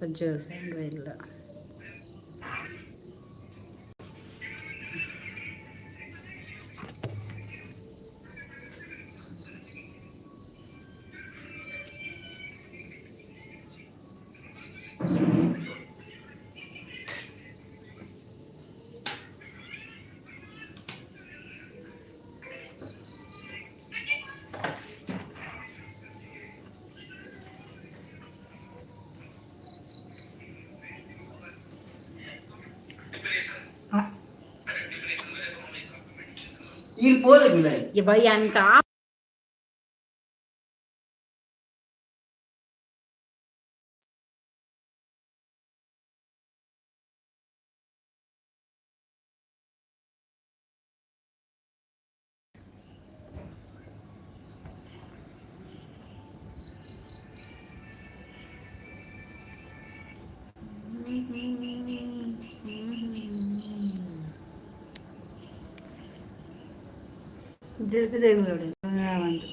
కొంచెం సౌండ్ వెళ్ళ எனக்கு திருப்பதிங்களோட வந்து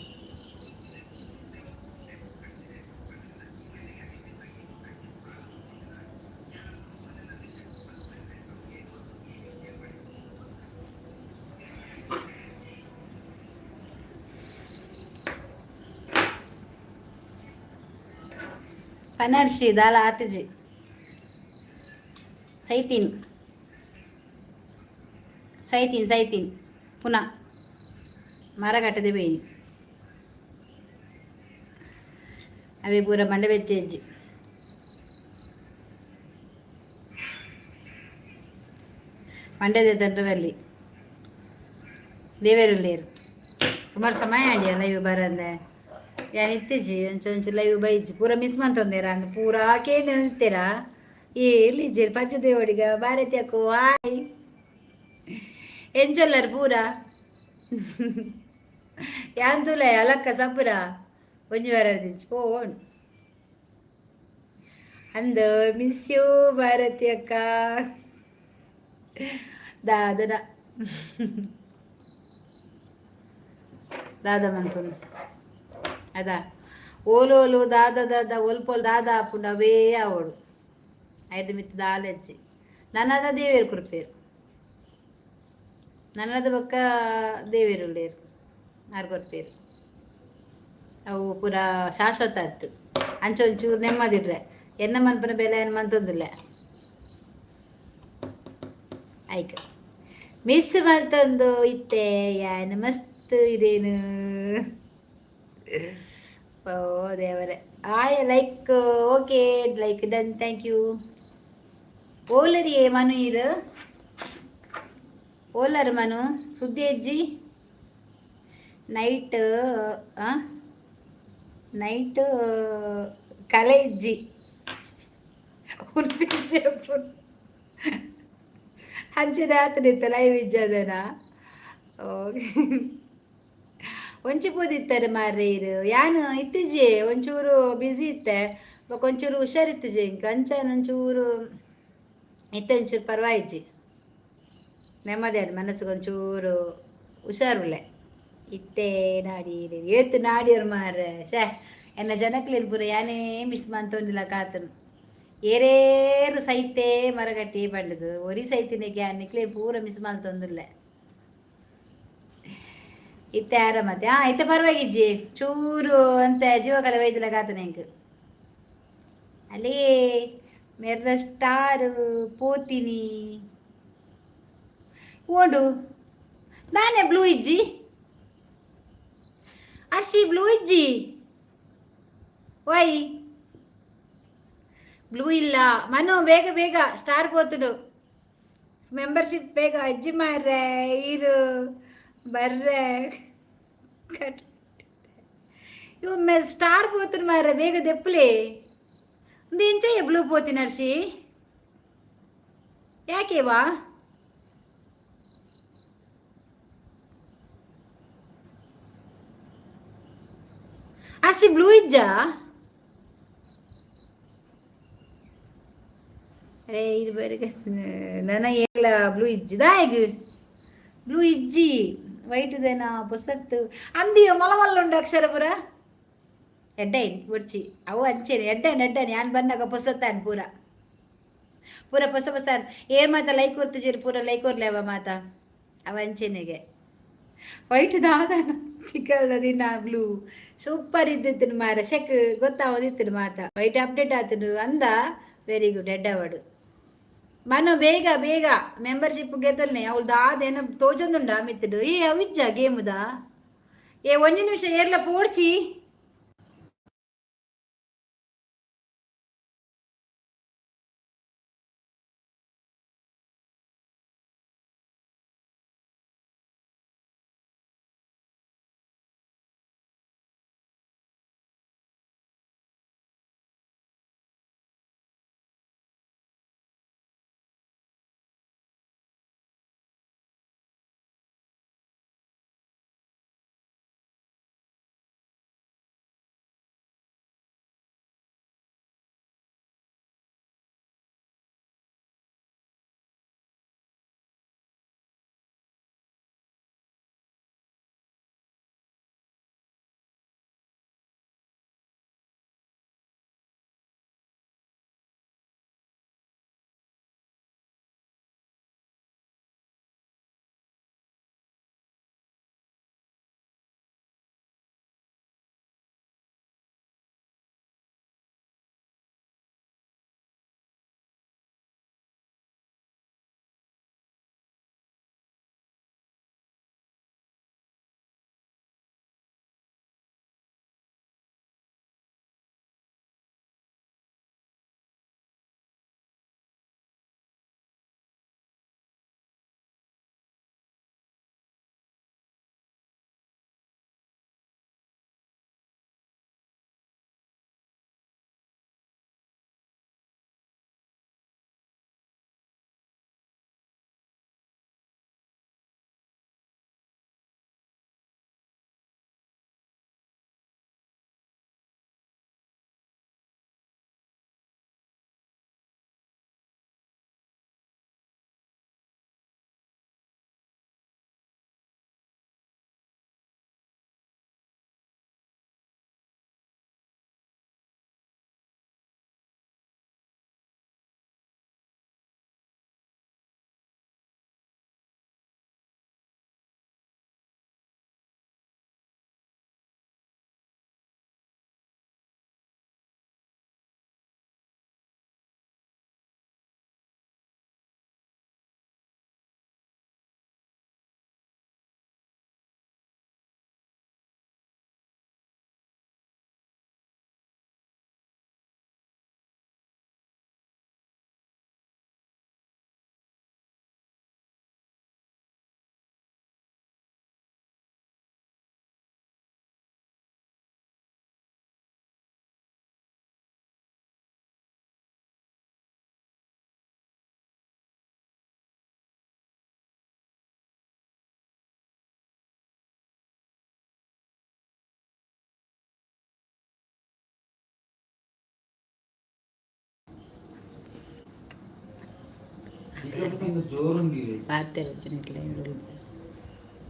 ಪನರ್ಶಿ ದಾಲ ಆತಜಿ ಸೈತೀನ್ ಸೈತೀನ್ ಸೈತೀನ್ ಪುನಃ ಮರ ಕಟ್ಟದೆ ಬೇಯಿ ಅవి ಪೂರ ಮಂಡ ಬೆಚ್ಚೆಜ್ಜಿ ಮಂಡ್ಯದ ತಂಡದಲ್ಲಿ ದೇವೇರುಳ್ಳೇರು ಸುಮಾರು ಸಮಯ ಆಂಡಿ ಲೈವ್ ಬರಂದೆ ಯಾನ್ ಇತ್ತೀಜಿ ಒಂಚೊಂಚು ಲೈವ್ ಬೈಜಿ ಪೂರ ಮಿಸ್ ಮಂತೊಂದೇರ ಅಂದ್ ಪೂರ ಕೇಳಿ ನಿಲ್ತೀರ ಎಲ್ಲಿಜ್ಜಿ ಪಜ್ಜು ದೇವಡಿಗ ಭಾರತಿ ಅಕ್ಕು ಹಾಯ್ ಎಂಚೊಲ್ಲರು ಪೂರ ಯಾಂತುಲ ಅಲಕ್ಕ ಸಪುರ ಒಂಜಿ ವಾರದಿಜ್ಜಿ ಪೋಣ್ ಅಂದು ಮಿಸ್ ಯು ಭಾರತಿ ಅಕ್ಕ ದಾದನ ದಾದ ಮಂತುಂಡು ಅದಾ ಓಲೋಲು ದಾದ ದಾದ ಒಲ್ಪೋಲು ದಾದ ಆಪುಂಡು ಅವೇ ಆವೋಡು ಐದು ಮಿತ್ತು ದಾಲೆಜ್ಜಿ ನನ್ನದ ದೇವೇರು ಕುರುಪೇರು ನನ್ನದ ಬೊಕ್ಕ ದೇವೇರುಳ್ಳೇರು ಆರ್ಗೊರ್ಪೇರು ಅವು ಪೂರ ಶಾಶ್ವತ ಆಯ್ತು ಅಂಚೊಂಚೂರು ನೆಮ್ಮದಿಡ್ರೆ ಎನ್ನ ಮನ್ಪನ ಬೆಲೆ ಏನು ಮಂತಂದಿಲ್ಲ ಆಯ್ತು ಮಿಸ್ ಮಲ್ತೊಂದು ಇತ್ತೆ ಯಾನು ಮಸ್ತ್ ಇದೇನು ಓ ದೇವರೇ ಆಯ್ like okay like done thank you ಓಲರಿ ಮನು ಇರು ಓಲರ್ ಮನು ಸುದ್ದಿ ಅಜ್ಜಿ ನೈಟ್ ನೈಟ್ ಕಲೆ ಇಜ್ಜಿ ಉಲ್ಪಿಜ್ಜಪ್ಪು ಹಂಚಿದ ಆತನಿತ್ತ ಲೈವ್ ಇಜ್ಜದನಾ ಓಕೆ ಒಂಚಿಪೋದಿತ್ತಾರೆ ಮಾರ್ರೆ ಇರು ಯಾನು ಇತ್ತಿಜಿ ಒಂಚೂರು ಬ್ಯುಸಿ ಇತ್ತೆ ಒಂಚೂರು ಹುಷಾರಿತ್ತಿಜಿ ಇಂಕ ಅಂಚನ ಒಂಚೂರು ಇತ್ತೆ ಒಂಚೂರು ಪರವಾಯಿಜ್ಜಿ ನೆಮ್ಮದಿ ಅದು ಮನಸ್ಸಿಗೆ ಒಂಚೂರು ಹುಷಾರುಳ್ಳೆ ಇತ್ತೆ ನಾಡಿ ಏತು ನಾಡಿಯವ್ರು ಮಾರ್ರೆ ಶೇ ಎನ್ನ ಜನಕ್ಲಿಲ್ ಪೂರ ಯಾನೇ ಮಿಸ್ ಮಂತೊಂದಿಲ್ಲ ಕಾತನು ಏರೇರು ಸೈತೆ ಮರಗಟ್ಟಿ ಬಂಡದು ಒರಿ ಸೈತಿನಿಗೆ ಅನ್ನಿಕ್ಲೆ ಪೂರ ಮಿಸ್ ಮಂತೊಂದಿಲ್ಲ ಇತ್ತೆ ಆರಾಮತ್ತೆ ಇತ್ತೆ ಪರವಾಗಿಜ್ಜಿ ಚೂರು ಅಂತ ಜೀವಕಲ ವೈದ್ಯಲ ಕಾತನೆ ಇಂಕ ಅಲ್ಲಿ ಮೆರ್ರ ಸ್ಟಾರ್ ಪೋತಿನಿ ಓಡು ನಾನೇ ಬ್ಲೂ ಇಜ್ಜಿ ಅರ್ಷಿ ಬ್ಲೂ ಇಜ್ಜಿ ವೈ ಬ್ಲೂ ಇಲ್ಲ ಮನು ಬೇಗ ಬೇಗ ಸ್ಟಾರ್ ಪೋತುಡು ಮೆಂಬರ್ಶಿಪ್ ಬೇಗ ಅಜ್ಜಿ ಮಾರ್ರೆ ಇರು ಬರ್ರೆ ಕಟ್ ಇವು ಸ್ಟಾರ್ పోతున్న ಮಾರ್ರೆ ಬೇಗ ದೆಪ್ಪಲೆ ಒಂದು ಇಂಚಯ್ಯ ಬ್ಲೂ పోತೀನಿ ಹರ್ಷಿ ಯಾಕೆವಾ ಹರ್ಷಿ ಬ್ಲೂ ಇಜ್ಜಾ ಅರೇ ಇದು ಬೇರೆ ನನ್ನ ಏಲ ಬ್ಲೂ ಇಜ್ಜಿದಾ ಈಗ ಬ್ಲೂ ಇಜ್ಜಿ ವೈಟ್ದೇನಾ ಪೊಸತ್ತು ಅಂದಿಯ ಮೊಲಮಲ್ಲ ಉಂಡು ಅಕ್ಷರಪುರ ಎಡ್ಡೈನ್ ಬುಡ್ಚಿ ಅವು ಅಂಚೇನೆ ಎಡ್ಡನ್ ಯಾನ್ ಬಂದಾಗ ಪೊಸತ್ತಾನ್ ಪೂರ ಪೂರ ಹೊಸ ಏರ್ ಮಾತ ಲೈಕ್ ಕೊರ್ತಿದ್ದೀರಿ ಪೂರ ಲೈಕ್ ಕೊರ್ಲೇವ ಮಾತ ಅವ ಅಂಚೆನೆಗೆ ವೈಟ್ ದಾದನ ತಿಕ್ಕಲ್ದ ದಿನ ಬ್ಲೂ ಸೂಪರ್ ಇದ್ದಿತ್ತು ಮಾರ ಶೆಕ್ ಗೊತ್ತಾವದಿತ್ತು ಮಾತ ವೈಟ್ ಅಪ್ಡೇಟ್ ಆತನು ಅಂದ ವೆರಿ ಗುಡ್ ಎಡ್ಡವಡು ಮನು ಬೇಗ ಬೇಗ ಮೆಂಬರ್ಶಿಪ್ ಗೆತ್ತಲ್ನೆ ಅವಳು ದಾದೇನ ತೋಜಂದುಂಡ ಮಿತ್ತಡು ಏ ಅವಿಜ್ಜ ಗೇಮುದ ಏ ಒಂಜಿ ನಿಮಿಷ ಏರ್ಲ ಪೋಡ್ಚಿ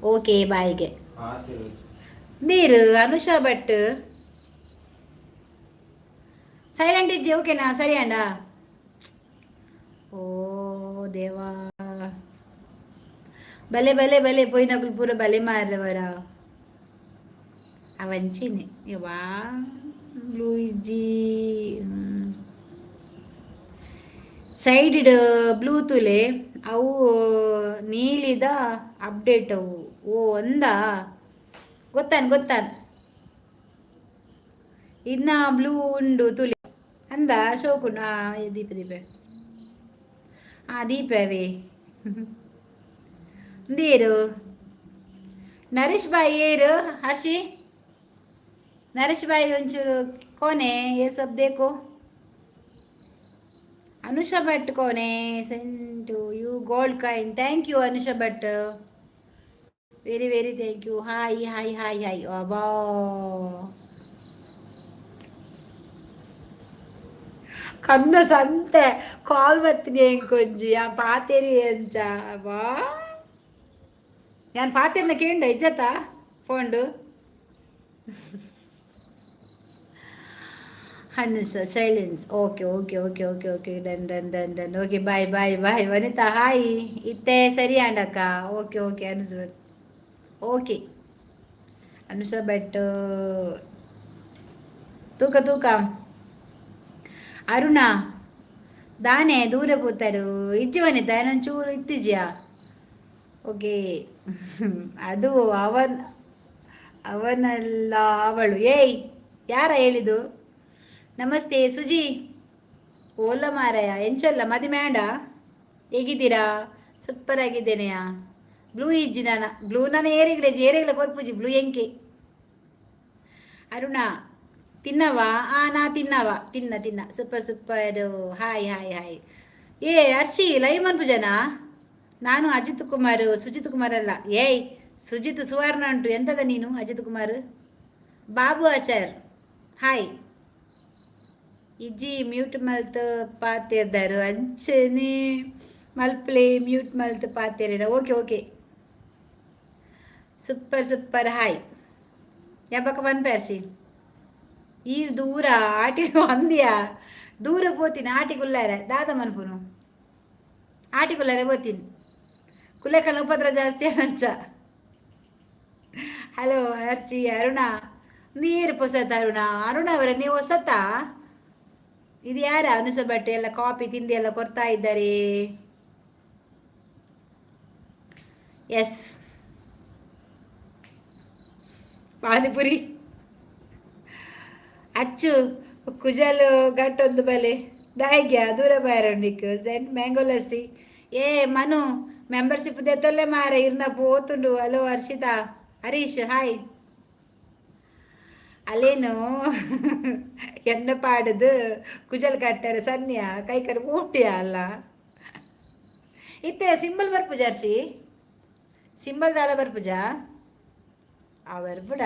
ಓಕೆ ಬಾಯ್ಗೆ ನೀರು ಅನುಷಾ ಭಟ್ ಸೈಲೆಂಟ್ ಇಜ್ಜಿ ಓಕೆನಾ ಸರಿ ಅಂಡ ಓ ದೇವಾ ಬಲೆ ಬಲೆ ಬಲೆ ಪೋಯಿನಕುಲು ಪೂರ ಬಲೆ ಮಾರವರ ಅವಂಚಿನಿ ಯವಾ ಲೂಯಿಜಿ ಸೈಡ್ ಬ್ಲೂತೂಲೆ ಅವು ನೀಲಿದ ಅಪ್ಡೇಟ್ ಅವು ಓ ಅಂದ ಗೊತ್ತಾನ್ ಇನ್ನ ಬ್ಲೂ ಉಂಡು ತುಲಿ ಅಂದ ಶೋಕುಂಡು ದೀಪ ದೀಪವೇ ನೀರು ನರೇಶ್ ಬಾಯಿ ಏರು ಹರ್ಷಿ ನರೇಶ್ ಬಾಯಿ ಒಂಚೂರು ಕೋನೆ ये सब देखो अनुषा भट्ट कौन है send to you gold coin thank you Anusha Bhat very very thank you hi hi hi hi अबा ಕಂದ ಸಂತೆ ಕಾಲ್ ಬರ್ತೀನಿ ಹೆಂಗೊಂಜಿ ಆ ಪಾತೇರಿ ಅಂಚ ಬಾ ನಾನು ಪಾತೇರಿನ ಕೇಂಡ ಇಜ್ಜತ ಫೋಂಡು Anusha silence okay okay okay okay okay done done done done okay bye bye bye Vanitha hi ಇತ್ತೆ ಸರಿ ಆಂಡಕ್ಕ okay okay Anusha Bhat okay Anusha Bhat ತೂಕ ತೂಕ ಅರುಣ ದಾನೆ ದೂರ ಪೋತಾರು ಇಜ್ಜಿ ವನಿತಾ ಏನೊಂಚೂರು ಇತ್ತಿಜ್ಯಾ ಓಕೆ ಅದು ಅವನಲ್ಲ ಅವಳು ಏಯ್ ಯಾರ ಹೇಳಿದು ನಮಸ್ತೆ ಸುಜಿ ಓಲ್ಲ ಮಾರಾಯ ಎಂಚಲ್ಲ ಮದಿ ಮೇಡ ಹೇಗಿದ್ದೀರಾ ಸೂಪರ್ ಆಗಿದ್ದೇನೆಯಾ ಬ್ಲೂ ಇಜ್ಜಿ ಬ್ಲೂ ನಾನು ಏರಿಗ್ಲೆ ಕೊರ್ಪುಜಿ ಬ್ಲೂ ಎಂಕೆ ಅರುಣ ತಿನ್ನವಾ ನಾ ತಿನ್ನ super super hi hi hi ಏ ಹರ್ಷಿ ಲೈವ್ ಮನ್ಪುಜನಾ ನಾನು ಅಜಿತ್ ಕುಮಾರ್ ಸುಜಿತ್ ಕುಮಾರ್ ಅಲ್ಲ ಏಯ್ ಸುಜಿತ್ ಸುವರ್ಣ ಉಂಟು ಎಂತದ ನೀನು ಅಜಿತ್ ಕುಮಾರ್ ಬಾಬು ಆಚಾರ್ ಹಾಯ್ ಇಜ್ಜಿ ಮ್ಯೂಟ್ ಮಲ್ತ್ ಪಾತಿರ್ದಾರು ಅಂಚನೆ ಮಲ್ಪ್ಲೆ ಮ್ಯೂಟ್ ಮಲ್ತ್ ಪಾತಿರ okay okay super super hi ಯಾಬಕ್ಕ ಪನ್ಪೇರ್ಸಿ ಈ ದೂರ ಆಟಿ ಅಂದಿಯಾ ದೂರ ಪೋತೀನಿ ಆಟಿಗುಲ್ಲಾರ ದಾದ ಮನ್ಪುನು ಆಟಿಗುಲ್ಲಾರೆ ಪೋತೀನಿ ಕುಲೆಕಲ್ಲ ಉಪದ್ರ ಜಾಸ್ತಿ ಅಂಚ ಹಲೋ ಹರ್ಷಿ ಅರುಣ ನೀರು ಹೊಸತ ಅರುಣ ಅವರ ನೀವು ಹೊಸತಾ ಇದು ಯಾರ ಅನುಸ ಬಟ್ಟೆ ಎಲ್ಲ ಕಾಫಿ ತಿಂಡಿ ಎಲ್ಲ ಕೊಡ್ತಾ ಇದ್ದಾರೆ ಎಸ್ ಪಾನಿಪುರಿ ಅಚ್ಚು ಕುಜಲು ಗಟ್ಟೊಂದು ಬಲೆ ದಾಯ್ಗ್ಯಾ ದೂರ ಬಾರಂಡಿಕ್ ಸೆಂಟ್ ಮ್ಯಾಂಗೋ ಲಸ್ಸಿ ಏ ಮನು ಮೆಂಬರ್ಶಿಪ್ ದೆತ್ತೊಲ್ಲೆ ಮಾರ ಇರ್ನ ಪೋತುಂಡು ಹಲೋ ಹರ್ಷಿತಾ ಹರೀಶ್ ಹಾಯ್ ಅಲ್ಲೇನು ಎನ್ನ ಪಾಡದು ಕುಜಲ್ ಕಟ್ಟರೆ ಸನ್ಯ ಕೈಕರು ಮೂಟಿಯ ಅಲ್ಲ ಇತ್ತೆ ಸಿಂಬಲ್ ಬರ್ಪುಜ ಅರ್ಸಿ ಸಿಂಬಲ್ ದಾಲ ಬರ್ಪುಜ ಅವರು ಬುಡ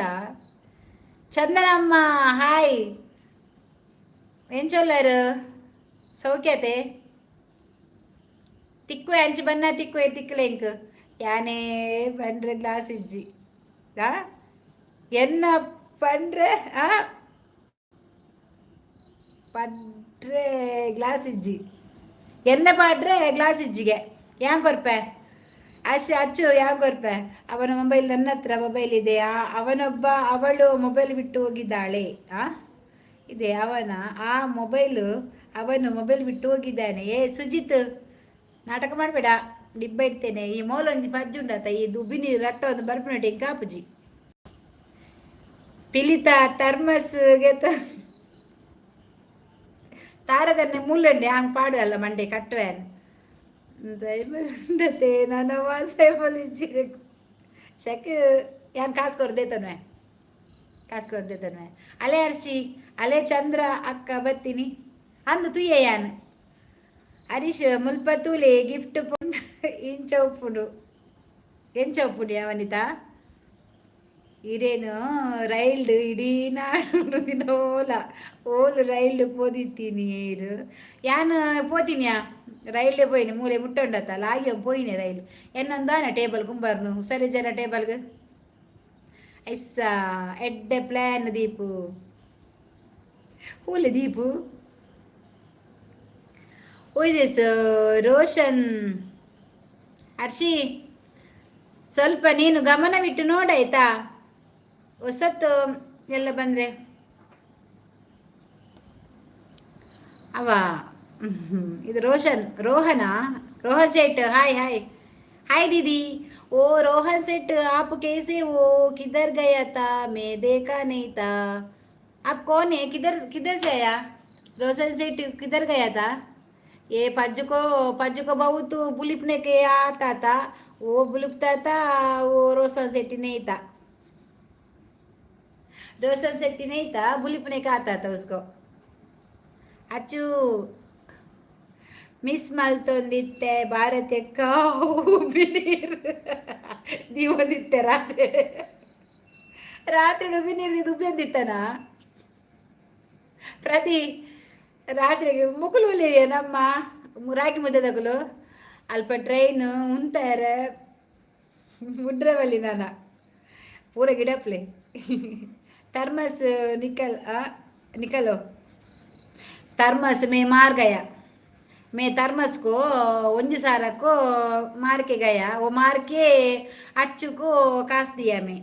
ಚಂದನಮ್ಮ ಹಾಯ್ ಎಂಚೊಲ್ಲರು ಸೌಖ್ಯತೆ ತಿಕ್ಕು ಅಂಚು ಬನ್ನ ತಿಕ್ಕು ತಿಕ್ಕಲೆಂಕ್ ಯಾನೇ ಬಂದ್ರೆ ಗ್ಲಾಸ್ ಇಜ್ಜಿ ಎನ್ನ ಪಂಡ್ರೆ ಪಡ್ರೆ ಗ್ಲಾಸ್ ಇಜ್ಜಿ ಎನ್ನ ಪಾಡ್ರೆ ಗ್ಲಾಸ್ ಇಜ್ಜಿಗೆ ಯಾಂಗ್ ಕೊರ್ಪೆ ಅಚ್ಚು ಯಾಂಗ್ ಕೊರ್ಪೆ ಅವನ ಮೊಬೈಲ್ ನನ್ನ ಹತ್ರ ಮೊಬೈಲ್ ಇದೆ ಅವಳು ಮೊಬೈಲ್ ಬಿಟ್ಟು ಹೋಗಿದ್ದಾಳೆ ಇದೆ ಅವನು ಮೊಬೈಲ್ ಬಿಟ್ಟು ಹೋಗಿದ್ದಾನೆ ಏ ಸುಜಿತ್ ನಾಟಕ ಮಾಡಬೇಡ ಡಿಬ್ಬ ಇಡ್ತೇನೆ ಈ ಮೌಲೊಂದು ಪಜ್ಜು ಉಂಡಾತ ಈ ದುಬ್ಬಿನಿ ರಟ್ಟ ಒಂದು ಬರ್ಪುನಟಿ ಕಾಪುಜಿ ಪಿಲಿತಾ ಥರ್ಮಸ್ಗೆ ತಾರದನ್ನೇ ಮುಳ್ಳಂಡೆ ಹಂಗೆ ಪಾಡು ಅಲ್ಲ ಮಂಡೆ ಕಟ್ಟುವೇನ್ ಸೈಬಲ್ತೆ ನನವ ಸೈಬಲ್ ಇಜ್ಜಿರೆ ಶಕ್ ಯಾನ್ ಕಾಸು ಕೊರ್ದೇತನ್ವೆ ಅಲೆ ಹರ್ಷಿ ಅಲೆ ಚಂದ್ರ ಅಕ್ಕ ಬತ್ತೀನಿ ಅಂದು ತುಯ್ಯ ಯಾನ್ ಹರೀಶ್ ಮುಲ್ಪ ತೂಲೆ ಗಿಫ್ಟ್ ಎಂಚ ವನಿತಾ ಇರೇನು ರೈಲ್ಡ್ ಇಡೀ ನಾಡು ದಿನೋಲ ಓಲು ರೈಲ್ಡ್ ಪೋದಿತ್ತೀನಿ ಏರು ಯಾನು ಪೋತಿನಿಯಾ ರೈಲ್ಡ್ ಪೋಯಿನಿ ಮೂಲೆ ಮುಟ್ಟೊಂಡತ್ತಲ್ಲ ಹಾಗೆ ಪೋಯಿನಿ ರೈಲ್ ಎನ್ನೊಂದಾನ ಟೇಬಲ್ ಕುಂಬಾರ್ನು ಸರಿ ಜನ ಟೇಬಲ್ಗೆ ಐಸ ಎಡ್ಡೆ ಪ್ಲಾನ್ ದೀಪು ಹೂಲೆ ದೀಪು ಓಯ್ದೆಸ್ ರೋಷನ್ ಹರ್ಷಿ ಸ್ವಲ್ಪ ನೀನು ಗಮನವಿಟ್ಟು ನೋಡಾಯ್ತಾ ಹೊಸತ್ತು ಎಲ್ಲ ಬಂದರೆ ಅವ ಇದು ರೋಹನ್ सेठ हाय हाय हाय दीदी ओ रोहन सेठ आप कैसे हो किधर गया था मैं देखा नहीं था आप कौन है किधर किधर से आया रोहन सेठ किधर गया था ये पज्जू को बहुत बुलिपने के आता था वो बुलपता था वो रोशन सेठ नहीं था रोशन सेठ नहीं था बुलिपने का आता था उसको अच्चू ಮಿಸ್ ಮಲ್ತೊಂದಿತ್ತೆ ಭಾರತಕ್ಕ ಉಬ್ಬಿನೀರು ನೀವೊಂದಿತ್ತೆ ರಾತ್ರಿ ರಾತ್ರಿ ಉಬ್ಬಿನೀರು ಉಬ್ಬಿಂದಿತ್ತನ ಪ್ರತಿ ರಾತ್ರಿಗೆ ಮುಕುಲುಲಿರಿಯ ನಮ್ಮ ರಾಗಿ ಮುದ್ದದಗಲು ಅಲ್ಪ ಟ್ರೈನು ಉಂತಾರೆ ಮುಡ್ರವಲ್ಲಿ ನಾನು ಪೂರ ಗಿಡಪ್ಲೆ ಥರ್ಮಸ್ ನಿಕಲೋ थर्मस में मार गया मैं थर्मस को उंज सारा को मार के गया वो मार के अच्चू को कास दिया मैं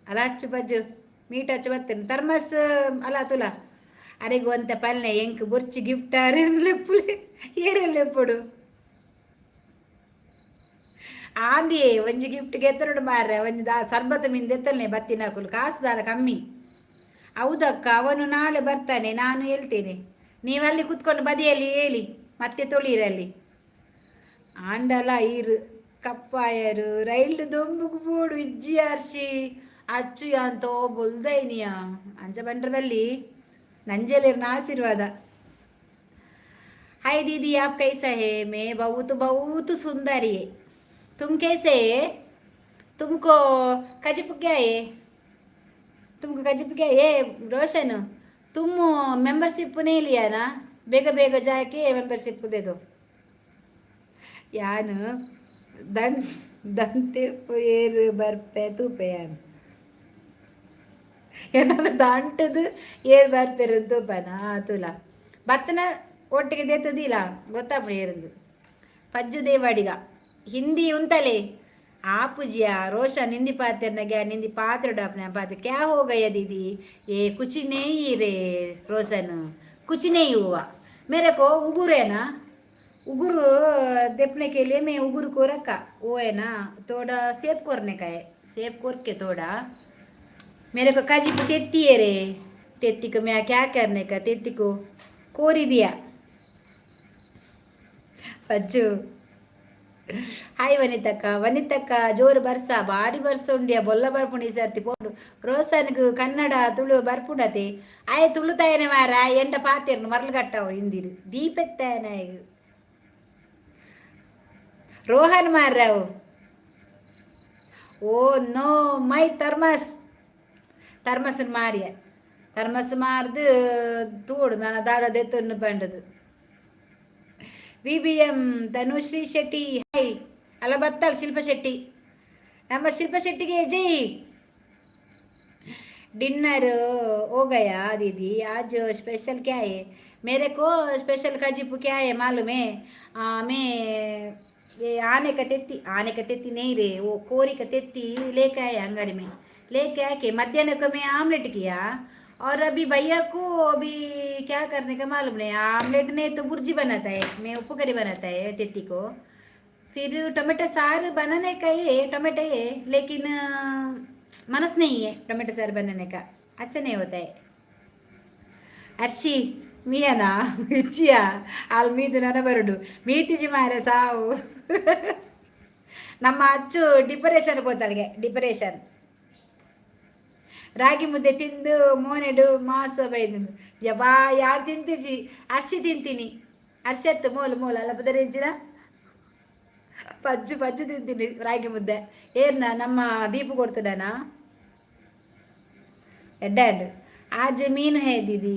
अला अच्चू बज्जू मीट अच्चू बत्तन थर्मस अला तुला अरे गोंत पल्ले ಎಂಕ್ ಬುರ್ಚಿ ಗಿಫ್ಟ್ ಆರೆಲೆಪ್ಪುಲೆ ಏರೆಲೆಪ್ಪುಡು ಆಂದಿ ಒಂಜಿ ಗಿಫ್ಟ್ ಗೆತ್ತರುಡು ಮಾರ್ರೆ ಒಂಜಿ ಸರ್ಬತ್ ಮಿಂದ ಎತ್ತಲ್ನೆ ಬತ್ತಿನಾಕುಲು ಕಾಸು ದಾರ ಕಮ್ಮಿ ಹೌದಕ್ಕ ಅವನು ನಾಳೆ ಬರ್ತಾನೆ ನಾನು ಹೇಳ್ತೇನೆ ನೀವಲ್ಲಿ ಕುತ್ಕೊಂಡು ಬದಿಯಲ್ಲಿ ಹೇಳಿ ಮತ್ತೆ ತೊಳಿರಲ್ಲಿ ಆಂಡಲ ಈರು ಕಪ್ಪಾಯರು ರೈಲ್ಡ್ ದೊಂಬುಗು ಬೋಡು ಇಜ್ಜಿ ಆರ್ಸಿ ಅಚ್ಚು ಯಾಂತೋ ಬೊಲ್ದೈನಿಯಾ ಅಂಚ ಬಂಡ್ರ ಬಲ್ಲಿ ನಂಜಲಿರ್ನ ಆಶೀರ್ವಾದ हाय दीदी आप कैसा है मैं बहुत बहुत सुंदर है तुम कैसे है तुमको कजिप क्या है तुमको कजिप क्या है रोशन तुम मेंबरशिप नहीं लिया ना ಬೇಗ ಬೇಗ ಜಾಕೆ ಮೆಂಬರ್ಶಿಪ್ दे दो ಯಾನು ದಂಟೆ ಏರು ಬರ್ಪೆ ತೂಪೆ ಯಾನು ಏನಾದ್ರು ದಂಟದು ಏರು ಬರ್ಪೆರು ತೂಪನ ತುಲ ಬತ್ತನ ಒಟ್ಟಿಗೆ ದೇತದಿಲ್ಲ ಗೊತ್ತಾಪಡಿ ಏರಂದು ಪಜ್ಜು ದೇವಾಡಿಗ ಹಿಂದಿ ಉಂತಲೆ ಆಪುಜಿಯ रोशन हिंदी पाते न गया हिंदी पात्र अपने पाते क्या हो गया दीदी ये कुछ नहीं रे रोशन कुछ नहीं हुआ मेरे को उगुर है ना उगुर देखने के लिए मैं उगुर को रखा वो है ना थोड़ा सेव करने का है सेव करके थोड़ा मेरे को काजी तेती है रे तेती को मैं क्या करने का तेती को कोरी दिया पज्जू हाय वनितಕ್ಕ ಜೋರು ಬರ್ಸ ಭಾರಿ ಬರ್ಸ ಉಂಡಿಯ ಬೊಲ್ಲ ಬರ್ಪುಂಡು ಈ ಸರ್ತಿ ಪೋಡು ರೋಸನ್ಗೂ ಕನ್ನಡ ತುಳು ಬರ್ಪುಂಡತೆ ಆಯ್ ತುಳು ತಾಯನೆ ಮಾರ ಎಂಡ ಪಾತೆರ್ನು ಮರಳು ಕಟ್ಟವು ಹಿಂದಿರು ದೀಪೆತ್ತಾಯನ ರೋಹನ್ ಮಾರ್ರವು ಓ ನೋ ಮೈ ಥರ್ಮಸ್ನ ಮಾರಿಯ ಥರ್ಮಸ್ ಮಾರ್ದು ತೂಡು ನಾನು ದಾದ ದೆತ್ತನ್ನು ಬಂಡದು VBM ತನುಶ್ರೀ ಶೆಟ್ಟಿ ಹಾಯ್ ಅಲ್ಲ ಬತ್ತಲ್ ಶಿಲ್ಪ ಶೆಟ್ಟಿ ನಮ್ಮ ಶಿಲ್ಪ ಶೆಟ್ಟಿಗೆ ಜೈ डिनर हो गया दीदी आज स्पेशल क्या है मेरे को स्पेशल काजीप क्या है मालूम है मैं ये आने का तेती नहीं रे वो कोरी का तेती लेके आए अंगड़ी में लेके आके मध्याह्न को मैं आमलेट किया और अभी भैया को अभी क्या करने का मालूम नहीं आमलेट ने तो बुर्जी बनाता है मैं उपकरी बनाता है तेती को फिर टमाटो सार बनाने का है टमाटो है लेकिन मनस नहीं है टमाटो सार बनाने का अच्छा नहीं होता है अर्शी मीना इच्छिया ಅಲ್ಲಿ ಮೀದು ನನ್ನ ಬರಡು ಮೀತಿಜಿ ಮಾರ ಸಾವು ನಮ್ಮ ಅಚ್ಚು ಡಿಪ್ರೆಷನ್ ಹೋತಾಳಿಗೆ ಡಿಪ್ರೆಷನ್ ರಾಗಿ ಮುದ್ದೆ ತಿಂದು ಮೋನೆಡು ಮಾಸ ಬೈದು ಯಬಾ ಯಾರು ತಿಂತಿಜಿ ಅರ್ಶಿ ತಿಂತೀನಿ ಅರ್ಶತ್ತು ಮೂಲ ಅಲ್ಲ ಬದರೇಜಿನ ಪಜ್ಜು ತಿಂತೀನಿ ರಾಗಿ ಮುದ್ದೆ ಏರ್ನ ನಮ್ಮ ದೀಪು ಕೊಡ್ತದಾನ ಎಡ್ಡಾಡ್ आज मीन है दीदी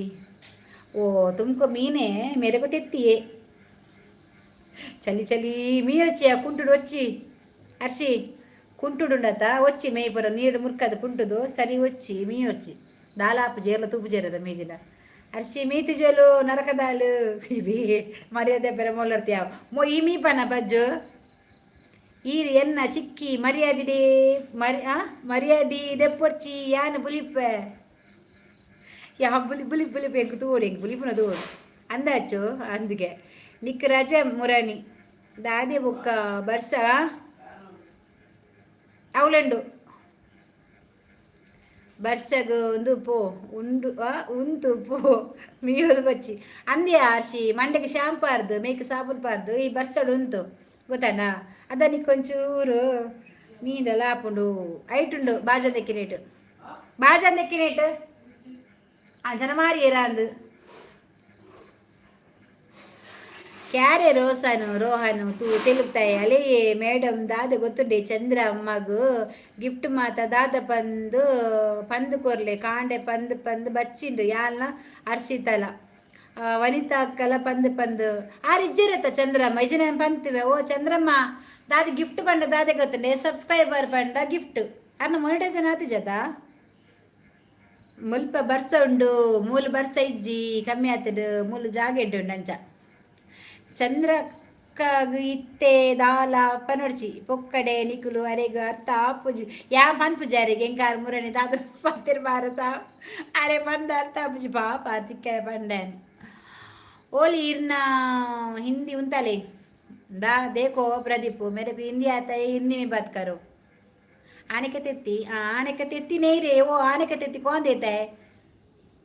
ओ तुमको मीन है मेरे को तेती है చలి మీ వచ్చి కుంటుడు వచ్చి అర్షి కుంటుడుండత వచ్చి మేపుర నీడు ముర్కదు కుంటుదు సరి వచ్చి మీ వచ్చి దాలాపు జేర్ల తూపు జేರದ ಮೇಜಿನ ಅರ್ಶಿ ಮೀತಿ ಜೋಲು ನರಕದಾಲು ಇವಿ ಮರ್ಯಾದೆ ಬೆರೆ ಮೊಲ್ಲರ್ತ್ಯಾವ ಈ ಮೀ ಪನ ಬಜ್ಜು ಈ ಎನ್ನ ಚಿಕ್ಕಿ ಮರ್ಯಾದಿಡೆ ಮರ್ಯಾದಿ ದೆಪ್ಪೊರ್ಚಿ ಯಾನು ಬುಲಿಪ ಯಾ ಬುಲಿಪ ಎಂಕು ತೋಡು ಎಂಕು ಬುಲಿಪುನ ತೋಡು ಅಂದಾಚು ಅಂದಿಗೆ ನಿಕ್ ರಜೆ ಮುರಾಣಿ ದಾದೆ ಬೊಕ್ಕ ಬರ್ಸ ಅವಳೆಂಡು ಬರ್ಸಗ ಒಂದು ಪೋ ಉಂತು ಪೋ ಮೀಯೋದು ಬಚ್ಚಿ ಅಂದ್ಯ ಅರ್ಶಿ ಮಂಡೆಗೆ ಶಾಂಪು ಪಾರ್ದು ಮೇಕ್ ಸಾಬೂನು ಪಾರ್ದು ಈ ಬರ್ಸಡು ಉಂಟು ಗೊತ್ತಾಣ ಅದಕ್ಕೆ ಕೊಂಚೂರು ಮೀನೆಲ್ಲ ಹಾಕೊಂಡು ಐಟುಂಡು ಬಾಜಂದೆಕ್ಕಿನೇಟು ಜನ ಮಾರಿಯರ ಅಂದು ಕ್ಯಾರೆ ರೋಹನ್ ತೂ తెలుపుతాయి ಅಲೇ ಮೇಡಮ್ ದಾದ ಗೊತ್ತುಂಡೆ ಚಂದ್ರ ಅಮ್ಮಗು ಗಿಫ್ಟ್ ಮಾತ ದಾದ ಪಂದು ಕೊರ್ಲೆ ಕಾಂಡೆ ಪಂದು ಬಚ್ಚಿಂಡು ಯಾಲ್ನ ಅರ್ಷಿತಲ ವನಿತಾ ಅಕ್ಕಲ ಪಂದು ಆರಿಜ್ಜರತ್ತ ಚಂದ್ರಮ್ಮ ಇಜನ ಪಂತಿವೆ ಓ ಚಂದ್ರಮ್ಮ ದಾದ ಗಿಫ್ಟ್ ಬಂಡ ದಾದೆ ಗೊತ್ತುಂಡೆ ಸಬ್ಸ್ಕ್ರೈಬರ್ ಬಂಡ ಗಿಫ್ಟ್ ಅನ್ನ ಮೊನಿಟೈಸೇಷನ್ ಆತಿ ಜತ ಮುಲ್ಪ ಬರ್ಸ ಉಂಡು ಮೂಲು ಬರ್ಸ ಇಜ್ಜಿ ಕಮ್ಮಿ ಆತಡು ಮೂಲು ಜಾಗ ಉಂಡು ಅಂಚ ಚಂದ್ರಕ್ಕಾಗ ಇತ್ತೆ ದಾಲ ಪನೊಡ್ಚಿ ಪೊಕ್ಕಡೆ ನಿಕುಲು ಅರೆಗ ಅರ್ಥ ಆಪುಜಿ ಯಾ ಪನ್ಪುಜಾರಿಗೆ ಎಂಕಾರ ಮುರಣಿ ದಾದ ಪತ್ತಿರ ಬಾರ ಸಾ ಅರೆ ಪಂಡ ಅರ್ಥ ಆಪುಜಿ ಪಾಪ ತಿಕ್ಕ ಪಂಡನ್ ಓಲಿ ಇರ್ನ ಹಿಂದಿ ಉಂತಲೆ दा देखो प्रदीप मेरे को हिंदी आता है हिंदी में बात करो आने का तेती नहीं रे वो आने का तेती कौन देता है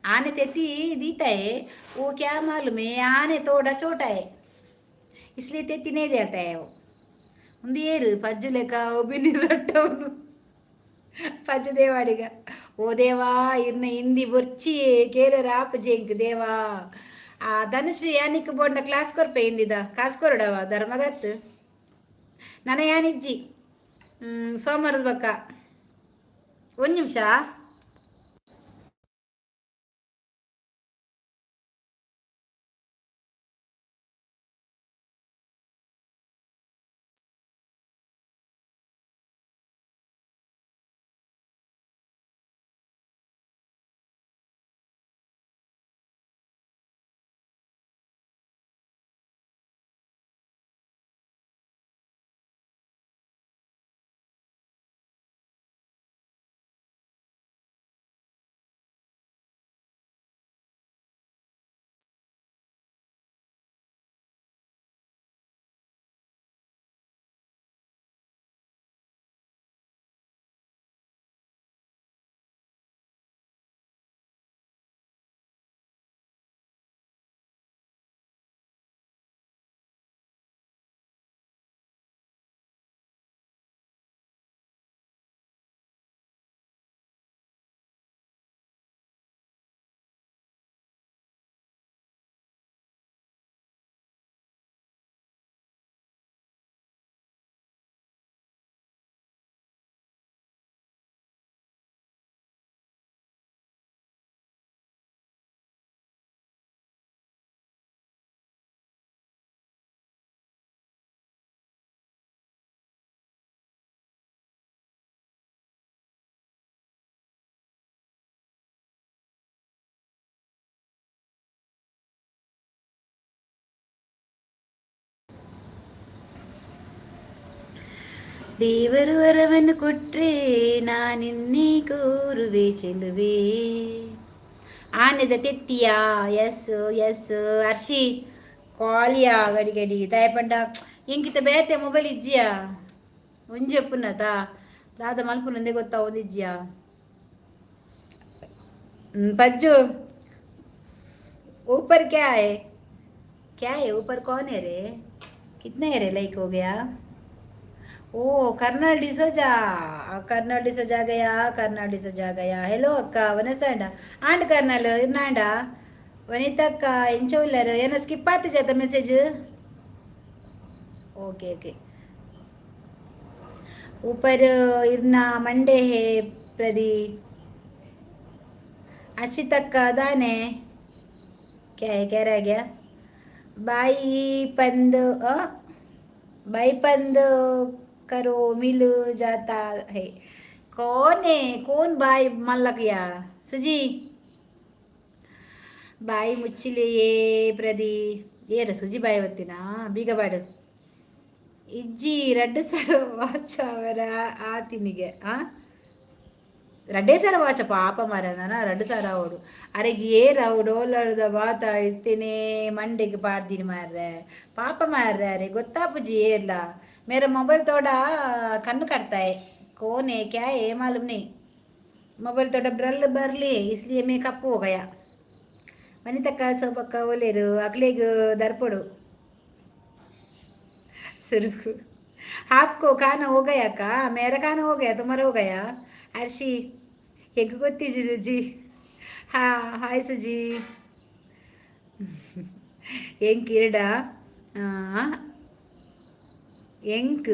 आने तेती देता है वो क्या मालूम है आने थोड़ा छोटा है इसलिए तेती नहीं देता है वो ఉంది ఏరు పజ్జు లెక్క ఒబిని రట్టవును పజ్జు దేవాడిగా ఓ దేవా ఇన్న హింది బొర్చి కేల రాప జేంక్ దేవా ಆ ಧನುಶ್ರೀ ಯಾನಿಕ್ ಬೋಂಡ ಕ್ಲಾಸ್ ಕೊರ್ಪೆಯಿಂದಿದ ಕಾಸ್ ಕೊರಡವ ಧರ್ಮಗತ್ ನನ್ನ ಯಾನಿಜ್ಜಿ ಸೋಮವಾರದ ಬಕ್ಕ ಒಂದು ನಿಮಿಷ ದೇವರು ವರವನ್ನು ಕೊಟ್ರೆ ನಾನಿನ್ನೇ ಕೋರುವೆ ಚೆಲುವೆ ಆನೆದ ತೆತ್ತಿಯ ಎಸ್ ಎಸ್ ಅರ್ಷಿ ಕಾಲಿಯ ಗಡಿ ಗಡಿ ತಾಯಪಂಡ ಇಂಕಿತ ಬೇತೆ ಮೊಬೈಲ್ ಇಜ್ಜಿಯಾ ಒಂಜಿ ಅಪ್ಪುನತಾ ದಾದ ಮಲ್ಪುನಂದೆ ಗೊತ್ತಾ ಒಂದಿಜ್ಜಿಯಾ पज्जू ऊपर क्या है ऊपर कौन है रे कितने है रे लाइक हो गया ओ कर्नल डिसोजा गया हेलो अक्का वनसंड आंट कर्नल इर्नांड वनिता अक्का इंचोलर ಏನ ಸ್ಕಿಪ್ ಆಯ್ತು ಜತ ಮೆಸೇಜ್ ओके ओके ऊपर इरना मंडे है प्रदी अच्छी तक का दाने क्या है क्या रह गया बाई पंद करो मिल जाता है कौन है कौन बाई मल्लकिया सुजी ಬಾಯಿ ಮುಚ್ಚಿಲೆಯೇ ಪ್ರದಿ ಏರ ಸುಜಿ ಬಾಯಿ ಹೊತ್ತಿನ ಬೀಗ ಬಾಡು ಇಜ್ಜಿ 2 ಸಾವಿರ ವಾಚ ಅವರ ಆತಿನಿಗೆ ರಡ್ಡೇ ಸಾವಿರ ವಾಚ ಪಾಪ ಮರನ 2 ಸಾವಿರ ಅವಡು ಅರೆಗೆ ಏರವು ಡೋಲರ್ದ ಮಾತ ಇತ್ತೇನೆ ಮಂಡೆಗೆ ಪಾಡ್ದೀನಿ ಮಾರ್ರೆ ಪಾಪ ಮಾರ್ರೆ ಅರೆ ಗೊತ್ತಾಪುಜಿ ಏರ್ಲ ಮೇರ ಮೊಬೈಲ್ ತೋಡ ಕಣ್ಣು ಕಟ್ತಾए कौन है क्या है मालूम नहीं मोबाइल तोड़ा ब्रल बरली इसलिए मेकअप हो गया वनिता का सोबक्का ओलेरू अगलेग दरपड़ो सुरुखु आपको खाना हो गया का मेरा खाना हो गया तुम्हारा हो गया अर्शी हेग गोत्तिजी सुजी हाँ हाय सुजी ಎಂಕ್ ಇರಡ ಎಂಕ್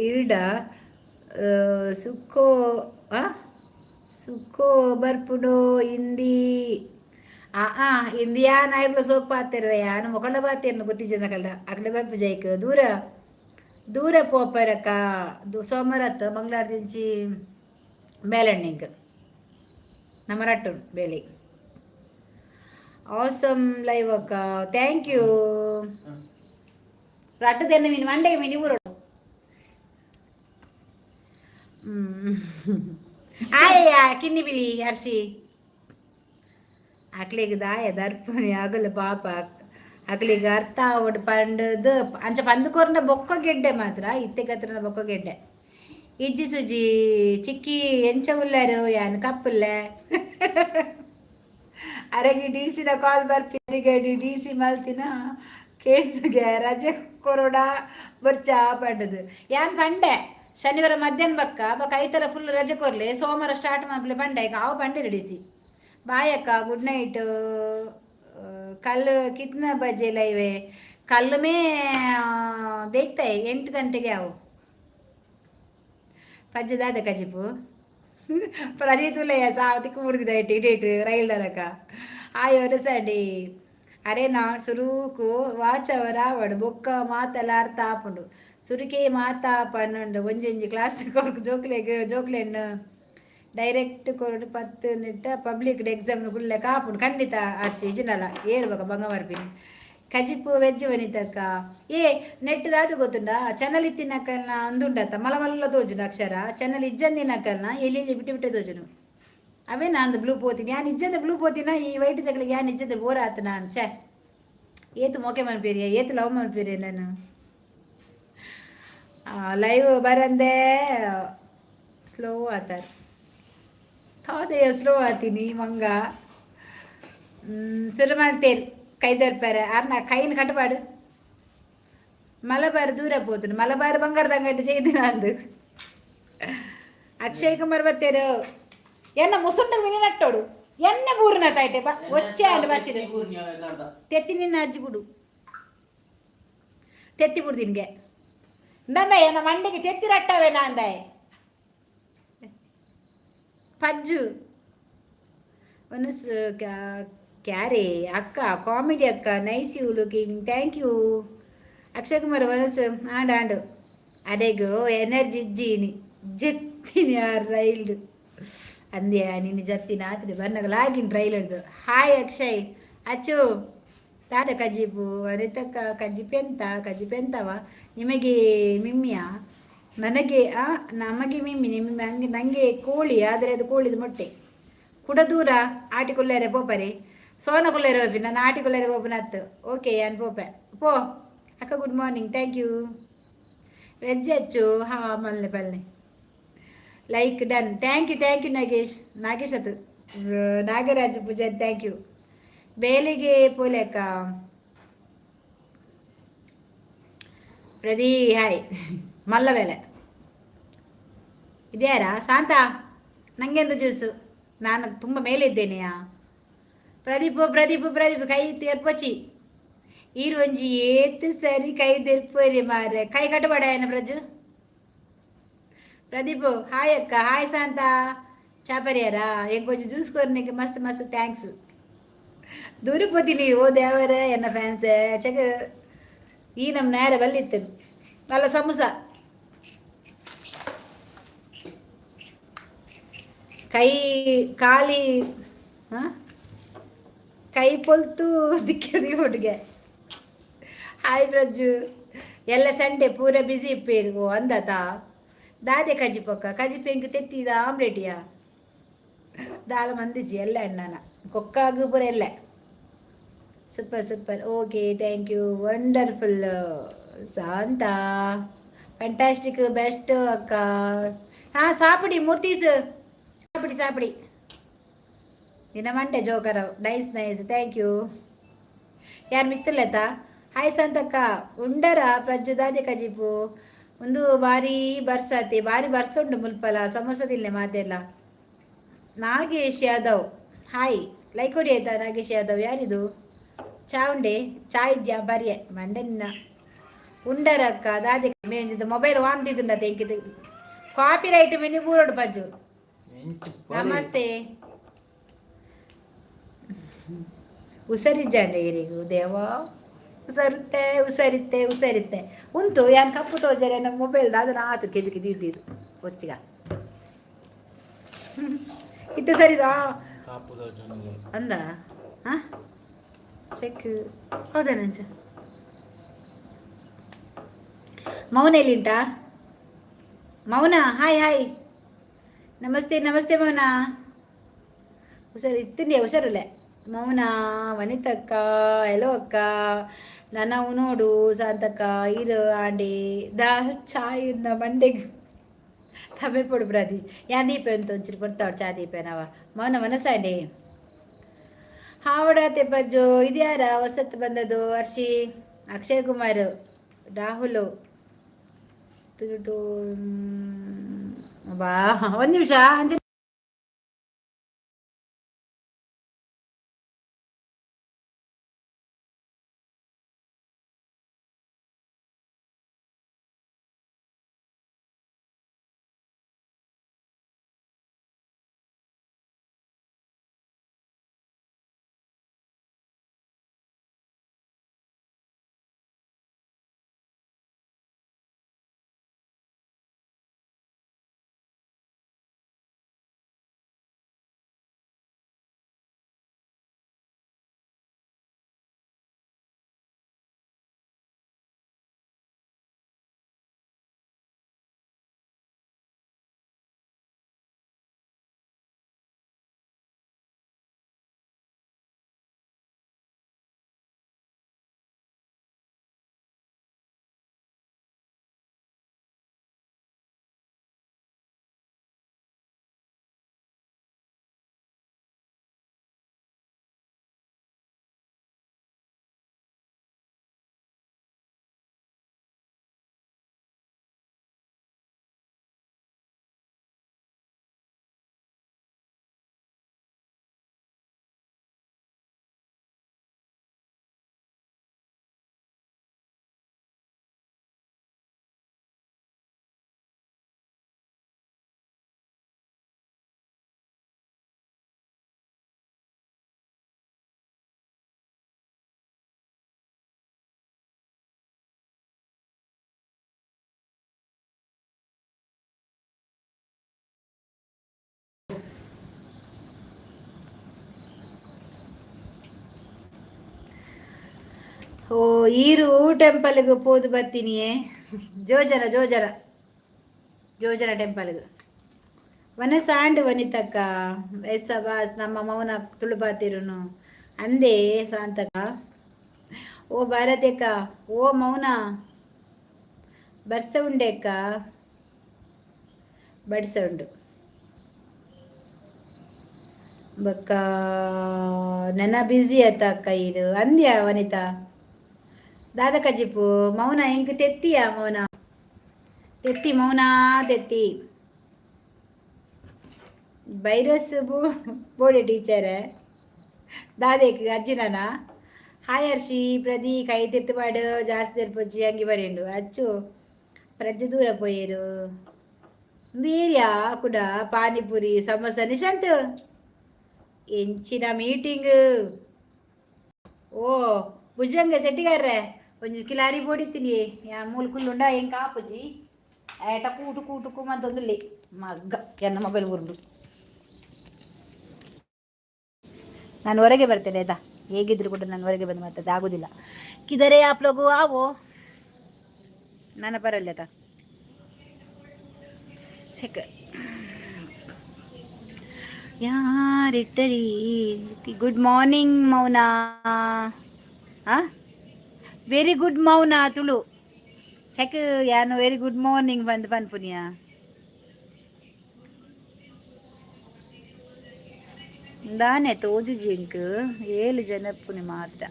ಇರಡ ಸುಕ್ಕೋ ಸುಕ್ಕೋ ಬರ್ಪುಡೋ ಹಿಂದಿ ಇಂದಿಯಾ ನಾಯಿರ್ಲ ಸೋಕ್ ಪಾತಿರುವೆ ನಾನು ಮೊಕಂಡ ಪಾತಿರ್ನು ಗೊತ್ತಿ ಜನ ಕಲ್ಡ ಅಕಡೆ ಬರ್ಪು ಜೈಕ್ ದೂರ ದೂರ ಪೋಪರಕ್ಕ ಸೋಮವಾರತ್ತು ಮಂಗಳವಾರ ದಿಂಚಿ ಮೇಲಣ್ಣಿಂಗ್ ನಮರಟ್ಟು ಬೇಲಿ ಆಸಮ್ ಲೈವ್ ಅಕ್ಕ ಥ್ಯಾಂಕ್ ಯು ರಟ್ಟದೆನ್ನ ಮೀನು ಮಂಡೆಗೆ ಮೀನು ಊರು ಆಯ್ಯ ಕಿನ್ನಿ ಬಿಲಿ ಹರ್ಷಿ ಅಕ್ಲಿಗೆ ದಾಯ ದರ್ಪಣಿ ಆಗಲ್ಲ ಪಾಪ ಅಕ್ಲಿಗೆ ಅರ್ಥ ಒಡ್ ಪಂಡದು ಅಂಚ ಪಂದುಕೋರ್ನ ಬೊಕ್ಕ ಗೆಡ್ಡೆ ಮಾತ್ರ ಇತ್ತೆಗತ್ರ ಬೊಕ್ಕ ಗೆಡ್ಡೆ ಇಜ್ಜಿ ಸುಜಿ ಚಿಕ್ಕಿ ಎಂಚ ಉಳ್ಳಾರು ಯಾನ್ ಕಪ್ಪುಲ್ಲೆ ಅರಗಿ ಡಿ ಸಿನ ಕಾಲ್ ಬರ್ಪಿಗೆ ಡಿ ಸಿ ಮಲ್ತಿನ ಕೇಂದ್ರಗೆ ರಜೆ ಕೊರೋಡ ಬರ್ಚಾ ಪಂಡದು ಯಾನ್ ಪಂಡೆ ಶನಿವಾರ ಮಧ್ಯಾಹ್ನ ಬಕ್ಕ ಐತರ ಫುಲ್ ರಜೆ ಕೊರ್ಲಿ ಸೋಮವಾರ ಸ್ಟಾರ್ಟ್ ಮಾಡ್ಲಿ ಪಂಡೆ ಈಗ ಅವು ಪಂಡೆ ರೆಡಿಸಿ ಬಾಯಕ್ಕ ಗುಡ್ ನೈಟ್ कल कितना बजे लाइवे कल में देखता है 8 ಗಂಟೆಗೆ आओ ಪಜ್ಜೆ ದಾದ ಕಜಿಪು ಪ್ರದೀತುಲೆ ಸಾವತಿக்கு ಮುಡಿದಿದೆ ಡೇಟ್ ರೈಲ್ ದರಕ ಆಯೋರ ಸಡಿ ಅರೆ ನಾ ಸುರುಕು ವಾಚವರ ವಡ್ ಬೊಕ್ಕ ಮಾತಲ ಅರ್ಥ ಆಪುಂಡು ಸುರುಕೆ ಮಾತಾ ಪನ್ನಂಡು ಒಂಜಿ class Korku ಜೋಕ್ಲೆನ್ direct ಕೊರಡು 10 ನಿಟ್ಟ public exam ಗುಳ್ಳೆ ಕಾಪುಂಡು ಖಂಡಿತ ಅರ್ಷಿ ಜಿನಲ್ಲ ಏರ್ಬೇಕ ಬಂಗ ಮರ್ಪಿನಿ ಕಜಿಪು ವೆಜ್ ಬನಿತಕ್ಕ ಏ ನೆಟ್ ದಾದು ಗೊತ್ತುಂಡ ಚಾನಲ್ ಇತ್ತಿನಕಲ್ನ ಒಂದುಂಡತ್ತ ಮಲ್ಲ ತೋಜುಂಡು ಅಕ್ಷರ ಚಾನಲ್ ಇಜ್ಜಂದಿನಕಲ್ನ ಎಲ್ಲಿ ಬಿಟ್ಟು ತೋಜುನು ಅವೇ ನಾನು ಬ್ಲೂ ಪೋತೀನಿ ಯಾನ್ ಇಜ್ಜಂದ ಬ್ಲೂ ಪೋತಿನ ಈ ವೈಟ್ ತಗಲಿಗೆ ಯಾನ್ ಇಜ್ಜಂದ ಬೋರ್ ಆತ ನಾನು ಛೇ ಏತು ಮೋಕೆ ಮನ್ಪೀರಿಯ ಏತು ಲವ್ ಮನ್ಪೀರಿಯ ನಾನು ಲೈವ್ ಬರಂದೆ ಸ್ಲೋ ಆತಾರೆ ಥೋದೆ ಸ್ಲೋ ಆತೀನಿ ಮಂಗ ಸುರಮಾಂತೇರ್ ಕೈದರ್ಪಾರ ಅರ್ನ ಕೈನ ಕಟ್ಟಪಾಡು ಮಲಬಾರ್ ದೂರ పోతుంది ಮಲಬಾರ್ ಬಂಗಾರದ ಅಂಗಡಿ ചെയ്തിನ ಅಂದು ಅಕ್ಷಯ್ ಕುಮಾರ್ ಬತ್ತೇರು ಎನ್ನ ಮುಸುಂಡ ಮಿನಿ ನಟ್ಟೋಡು ಎನ್ನ ಬೂರ್ನ ತಾಯ್ಟೆ ಬಾ వచ్చే ಅಂಡ್ ಬಚ್ಚಿದೆ ತೆತ್ತಿ ನಿನ್ನ ಅಜ್ಜಿ ಗುಡು ತೆತ್ತಿ ಬಿಡು ನಿನ್ಗೆ ಇಂದಮ್ಮ ಎನ್ನ ಮಂಡಿಗೆ ತೆತ್ತಿ ರಟ್ಟವೆ ನಾಂದೆ ಪಜ್ಜು ಒನಸ್ ಕ್ಯಾರೆ ಅಕ್ಕ ಕಾಮಿಡಿ ಅಕ್ಕ nice you looking thank you Akshay Kumar ಒನಸ್ ಆಂಡು ಅಡೆಗು ಎನರ್ಜಿ ಇಜ್ಜಿನಿ ಜತ್ತಿನಿ ಆ ರೈಲ್ಡು ಅಂದ್ಯಾ ನಿನ್ನ ಜತ್ತಿನ ಆತದೆ ಬನ್ನಗ ಲಾಗಿನ್ ರೈಲ್ದು ಹಾಯ್ ಅಕ್ಷಯ್ ಅಚ್ಚು ತಾದ ಕಜಿಪು ಅರಿತಕ್ಕ ಕಜಿಪೆಂತವ ನಿಮಗೆ ಮಿಮ್ಮಿಯ ನನಗೆ ನಮಗೆ ಮಿಮ್ಮಿ ನಿಮಗೆ ನನಗೆ ಕೋಳಿ ಆದರೆ ಅದು ಕೋಳಿದು ಮೊಟ್ಟೆ ಕುಡ ದೂರ ಆಟಿಕೊಲ್ಲೇರೆ ಪೋಪರೆ ಸೋನ ಕೊಲ್ಲೇರೆ ಹೋಪಿ ನಾನು ಆಟಿಕೊಲ್ಲೇರೆ ಪೋಪನ ಹತ್ತು ಓಕೆ ಯಾನ್ ಪೋಪೆ ಪೋ ಅಕ್ಕ ಗುಡ್ ಮಾರ್ನಿಂಗ್ ಥ್ಯಾಂಕ್ ಯು ವೆಜ್ ಹಚ್ಚು ಮಲ್ಲೆ ಪಲ್ಲೆ like done thank you Nagesh ಅತ್ತು ನಾಗರಾಜ್ ಪೂಜಾ ಥ್ಯಾಂಕ್ ಯು ಬೇಲಿಗೆ ಪೋಲೆ ಅಕ್ಕ ಪ್ರದೀ ಹಾಯ್ ಮಲ್ಲವೇಲೆ ಇದ್ಯಾರಾ ಶಾಂತ ನನಗೆಂದು ಜ್ಯೂಸು ನಾನು ತುಂಬ ಮೇಲೆ ಇದ್ದೇನೆಯಾ ಪ್ರದೀಪ್ ಕೈ ತೆರ್ಪಚಿ ಈರು ಒಂಜಿ ಏತು ಸರಿ ಕೈ ತೆರ್ಪರಿ ಮಾರೆ ಕೈ ಕಟ್ಟಬೇಡ ಏನು ಪ್ರದೀಪ್ ಹಾಯ್ ಅಕ್ಕ ಹಾಯ್ ಶಾಂತ ಚಾಪರಿಯಾರಾ ಹೆಂಗೆ ಕೊಂಚ ಜ್ಯೂಸ್ ಕೊರ್ನಿಗೆ ಮಸ್ತ್ ಥ್ಯಾಂಕ್ಸ್ ದೂರ ಪೋತೀನಿ ಓ ದೇವರ ಎನ್ನ ಫ್ಯಾನ್ಸ್ ಚೆಕ್ ಈ ನಮ್ಮ ನೇರ ಬಲ್ಲಿತ್ತು ಅಲ್ಲ ಸಮೋಸ ಕೈ ಖಾಲಿ ಕೈ ಪೊಲ್ತು ದಿಕ್ಕದಿ ಹುಡುಗೆ ಹಾಯ್ ಪ್ರಜ್ಜು ಎಲ್ಲ ಸಂಡೆ ಪೂರ ಬಿಸಿ ಇಪ್ಪೇರು ಅಂದತ ದಾದೆ ಕಜಿಪೆ ಇಂಕ ತೆತ್ತಿದ ಆಮ್ಲೆಟಿಯಾ ದಾಲ ಮಂದಿಜಿ ಎಲ್ಲ ಎಣ್ಣನ ಕೊಕ್ಕಾಗು ಪೂರ ಎಲ್ಲ super okay thank you wonderful Shanta fantastic best ಅಕ್ಕ ಸಾಪಡಿ ಮೂರ್ತೀಸ್ ಸಾಪಡಿ ನಿನ್ನ ಮಂಡೆ ಜೋಕರವ್ ನೈಸ್ ಥ್ಯಾಂಕ್ ಯು ಯಾರು ಮಿತ್ತಲ್ಲತ್ತ ಹಾಯ್ ಸಂತಕ್ಕ ಉಂಡರ ಪ್ರಜ್ಜುದಾದೆ ಕಜಿಪು ಒಂದು ಬಾರಿ ಬರ್ಸುಂಡು ಮುಲ್ಪಲ ಸಮೋಸದಿಲ್ಲ ಮಾತೆಲ್ಲ ನಾಗೇಶ್ ಯಾದವ್ ಹಾಯ್ ಲೈಕ್ ಹೊಡಿ ಆಯ್ತಾ ನಾಗೇಶ್ ಯಾದವ್ ಯಾರಿದು ಚಾವುಂಡೆ ಚಾಯ್ಜ್ಯಾ ಬರಿಯೆ ಮಂಡನ್ನ ಉಂಡರಕ್ಕ ದಾದೆ ಮೇಂಜಿದ ಮೊಬೈಲ್ ವಾಂತಿದ್ದ ತೆಂಕಿದ ಕಾಪಿ ರೈಟ್ ಮಿನಿ ಬೂರೋಡು ಪಜ್ಜು ನಮಸ್ತೆ ಉಸರಿಜ್ಜಂಡೆ ಇರಿಗೂ ದೇವಾ ಉಸರಿತ್ತೆ ಉಂಟು ಯಾನ್ ಕಪ್ಪು ತೋಜರೆ ನಮ್ಮ ಮೊಬೈಲ್ದ ಅದನ್ನ ಆತು ಕೆಬಿಗೆ ದಿದ್ದಿದ್ದು ಒಚ್ಚಿಗ ಇತ್ತು ಸರಿದು ಅಂದ ಹಾಂ ಚೆಕ್ ಹೌದಾ ನಂಚ ಮೌನ ಎಲ್ಲಿಂಟಾ ಮೌನ ಹಾಯ್ ಹಾಯ್ ನಮಸ್ತೆ ನಮಸ್ತೆ ಮೌನ ಹುಷಾರು ಇತ್ತಿಂಡಿ ಹುಷಾರಲ್ಲೇ ಮೌನ ವನಿತಕ್ಕ ಎಲ್ಲೋ ಅಕ್ಕ ನನವು ನೋಡು ಶಾಂತಕ್ಕ ಇರು ಆಂಡೆ ದಾ ಚಾಯ್ ಮಂಡೆಗೆ ತಮೆ ಪೊಡು ಬ್ರಾದಿ ಯಾ ದೀಪ ಅಂತ ಒಂಚೂರು ಕೊಡ್ತಾವ ಚಾ ದೀಪನವ ಮೌನ ಮನಸ್ಸಾಂಡೆ ಹಾವಡಾತೆ ಪಜ್ಜು ಇದ್ಯಾರ ಹೊಸತ್ತು ಬಂದದ್ದು ಹರ್ಷಿ ಅಕ್ಷಯ್ ಕುಮಾರ್ ರಾಹುಲು ತಿರುಟು ಬಾ ಒಂದು ನಿಮಿಷ ಅಂಜಲಿ ಓ ಈರು ಟೆಂಪಲ್ಗೆ ಪೋದು ಬರ್ತೀನಿಯೇ ಜೋಜರ ಜೋಜರ ಜೋಜರ ಟೆಂಪಲ್ಗೆ ವನ ಸಾಂಡು ವನಿತಕ್ಕ ಎಸ್ ಬಾಸ್ ನಮ್ಮ ಮೌನ ತುಳುಬಾತಿರುನು ಅಂದೇ ಶಾಂತಕ ಓ ಭಾರತಕ್ಕ ಓ ಮೌನ ಬರ್ಸ ಉಂಡೆಕ್ಕ ಬಡ್ಸ ಉಂಡು ಬಕ್ಕ ನನ್ನ ಬ್ಯುಸಿ ಆಯ್ತ ಅಕ್ಕ ಇದು ಅಂದ್ಯಾ ವನಿತಾ ದಾದ ಕಜಿಪು ಮೌನ ಹೆಂಗ್ ತೆತ್ತಿಯ ಮೌನ ತೆತ್ತಿ ಮೌನ ತೆತ್ತಿ ಬೈರಸ್ ಬೋಡೆ ಟೀಚರ್ ದಾದೇಕ್ ಅಜ್ಜಿನ ಹಾಯ್ ಹರ್ಷಿ ಪ್ರದಿ ಕೈ ತೆತ್ತುಪಾಡು ಜಾಸ್ತಿ ತೆರ್ಪೊಚ್ಚಿ ಹಂಗೆ ಬರೆಯಂಡು ಅಚ್ಚು ಪ್ರಜ್ಜು ದೂರ ಪೋಯರು ಬೇರ್ಯಾ ಕೂಡ ಪಾನಿಪುರಿ ಸಮೋಸ ನಿಶಾಂತ್ ಎಂಚಿನ ಮೀಟಿಂಗ್ ಓ ಭುಜಂಗ ಸೆಟ್ಟಿಗಾರ್ರೆ ಒಂಜಿ ಕಿಲಾರಿ ಬೋಡಿತ್ತೀನಿ ಯಾ ಮೂಲ್ಕುಲ್ಲುಂಡ ಹೆಂಗ್ ಕಾಪುಜಿ ಏಟ ಕೂಟು ಕೂಟು ಕುಮಂತೊಂದುಲ್ಲೆ ಮಗ್ಗ ಎನ್ನ ಮೊಬೈಲ್ ಉರುಂಡು ನಾನು ಹೊರಗೆ ಬರ್ತೇನೆ ಆಯ್ತಾ ಹೇಗಿದ್ರು ಕೂಡ ನಾನು ಹೊರಗೆ ಬಂದು ಮಾತಾಡೋದು ಆಗೋದಿಲ್ಲ ಕಿದರೆ ಆಪ್ ಲೋಗು ಆವೋ ನನ್ನ ಪರಲ್ಲ ಆಯ್ತಾ ಚೆಕ್ ಯಾರಿಟ್ಟರಿ good morning Mouna very good Mouna Tulu check ಯಾನು ವೆರಿ ಗುಡ್ ಮಾರ್ನಿಂಗ್ ಬಂದು ಪನ್ಪುನಿಯ ದಾನೆ ತೋಜು ಜಿಂಕ್ 7 ಜನ ಪುನಿ ಮಾತ್ರ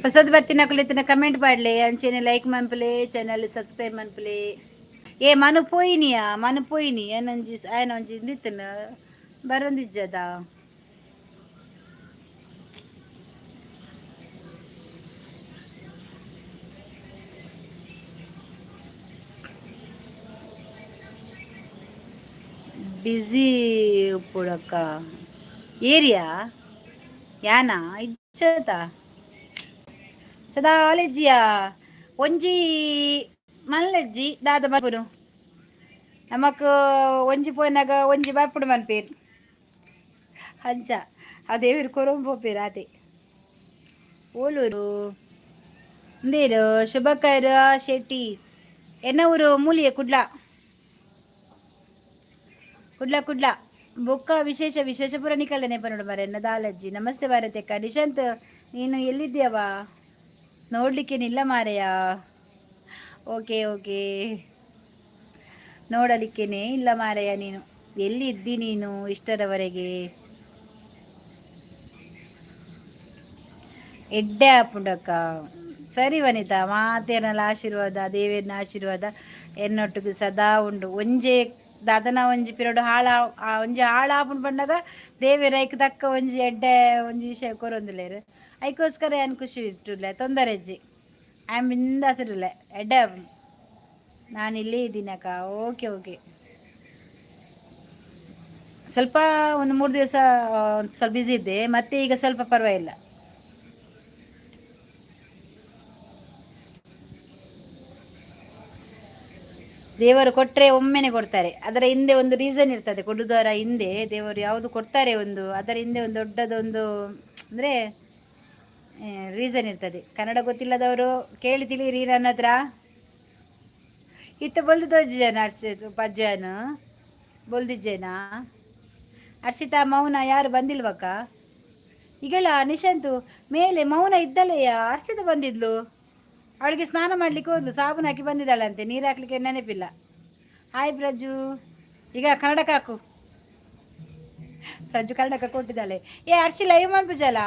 ಹೊಸದು ಬರ್ತೀನಿ ಕುಳಿತಿನ ಕಮೆಂಟ್ ಮಾಡಲಿ ಅಂಚೆನೆ ಲೈಕ್ ಮನ್ಪಲೆ ಚಾನಲ್ ಸಬ್ಸ್ಕ್ರೈಬ್ ಮನ್ಪಲೆ ಏ ಮನು ಪೋಯಿನಿ ಏನಂಜಿ ಆಯ್ನ ಒಂಜಿ ಇಂದಿತ್ತನ ಬರಂದಿಜ್ಜದ ಬಿಸಿ ಉಪ್ಪುಡಕ್ಕ ಏರಿಯಾ ಯಾನಾ ಇಜ್ಜದ ಸದಾ ಆಲೆಜ್ಜಿಯಾ ಒಂಜಿ ಮಲ್ಲಜ್ಜಿ ದಾದ ಬರ್ಪುನು ನಮಕ್ ಒಂಜಿ ಪೋಯ್ನಾಗ ಒಂಜಿ ಬರ್ಪುಡು ಮನ್ಪೇರು ಅಂಚ ಅದೇವಿರು ಕೊರೊಂಬೋಪೇರು ಅದೇ ಓಲೂರು ಇಂದೇರು ಶುಭಕರ ಶೆಟ್ಟಿ ಎನ್ನ ಊರು ಮೂಲಿಯ ಕುಡ್ಲ ಕುಡ್ಲ ಕುಡ್ಲ ಬೊಕ್ಕ ವಿಶೇಷ ವಿಶೇಷ ಪುರ ನಿಕಲ್ದ ನೆಪ ನೋಡು ಮರ ಎನ್ನ ದಾಲಜ್ಜಿ ನಮಸ್ತೆ ಭಾರತಕ್ಕ ನಿಶಾಂತ್ ನೀನು ಎಲ್ಲಿದ್ಯಾವ ನೋಡ್ಲಿಕ್ಕೇನಿಲ್ಲ ಮಾರೆಯ ಓಕೆ ಓಕೆ ನೋಡಲಿಕ್ಕೇನೆ ಇಲ್ಲ ಮಾರಯ್ಯ ನೀನು ಎಲ್ಲಿ ಇದ್ದಿ ನೀನು ಇಷ್ಟರವರೆಗೆ ಎಡ್ಡೆ ಆಪುಂಡಕ್ಕ ಸರಿ ವನಿತಾ ಮಾತೇನಲ್ಲ ಆಶೀರ್ವಾದ ದೇವೇರ್ನ ಆಶೀರ್ವಾದ ಎನ್ನೊಟ್ಟಿಗೆ ಸದಾ ಉಂಡು ಒಂಜೆ ದಾದನ ಒಂಜಿ ಪಿರಡು ಹಾಳ ಒಂಜಿ ಹಾಳ ಆಪುಂಡು ಬಂದಾಗ ದೇವೇರ ಐಕ್ ದಕ್ಕ ಒಂಜಿ ಎಡ್ಡೆ ಒಂಜಿ ವಿಷಯ ಕೊರೊಂದುಲೇರು ಐಕೋಸ್ಕರ ಏನು ಖುಷಿ ಇಟ್ಟುಲ್ಲ ತೊಂದರೆ ಅಜ್ಜಿ ಐ ಆಮ್ ಬಿಂದಾಸಿರುಲ್ಲ ಎಡ್ಡೆ ನಾನು ಇಲ್ಲೇ ಇದ್ದೀನಕ್ಕ ಓಕೆ ಓಕೆ ಸ್ವಲ್ಪ ಒಂದು 3 ದಿವಸ ಸ್ವಲ್ಪ ಬ್ಯುಸಿ ಇದ್ದೆ ಮತ್ತೆ ಈಗ ಸ್ವಲ್ಪ ಪರವಾಗಿಲ್ಲ ದೇವರು ಕೊಟ್ಟರೆ ಒಮ್ಮೆನೆ ಕೊಡ್ತಾರೆ ಅದರ ಹಿಂದೆ ಒಂದು ರೀಸನ್ ಇರ್ತದೆ ಕೊಡುವುದರ ಹಿಂದೆ ದೇವರು ಯಾವುದು ಕೊಡ್ತಾರೆ ಒಂದು ಅದರ ಹಿಂದೆ ಒಂದು ದೊಡ್ಡದೊಂದು ಅಂದರೆ ರೀಸನ್ ಇರ್ತದೆ ಕನ್ನಡ ಗೊತ್ತಿಲ್ಲದವರು ಕೇಳಿ ತಿಳಿಯಿರಿ ನನ್ನ ಹತ್ರ ಇತ್ತ ಬಲ್ದಿದ್ದೋಜ್ಜನ ಪಜ್ಜಾನು ಬಲ್ದಿಜ್ಜೇನಾ ಹರ್ಷಿತಾ ಮೌನ ಯಾರು ಬಂದಿಲ್ವಕ್ಕ ಈಗಳ ನಿಶಾಂತು ಮೇಲೆ ಮೌನ ಇದ್ದಲೆಯ ಹರ್ಷಿತ ಬಂದಿದ್ಲು ಅವಳಿಗೆ ಸ್ನಾನ ಮಾಡ್ಲಿಕ್ಕೆ ಹೋದ್ಲು ಸಾಬೂನು ಹಾಕಿ ಬಂದಿದ್ದಾಳಂತೆ ನೀರು ಹಾಕ್ಲಿಕ್ಕೆ ನೆನಪಿಲ್ಲ ಹಾಯ್ ಪ್ರಜ್ಜು ಈಗ ಕನ್ನಡಕ ಹಾಕು ಪ್ರಜ್ಜು ಕನ್ನಡಕ ಕೊಟ್ಟಿದ್ದಾಳೆ ಏ Hershey live ಮಾಡ್ಬಿಜಲ್ಲ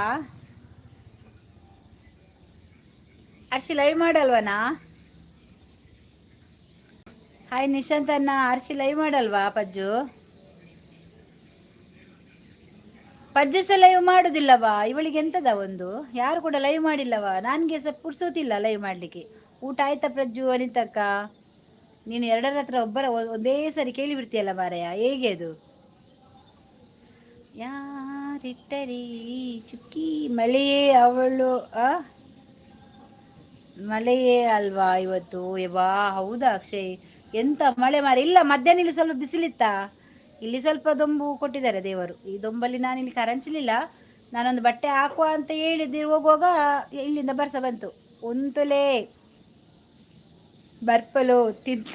Hershey live ಮಾಡಲ್ವನಾ hi Nishant ಅನ್ನ ಹರ್ಷಿ ಲೈವ್ ಮಾಡಲ್ವಾ ಪಜ್ಜು ಪಜ್ಜು ಸಹ ಲೈವ್ ಮಾಡುದಿಲ್ಲವಾ ಇವಳಿಗೆ ಎಂತದ ಒಂದು ಯಾರು ಕೂಡ ಲೈವ್ ಮಾಡಿಲ್ಲವಾ ನನಗೆ ಸ್ವಲ್ಪ ಪುರ್ಸೋತಿಲ್ಲ ಲೈವ್ ಮಾಡಲಿಕ್ಕೆ ಊಟ ಆಯ್ತಾ ಪ್ರಜ್ಜು ಅನಿತಕ್ಕ ನೀನು ಎರಡರ ಹತ್ರ ಒಬ್ಬರ ಒಂದೇ ಸರಿ ಕೇಳಿಬಿಡ್ತೀಯಲ್ಲ ಮಾರಯ್ಯ ಹೇಗೆ ಅದು ಯಾರಿಟ್ಟರಿ ಚುಕ್ಕಿ ಮಳೆಯೇ ಅವಳು ಮಳೆಯೇ ಅಲ್ವಾ ಇವತ್ತು ವಾ ಹೌದಾ ಅಕ್ಷಯ್ ಎಂತ ಮಳೆ ಮಾರಿ ಇಲ್ಲ ಮಧ್ಯಾಹ್ನ ಇಲ್ಲಿ ಸ್ವಲ್ಪ ಬಿಸಿಲಿತ್ತಾ ಇಲ್ಲಿ ಸ್ವಲ್ಪ ದೊಂಬು ಕೊಟ್ಟಿದ್ದಾರೆ ದೇವರು ಈ ದೊಂಬಲ್ಲಿ ನಾನು ಇಲ್ಲಿ ಕರಂಚಲಿಲ್ಲ ನಾನೊಂದು ಬಟ್ಟೆ ಹಾಕುವ ಅಂತ ಹೇಳಿದ್ದು ಹೋಗುವಾಗ ಇಲ್ಲಿಂದ ಬರ್ಸ ಬಂತು ಒಂತಲೇ ಬರ್ಪಲು ತಿಂತ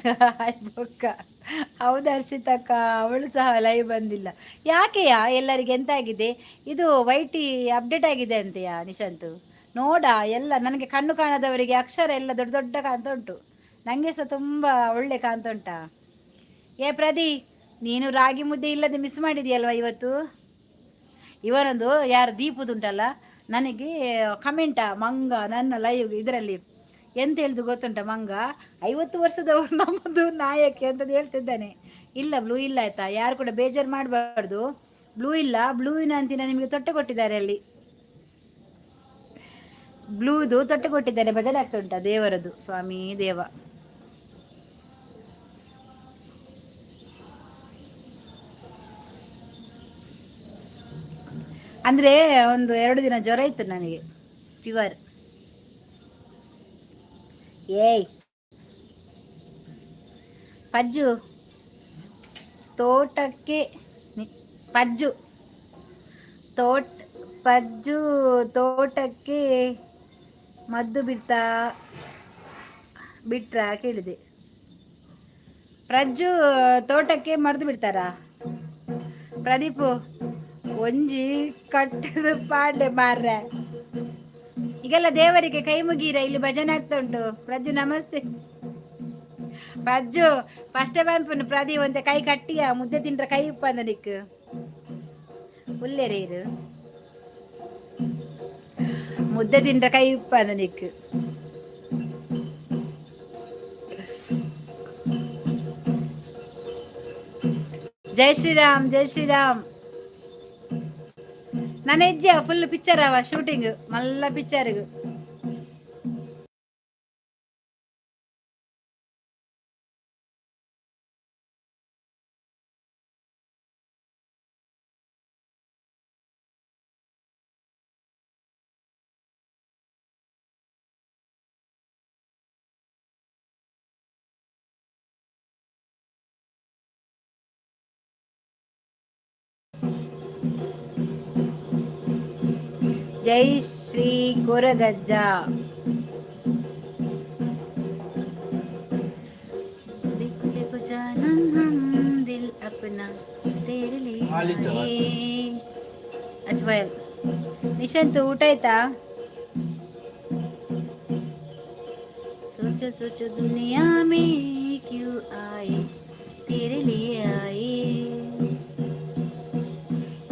ಬೊಕ್ಕ ಹೌದು ಹರ್ಷಿತಕ್ಕ ಅವಳು ಸಹ ಲೈವ್ ಬಂದಿಲ್ಲ ಯಾಕೆಯಾ ಎಲ್ಲರಿಗೆ ಎಂತ ಆಗಿದೆ ಇದು ವೈಟಿ ಅಪ್ಡೇಟ್ ಆಗಿದೆ ಅಂತೆಯಾ ನಿಶಾಂತ್ ನೋಡ ಎಲ್ಲ ನನಗೆ ಕಣ್ಣು ಕಾಣದವರಿಗೆ ಅಕ್ಷರ ಎಲ್ಲ ದೊಡ್ಡ ದೊಡ್ಡ ಕಾಣ್ತಾ ಉಂಟು ನನಗೆ ಸಹ ತುಂಬ ಒಳ್ಳೆ ಕಾಣ್ತಾ ಉಂಟಾ ಏ ಪ್ರದಿ ನೀನು ರಾಗಿ ಮುದ್ದೆ ಇಲ್ಲದೆ ಮಿಸ್ ಮಾಡಿದೆಯಲ್ವಾ ಇವತ್ತು ಇವರೊಂದು ಯಾರು ದೀಪದುಂಟಲ್ಲ ನನಗೆ ಕಮೆಂಟಾ ಮಂಗ ನನ್ನ ಲೈವ್ ಇದರಲ್ಲಿ ಎಂತ ಹೇಳ್ದು ಗೊತ್ತುಂಟ ಮಂಗ 50 ವರ್ಷದವರು ನಮ್ಮದು ನಾಯಕಿ ಅಂತದ್ದು ಹೇಳ್ತಿದ್ದಾನೆ ಇಲ್ಲ ಬ್ಲೂ ಇಲ್ಲ ಆಯ್ತಾ ಯಾರು ಕೂಡ ಬೇಜಾರು ಮಾಡಬಾರ್ದು ಬ್ಲೂ ಇಲ್ಲ ಬ್ಲೂವಿನ ಅಂತಿನ ನಿಮಗೆ ತೊಟ್ಟೆ ಕೊಟ್ಟಿದ್ದಾರೆ ಅಲ್ಲಿ ಬ್ಲೂದು ತೊಟ್ಟೆ ಕೊಟ್ಟಿದ್ದಾರೆ ಭಜನೆ ಆಗ್ತಾ ಉಂಟಾ ದೇವರದು ಸ್ವಾಮಿ ದೇವ ಅಂದರೆ ಒಂದು 2 ದಿನ ಜ್ವರ ಇತ್ತು ನನಗೆ ಫೀವರ್ ಏಯ್ ಪಜ್ಜು ತೋಟಕ್ಕೆ ಪಜ್ಜು ತೋಟ ಪಜ್ಜು ತೋಟಕ್ಕೆ ಮದ್ದು ಬಿಟ್ರಾ ಕೇಳಿದೆ ಪ್ರಜ್ಜು ತೋಟಕ್ಕೆ ಮರ್ದು ಬಿಡ್ತಾರಾ ಪ್ರದೀಪು ಒಂಜಿ ಕಟ್ಟದ ಪಾಡ್ಲೆ ಮಾರ್ರೆ ಈಗೆಲ್ಲ ದೇವರಿಗೆ ಕೈ ಮುಗೀರ ಇಲ್ಲಿ ಭಜನೆ ಆಗ್ತಾ ಉಂಟು ಪ್ರಜ್ಜು ನಮಸ್ತೆ ಪ್ರಜ್ಜು ಫಸ್ಟ್ ಬಂದ್ಪುನು ಪ್ರದಿ ಒಂದೆ ಕೈ ಕಟ್ಟಿಯ ಮುದ್ದೆ ತಿಂಡ್ರ ಕೈ ಉಪ್ಪಂದ ನಿಕ್ಕು ಉಲ್ಲೇರೇರು ಮುದ್ದೆ ತಿಂಡ್ರ ಕೈ ಉಪ್ಪಂದ ನಿಕ್ಕು ಜೈ ಶ್ರೀರಾಮ್ ಜೈ ಶ್ರೀರಾಮ್ ನನ್ನ ಹೆಜ್ಜೆ ಫುಲ್ ಪಿಕ್ಚರ್ ಅವ ಶೂಟಿಂಗ್ ಮಲ್ಲ ಪಿಕ್ಚರ್ಗೆ ಜೈ ಶ್ರೀ ಕೊರಗಜ್ಜ. ದಿಲ್ ಅಪ್ನಾ ತೇರೆ ಲಿಯೇ ಅಜ್ವಲ್. ನಿಶಾಂತ್ ಊಟ ಆಯ್ತಾ? सोचो सोचो दुनिया में क्यों आए तेरे लिए आए.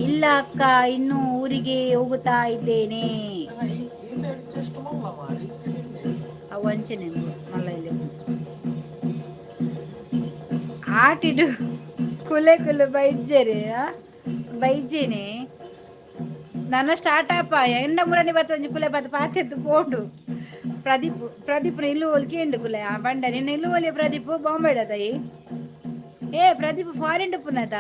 ಇಲ್ಲ ಅಕ್ಕ, ಇನ್ನು ಊರಿಗೆ ಹೋಗುತ್ತಾ ಇದ್ದೇನೆ. ವಂಚನೆ ಮಲ್ಲ ಇಲ್ಲಿ ಆಟಿಡು ಕುಲೆ ಕುಲೆ ಬೈಜರೆ ಬೈಜೇನೆ ನನ್ನ ಸ್ಟಾರ್ಟ್ ಆಪ ಎಂಡ ಮುರನಿ ಬತ್ತಂಜಿ ಕುಲೆ ಬತ್ತ ಪಾತೆದ್ದು ಪೋಂಡು ಪ್ರದೀಪ್ ಇಲ್ಲು ಒಲ್ಕೇಂಡು ಕುಲೆ ಆ ಬಂಡ ನಿನ್ನ ಇಲ್ಲು ಒಲಿಯ ಪ್ರದೀಪ್ ಬಾಂಬೆಡ ತಾಯಿ. ಪ್ರದೀಪ್ ಫಾರಿನ್ ಪುನದ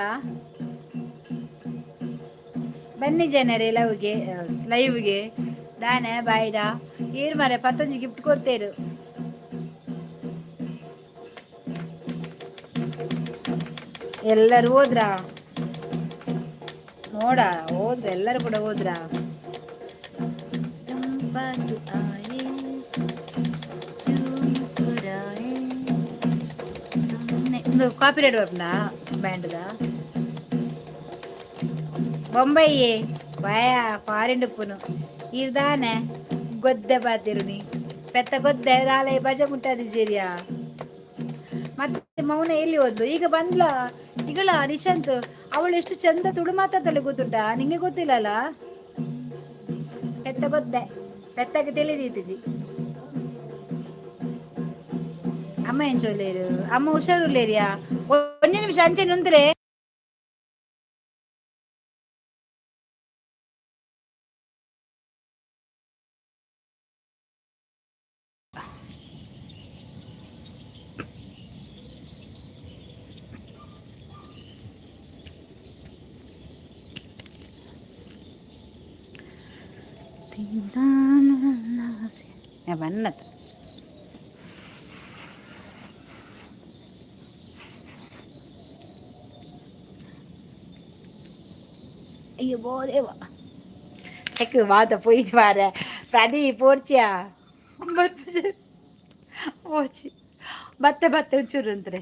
ಬನ್ನಿ ಜನರೇ ಲೈವ್ಗೆ ನಾನೇ ಬಾಯ್ಡ ಏರ್ ಮರೆ ಪತ್ತೊಂಜಿ ಗಿಫ್ಟ್ ಕೊಡ್ತೇರು. ಎಲ್ಲರೂ ಹೋದ್ರಾ ನೋಡ? ಹೋದ್ರ ಎಲ್ಲರೂ ಕೂಡ ಹೋದ್ರಾ? ಕಾಪಿ ರೇಟ್ ಬರ್ಪುಂಡ ಬ್ಯಾಂಡ್ದ ಬೊಂಬೈಯೇ ಭಯ ಫಾರಿನ್ ಉಪ್ಪುನು ಇರ್ದಾನೆ ಗೊದ್ದೆ ಬಾತಿರುನಿ ಪೆತ್ತ ಗೊದ್ದೆ ನಾಳೆ ಬಜೆ ಮುಟ್ಟದಿದ್ದೀರಿಯಾ. ಮತ್ತೆ ಮೌನ ಎಲ್ಲಿ ಹೋದ್ಲು? ಈಗ ಬಂದ್ಲ ಈಗಳ ನಿಶಾಂತ್. ಅವಳು ಎಷ್ಟು ಚಂದ ತುಳು ಮಾತಾಡ್ತಾಳೆ ಗೊತ್ತುಂಟ ನಿಂಗೆ ಗೊತ್ತಿಲ್ಲಲ್ಲ? ಪೆತ್ತ ಗೊದ್ದೆ ಪೆತ್ತಗೆ ತಿಳಿದೀತಿಜಿ. ಅಮ್ಮ ಏನ್ ಚೊಲ್ಲೇರು? ಅಮ್ಮ ಹುಷಾರುಲ್ಲೇರಿಯಾ? ಒಂದೇ ನಿಮಿಷ ಅಂಚೆ ನಿಂತ್ರೆ ಬನ್ನತ್ ಅಯ್ಯೋ ಬೋದೇವ ಚೆಕ್ ಮಾತ போயிட்டு வர பிரதி போர்ச்சியா போச்சு ಬತ್ತೆ ಬತ್ತೆ ಉಚ್ಚೂರು ಅಂತಾರೆ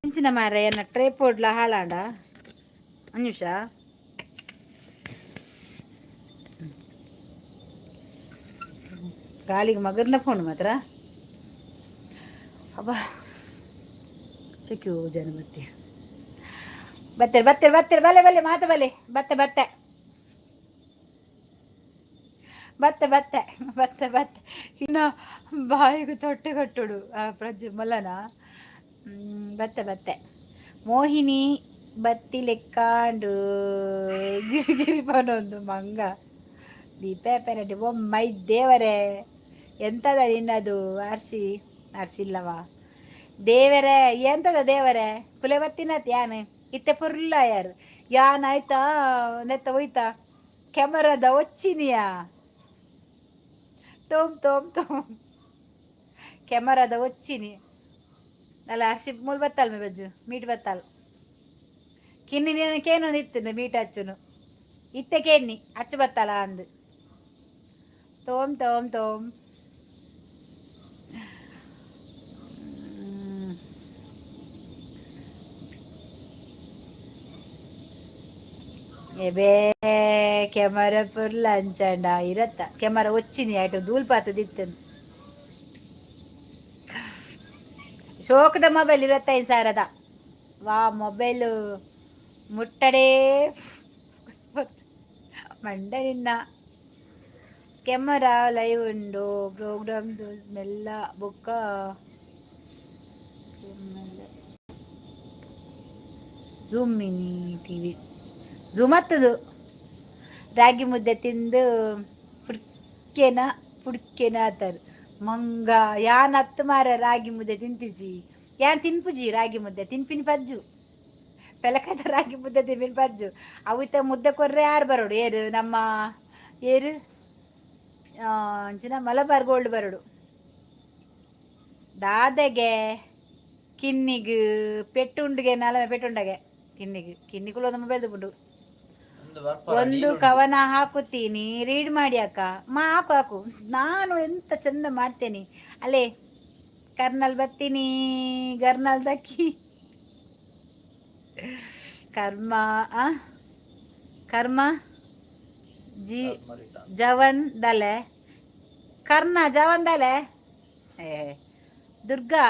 ಹೆಂಚಿನ ಮಾರ ಏನ ಟ್ರೇ ಪೋಡ್ಲ ಹಾಳಾಂಡ ನಿಮಿಷ ಗಾಳಿಗೆ ಮಗರ್ನ ಫೋನ್ ಮಾತ್ರ ಅಬ್ಬ ಸಿಕ್ಕಿವು ಜನ ಬತ್ತೆ ಬತ್ತೆ ಬತ್ತೆ ಬಲೆ ಬಲೆ ಮಾತ ಬಲೆ ಬತ್ತೆ ಬತ್ತೆ ಬತ್ತೆ ಬತ್ತೆ ಬತ್ತೆ ಬತ್ತೆ ಇನ್ನು ಬಾಯಿಗೆ ತೊಟ್ಟೆ ಕಟ್ಟುಡು ಆ ಪ್ರಜ್ಜು ಮಲ್ಲನ ಬತ್ತೆ ಬತ್ತೆ ಮೋಹಿನಿ ಬತ್ತಿ ಲೆಕ್ಕಾಂಡು ಗಿರಿಗಿರಿ ಪನೊಂದು ಮಂಗ ದೀಪೆಪೆರಟಿ ಬೊಮ್ಮೈ ದೇವರೇ ಎಂತದ ನಿನ್ನದು ಅರ್ಶಿಲ್ಲವಾ ದೇವರೇ ಎಂತದ ದೇವರೇ ಕುಲೆ ಬತ್ತಿನತ್ ಯಾನ್ ಇತ್ತೆ ಪುರ್ಲ ಯಾನ್ ಆಯ್ತಾ ನೆತ್ತ ಹೋಯ್ತಾ ಕ್ಯಾಮರಾದ వచ్చిನಿಯಾ ತೋಮ್ ತೋಮ್ ತೋಮ್ ಕ್ಯಾಮರಾದ వచ్చిನಿ ಅಲ್ಲ ಅರ್ಶಿ ಮೂಲ್ ಬತ್ತಲ್ ಮೇ ಬಜ್ಜು ಮೀಟ್ ಬತ್ತಲ್ ಕಿನ್ನಿ ಕೇನೊಂದು ಇತ್ತು ಮೀಟ್ ಹಚ್ಚುನು ಇತ್ತೆ ಕೇನ್ನಿ ಅಚ್ಚು ಬತ್ತಲ್ಲ ಅಂದು ತೋಮ್ ತೋಮ್ ತೋಮ್ ಎಬೇ ಕೆಮರ ಪುರ್ಲ ಅಂಚಂಡ ಇರತ್ತ ಕೆಮರ వచ్చిನಿ ಆಯ್ತು ಧೂಲ್ಪಾತದಿತ್ತು ಶೋಕದ ಮೊಬೈಲ್ ಇರತ್ತ ಸಾರದ ವಾ ಮೊಬೈಲ್ ಮುಟ್ಟಡೆ ಮಂಡ ನಿನ್ನ ಕೆಮರಾ ಲೈವ್ ಉಂಡು ಪ್ರೋಗ್ರಾಮ್ ಮೆಲ್ಲ ಬುಕ್ಕ ಝೂಮ್ ಮಿನಿ ಟಿವಿ ಝೂಮ್ ಹತ್ತದು ರಾಗಿ ಮುದ್ದೆ ತಿಂದು ಪುಡ್ಕೆನ ಆತರು ಮಂಗ ಯಾನ್ ಹತ್ತು ಮಾರ ರಾಗಿ ಮುದ್ದೆ ತಿಂತಿಜಿ ಯಾನ್ ತಿನ್ಪುಜಿ ರಾಗಿ ಮುದ್ದೆ ತಿನ್ಪಿನ ಪಜ್ಜು ಪೆಲಕದ ರಾಗಿ ಮುದ್ದೆ ತಿನ್ಪಿನ ಪಜ್ಜು ಅವಿತ ಮುದ್ದೆ ಕೊರ್ರೆ ಯಾರು ಬರೋಡು ಏರು ನಮ್ಮ ಏರು ಅಂಚಿನ ಮಲಬಾರ್ ಗೋಲ್ಡ್ ಬರೋಡು ದಾದೆಗೆ ಕಿನ್ನಿಗ್ ಪೆಟ್ಟುಂಡಿಗೆ ನಾಲ ಪೆಟ್ಟುಂಡಗೆ ಕಿನ್ನಿಗ್ ಕಿನ್ನಿಗುಳು ಒಂದು ಮೊಬೈಲ್ ತಗೊಂಡು ಒಂದು ಕವನ ಹಾಕುತ್ತೀನಿ, ರೀಡ್ ಮಾಡಿ ಅಕ್ಕ. ಹಾಕು ಹಾಕು, ನಾನು ಎಂತ ಚಂದ ಮಾಡ್ತೇನೆ. ಅಲ್ಲೇ ಕರ್ನಲ್ ಬತ್ತೀನಿ, ಗರ್ನಲ್ ದಕ್ಕಿ ಕರ್ಮ ಕರ್ಮ ಜಿ ಜವನ್ ದಲೆ ಕರ್ಣ ಜವನ್ ದಲೆ ದುರ್ಗಾ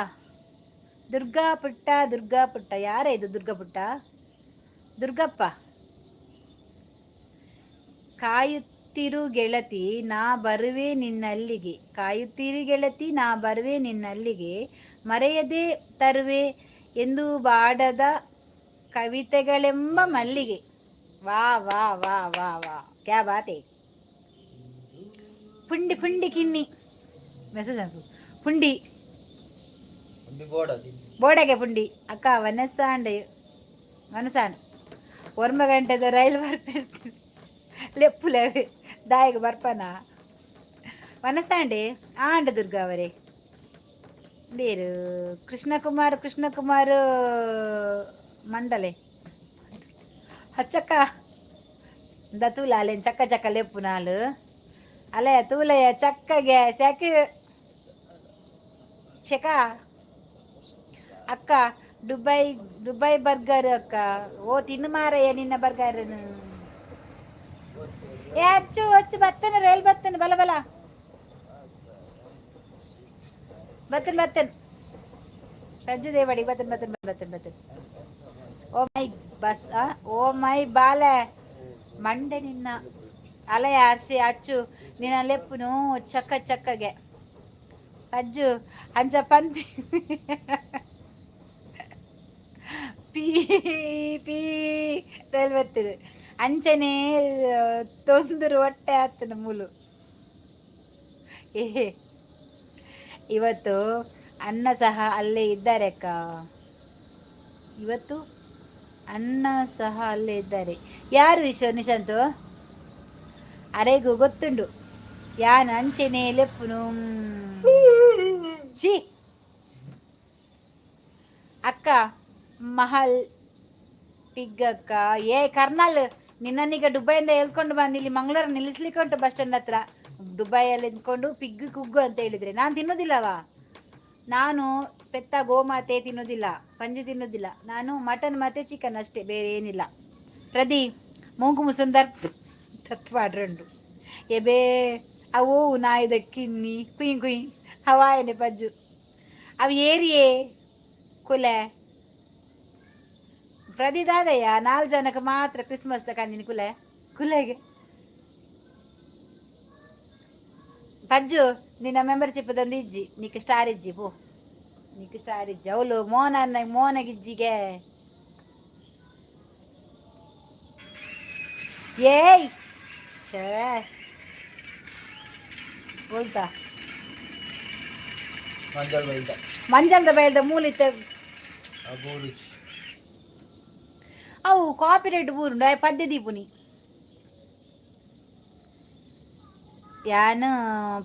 ದುರ್ಗಾ ಪುಟ್ಟ ಯಾರೇ ಇದು ದುರ್ಗಾ ಪುಟ್ಟ? ದುರ್ಗಪ್ಪ. ಕಾಯುತ್ತಿರು ಗೆಳತಿ ನಾ ಬರುವೆ ನಿನ್ನಲ್ಲಿಗೆ, ಕಾಯುತ್ತಿರು ಗೆಳತಿ ನಾ ಬರುವೆ ನಿನ್ನಲ್ಲಿಗೆ, ಮರೆಯದೆ ತರುವೆ ಎಂದು ಬಾಡದ ಕವಿತೆಗಳೆಂಬ ಮಲ್ಲಿಗೆ. ವಾ ವಾ ವಾ ವಾ ವಾ, ಕ್ಯಾ ಬಾತೆ. ಪುಂಡಿ ಪುಂಡಿ ಕಿನ್ನಿ ಮೆಸೇಜ್ ಹಾಕು. ಪುಂಡಿ ಬೋಡಗೆ ಪುಂಡಿ ಅಕ್ಕ ವನಸಾಂಡೆ ವನಸಾಂಡ್ ಒರ್ಮ ಗಂಟೆದ ರೈಲು ಬರ್ಪಿರ್ತೀನಿ ಲೆಪ್ಪುಲೆ ದಾಯಿಗೆ ಬರ್ಪನ ವನಸಾಂಡೆ ಆಂಡ ದುರ್ಗಾ ಅವರೇ ಬೇರು ಕೃಷ್ಣಕುಮಾರ್ ಮಂಡಲೆ ಹಚ್ಚಕ್ಕ ದತೂಲ ಅಲ್ಲೇನು ಚಕ್ಕ ಚಕ್ಕ ಲೆಪ್ಪು ನಾಲು ಅಲೆ ತೂಲೆಯ ಚಕ್ಕಗೆ ಚೆಕ ಅಕ್ಕ ದುಬೈ ಬರ್ಗರ್ ಅಕ್ಕ. ಓ ತಿನ್ನು ಮಾರಯ್ಯ ನಿನ್ನ ಬರ್ಗರ್ನು. ಏ ಅಚ್ಚು ಬತ್ತೇನೆ, ರೈಲ್ ಬತ್ತೇನೆ, ಬಲ ಬತ್ತೇನೆ ರಜ್ಜು ದೇವಡಿ ಬತ್ತೇನೆ. ಓ ಮೈ ಬಸ್, ಓ ಮೈ ಬಾಲೆ ಮಂಡೆ ನಿನ್ನ ಅಲೆಯ ಅರ್ಸಿ ಅಚ್ಚು ನಿನ್ನ ಲೆಪ್ಪುನು ಚಕ್ಕಗೆ ಅಜ್ಜು ಅಂಚ ಪನ್ಪಿ ಪೀ ರೈಲ್ ಬರ್ತದೆ ಅಂಚನೆ ತೊಂದರು ಹೊಟ್ಟೆ ಆಗ್ತದೆ ಮೂಲು. ಇವತ್ತು ಅಣ್ಣ ಸಹ ಅಲ್ಲೇ ಇದ್ದಾರೆ ಅಕ್ಕ, ಇವತ್ತು ಅಣ್ಣ ಸಹ ಅಲ್ಲೇ ಇದ್ದಾರೆ. ಯಾರು ನಿಶಾಂತು ಅರೆಗೂ ಗೊತ್ತುಂಡು ಯಾನ್ ಅಂಚೆನೆ ಲೆಪ್ಪುನು. ಶಿ ಅಕ್ಕ ಮಹಲ್ ಪಿಗ್ ಅಕ್ಕ. ಏ ಕರ್ನಲ್ ನಿನ್ನನ್ನೀಗ ದುಬೈಯಿಂದ ಎಳ್ಕೊಂಡು ಬಂದು ಇಲ್ಲಿ ಮಂಗಳೂರು ನಿಲ್ಲಿಸ್ಲಿಕ್ಕೆ ಉಂಟು ಬಸ್ ಸ್ಟ್ಯಾಂಡ್ ಹತ್ರ. ದುಬೈಯಲ್ಲಿ ನಿಂತ್ಕೊಂಡು ಪಿಗ್ ಕುಗ್ಗು ಅಂತ ಹೇಳಿದ್ರೆ ನಾನು ತಿನ್ನೋದಿಲ್ಲವಾ. ನಾನು ಪೆತ್ತ ಗೋಮಾತೆ ತಿನ್ನೋದಿಲ್ಲ, ಪಂಜಿ ತಿನ್ನೋದಿಲ್ಲ. ನಾನು ಮಟನ್ ಮತ್ತೆ ಚಿಕನ್ ಅಷ್ಟೇ, ಬೇರೆ ಏನಿಲ್ಲ. ಪ್ರದಿ ಮೂಗು ಮುಸುಂದರ್ ತತ್ವಾಡ್ರಂಡು ಎಬೇ ಅವು ನಾಯಿದ ಕಿನ್ನಿ ಕುಯ್ ಹವಾಯನೆ ಪಜ್ಜು ಅವು ಏರಿಯೇ ಕುಲೆ ಪ್ರದಿದಾದಯ್ಯ 4 ಜನಕ್ಕೆ ಮಾತ್ರ ಕ್ರಿಸ್ಮಸ್ ಕಂದಿನಿ ಕುಲೆಗೆ ಪಜ್ಜು ನಿನ್ನ ಮೆಂಬರ್ಶಿಪ್ ತಂದು ಇಜ್ಜಿ ನೀಕು ಸ್ಟಾರ್ ಇಜ್ಜಿ ಪೋ, ನೀಕು ಸ್ಟಾರ್ ಇಜ್ಜಿ ಅವಳು ಮೋನಗಿಜ್ಜಿಗೆ. ಏಯ್ ಶೇ ಬೋಲ್ತಾ ಮಂಜಲ್ದ ಬಯಲ್ದ ಮೂಲಿತ ಅವು ಕಾಪಿರೇಟ್ ಬೂರುಂಡು ಅಯ್ಯ ಪದ್ಯ ದೀಪುನಿ ಯಾನು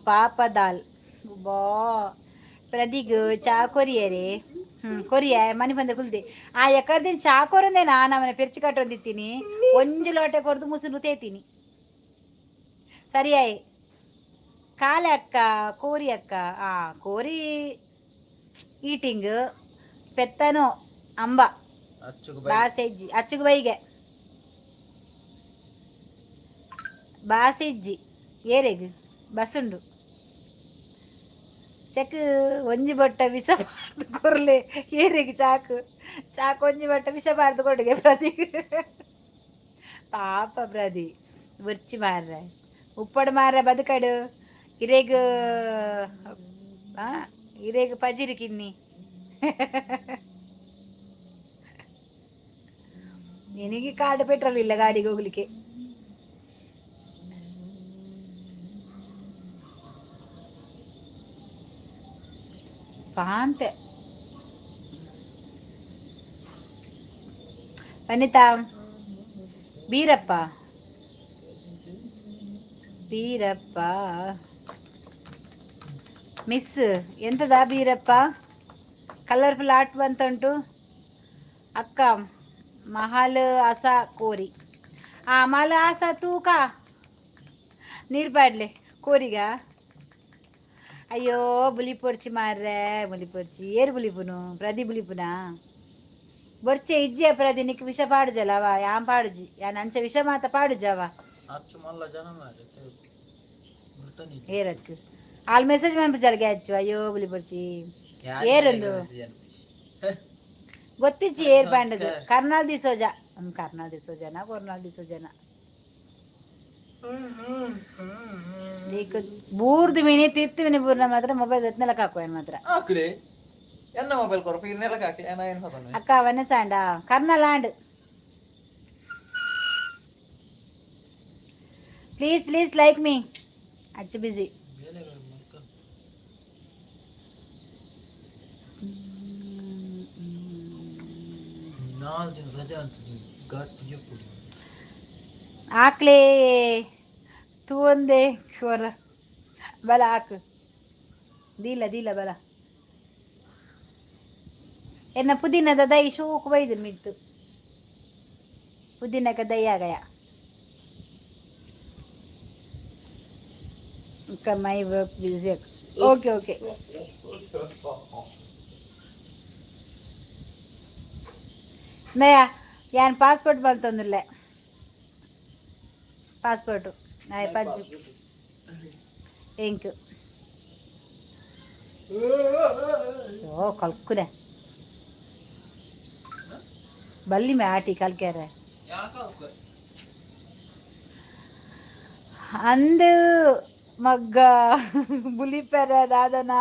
ಪಾಪ ದಾಲ್ ಬಾ ಪ್ರದಿಗ್ ಚಾ ಕೊರಿಯರೆ ಕೊರಿಯ ಮನೆ ಬಂದ ಕುಲ್ದೆ ಆ ಎಕರ್ದಿನ ಚಾ ಕೊರಂದೆ ನಾನು ಅವನ ಪೆರ್ಚಿ ಕಟ್ಟೊಂದಿತ್ತೀನಿ ಒಂಜು ಲೋಟೆ ಕೊರ್ದು ಮುಸುರು ತೇತೀನಿ ಸರಿಯಾಯಿ ಕಾಲೆ ಅಕ್ಕ ಕೋರಿ ಅಕ್ಕ ಕೋರಿ ಈಟಿಂಗ್ ಪೆತ್ತನೋ ಅಂಬ ಬಾಸೆಜ್ಜಿ ಅಚ್ಚುಗು ಬೈಗೆ ಬಾಸೆಜ್ಜಿ ಏರೆಗ್ ಬಸ್ಸುಂಡು ಚೆಕ್ ಒಂಜಿ ಬೊಟ್ಟ ವಿಷ ಬಾರ್ದು ಕೊರ್ಲೆ ಏರೆಗ್ ಚಾಕು ಒಂಜಿ ಬೊಟ್ಟ ವಿಷ ಬಾರ್ದು ಕೊಡುಗೆ ಪ್ರದಿ ಪಾಪ ಪ್ರದಿ ಬುರ್ಚಿ ಮಾರ್ರೆ ಉಪ್ಪಡು ಮಾರ್ರೆ ಬದುಕಡು ಇರೇಗ ಪಜಿರಿ ಕಿನ್ನಿ ನಿನಗೆ ಕಾರ್ಡ್ ಪೆಟ್ರೋಲ್ ಇಲ್ಲ ಗಾಡಿಗೆ ಹೋಗ್ಲಿಕ್ಕೆ. ಪಾಂತೆ ವನಿತಾ ಬೀರಪ್ಪ ಮಿಸ್ ಎಂತದ ಬೀರಪ್ಪ ಕಲರ್ಫುಲ್ ಆರ್ಟ್ ಬಂತುಂಟು ಅಕ್ಕ ಮಹಲ್ ಅಸ ಕೋರಿ मला असा तू का ನೀರು ಪಾಡ್ಲೆ ಕೋರಿಗ ಅಯ್ಯೋ ಬುಲಿ ಪೊರ್ಚಿ ಮಾರ್ರೆ ಬುಲಿ ಪೊರ್ಚಿ ಏರು ಬುಲಿಪುನು ಪ್ರದಿ ಬುಲಿಪುನಾ ಬೊರ್ಚೆ ಇಜ್ಜೆ ಪ್ರದಿ ನಿಕ್ ವಿಷ ಪಾಡುಜಲವ ಯಾನ್ ಪಾಡುಜಿ ಯಾನ್ ಅಂಚ ವಿಷ ಮಾತ ಪಾಡುಜವ ಏರಚ್ಚು ಆಲ್ ಮೆಸೇಜ್ ಮನ್ಪುಜಲ್ಗೆ ಹಚ್ಚು ಅಯ್ಯೋ ಬುಲಿ ಪೊರ್ಚಿ ಏರೊಂದು ಗೊತ್ತಿಚ್ಚಿ ಏರ್ ಪಾಂಡದು ಕರ್ನಾಲ್ ದಿಸೋಜ ಕರ್ನಾಲ್ ದಿಸೋಜನ ಕೊರ್ನಾಲ್ ದಿಸೋಜನ నీకు బూర్ది విని తిత్తి విని బూర్న మాత్రం మొబైల్ ఎత్తునెల కాకపోయాను మాత్రం என்ன மொபைல் குறப்பு இன்னெல காக்கு என்ன என்ன சொன்னே అక్క అవన్నీ Sanda Karna land please please like మీ అచ్చు బిజీ ಆಕ್ಲೇ ತೂ ಒಂದೇ ಕೊರ ಬಲ ಹಾಕು ದೀಲ ದೀಲ ಬಲ ಎನ್ನ ಪುದೀನದ ದೈ ಶೋಕು ಬೈದು ಮಿತ್ತು ಪುದೀನಕ್ಕೆ ದೈ ಆಗಯ my work busy okay okay ನಯ ಯಾನ್ ಪಾಸ್ಪೋರ್ಟ್ ಬಂತಂದಿಲ್ಲ ಪಾಸ್ಪೋರ್ಟು ನಾಯಿ ಪಜ್ಜು ಎಂಕು ಓ ಕಲ್ಕುನೆ ಬಲ್ಲಿ ಮೇ ಆಟಿ ಕಲ್ಕ್ಯಾರೆ ಅಂದು ಮಗ್ಗ ಬುಲಿಪೆರ ದಾದನ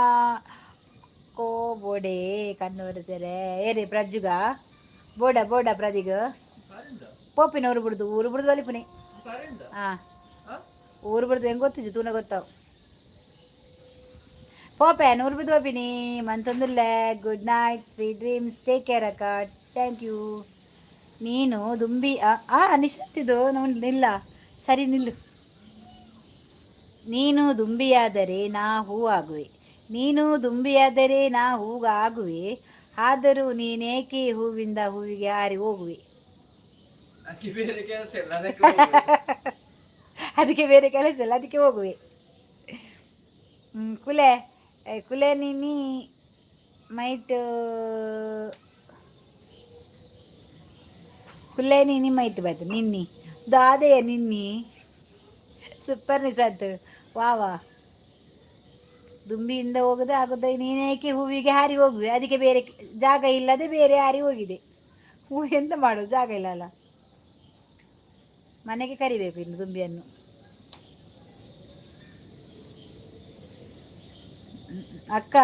ಕೋ ಬೋಡೆ ಕಣ್ಣೂರು ಸೆರೆ ಏರಿ ಪ್ರಜ್ಜುಗ ಬೋಡ ಬೋಡ ಪ್ರದಿಗ ಪೋಪಿನ ಊರು ಬಿಡ್ದು ಬಲಿಪುನಿ ಊರು ಬಿಡ್ದು ಹೆಂಗೆ ಗೊತ್ತಿದ್ದು ತೂನ ಗೊತ್ತಾವು పోపాను ఉరుబుదు బిని మంతొందులే good night sweet dreams take care అక్క ಥ್ಯಾಂಕ್ ಯು ನೀನು ದುಂಬಿ ನಿಶಂತಿದು ನಿಲ್ಲ ಸರಿ ನಿಲ್ಲು ನೀನು ದುಂಬಿಯಾದರೆ ನಾ ಹೂವಾಗುವೆ ನೀನು ದುಂಬಿಯಾದರೆ ನಾ ಹೂಗಾಗುವೆ ಆದರೂ ನೀನೇಕೆ ಹೂವಿಂದ ಹೂವಿಗೆ ಹಾರಿ ಹೋಗುವೆ ಅದಕ್ಕೆ ಬೇರೆ ಕೆಲಸ ಇಲ್ಲ ಅದಕ್ಕೆ ಹೋಗುವೆ ಕುಲೆ ಕುಲೆ ನೀನಿ ಮೈಟ್ ಕುಲೆ ನೀನಿ ಮೈಟ್ ಬಾಯ್ತು ನಿನ್ನಿ ದಾದೆಯ ನಿನ್ನಿ ಸೂಪರ್ ನಿಸಾತ್ ವಾವಾ ದುಂಬಿಯಿಂದ ಹೋಗದೆ ಆಗೋದ ನೀನೇಕೆ ಹೂವಿಗೆ ಹಾರಿ ಹೋಗುವೆ ಅದಕ್ಕೆ ಬೇರೆ ಜಾಗ ಇಲ್ಲದೆ ಬೇರೆ ಹಾರಿ ಹೋಗಿದೆ ಹೂ ಎಂತ ಮಾಡೋದು ಜಾಗ ಇಲ್ಲ ಅಲ್ಲ ಮನೆಗೆ ಕರಿಬೇಕು ಇನ್ನು ದುಂಬಿಯನ್ನು ಅಕ್ಕ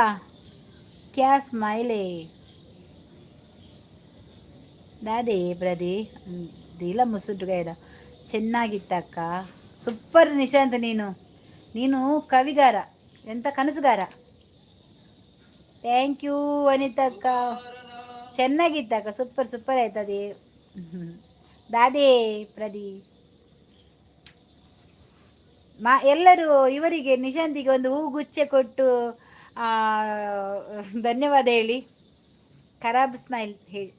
ಕ್ಯಾ ಸ್ಮೈಲೇ ದಾದೇ ಪ್ರದಿ ದಿಲ ಮುಸುಟುಗಾಯ್ದ ಚೆನ್ನಾಗಿತ್ತಕ್ಕ ಸೂಪರ್ ನಿಶಾಂತ್ ನೀನು ನೀನು ಕವಿಗಾರ ಎಂಥ ಕನಸುಗಾರ ಥ್ಯಾಂಕ್ ಯು ಅನಿತಕ್ಕ ಚೆನ್ನಾಗಿತ್ತಕ್ಕ ಸೂಪರ್ ಸೂಪರ್ ಆಯ್ತದೆ ದಾದೇ ಪ್ರದಿ ಎಲ್ಲರೂ ಇವರಿಗೆ ನಿಶಾಂತಿಗೆ ಒಂದು ಹೂಗುಚ್ಚೆ ಕೊಟ್ಟು ಧನ್ಯವಾದ ಹೇಳಿ ಖರಾಬ್ ಸ್ಮೈಲ್ ಹೇಳಿ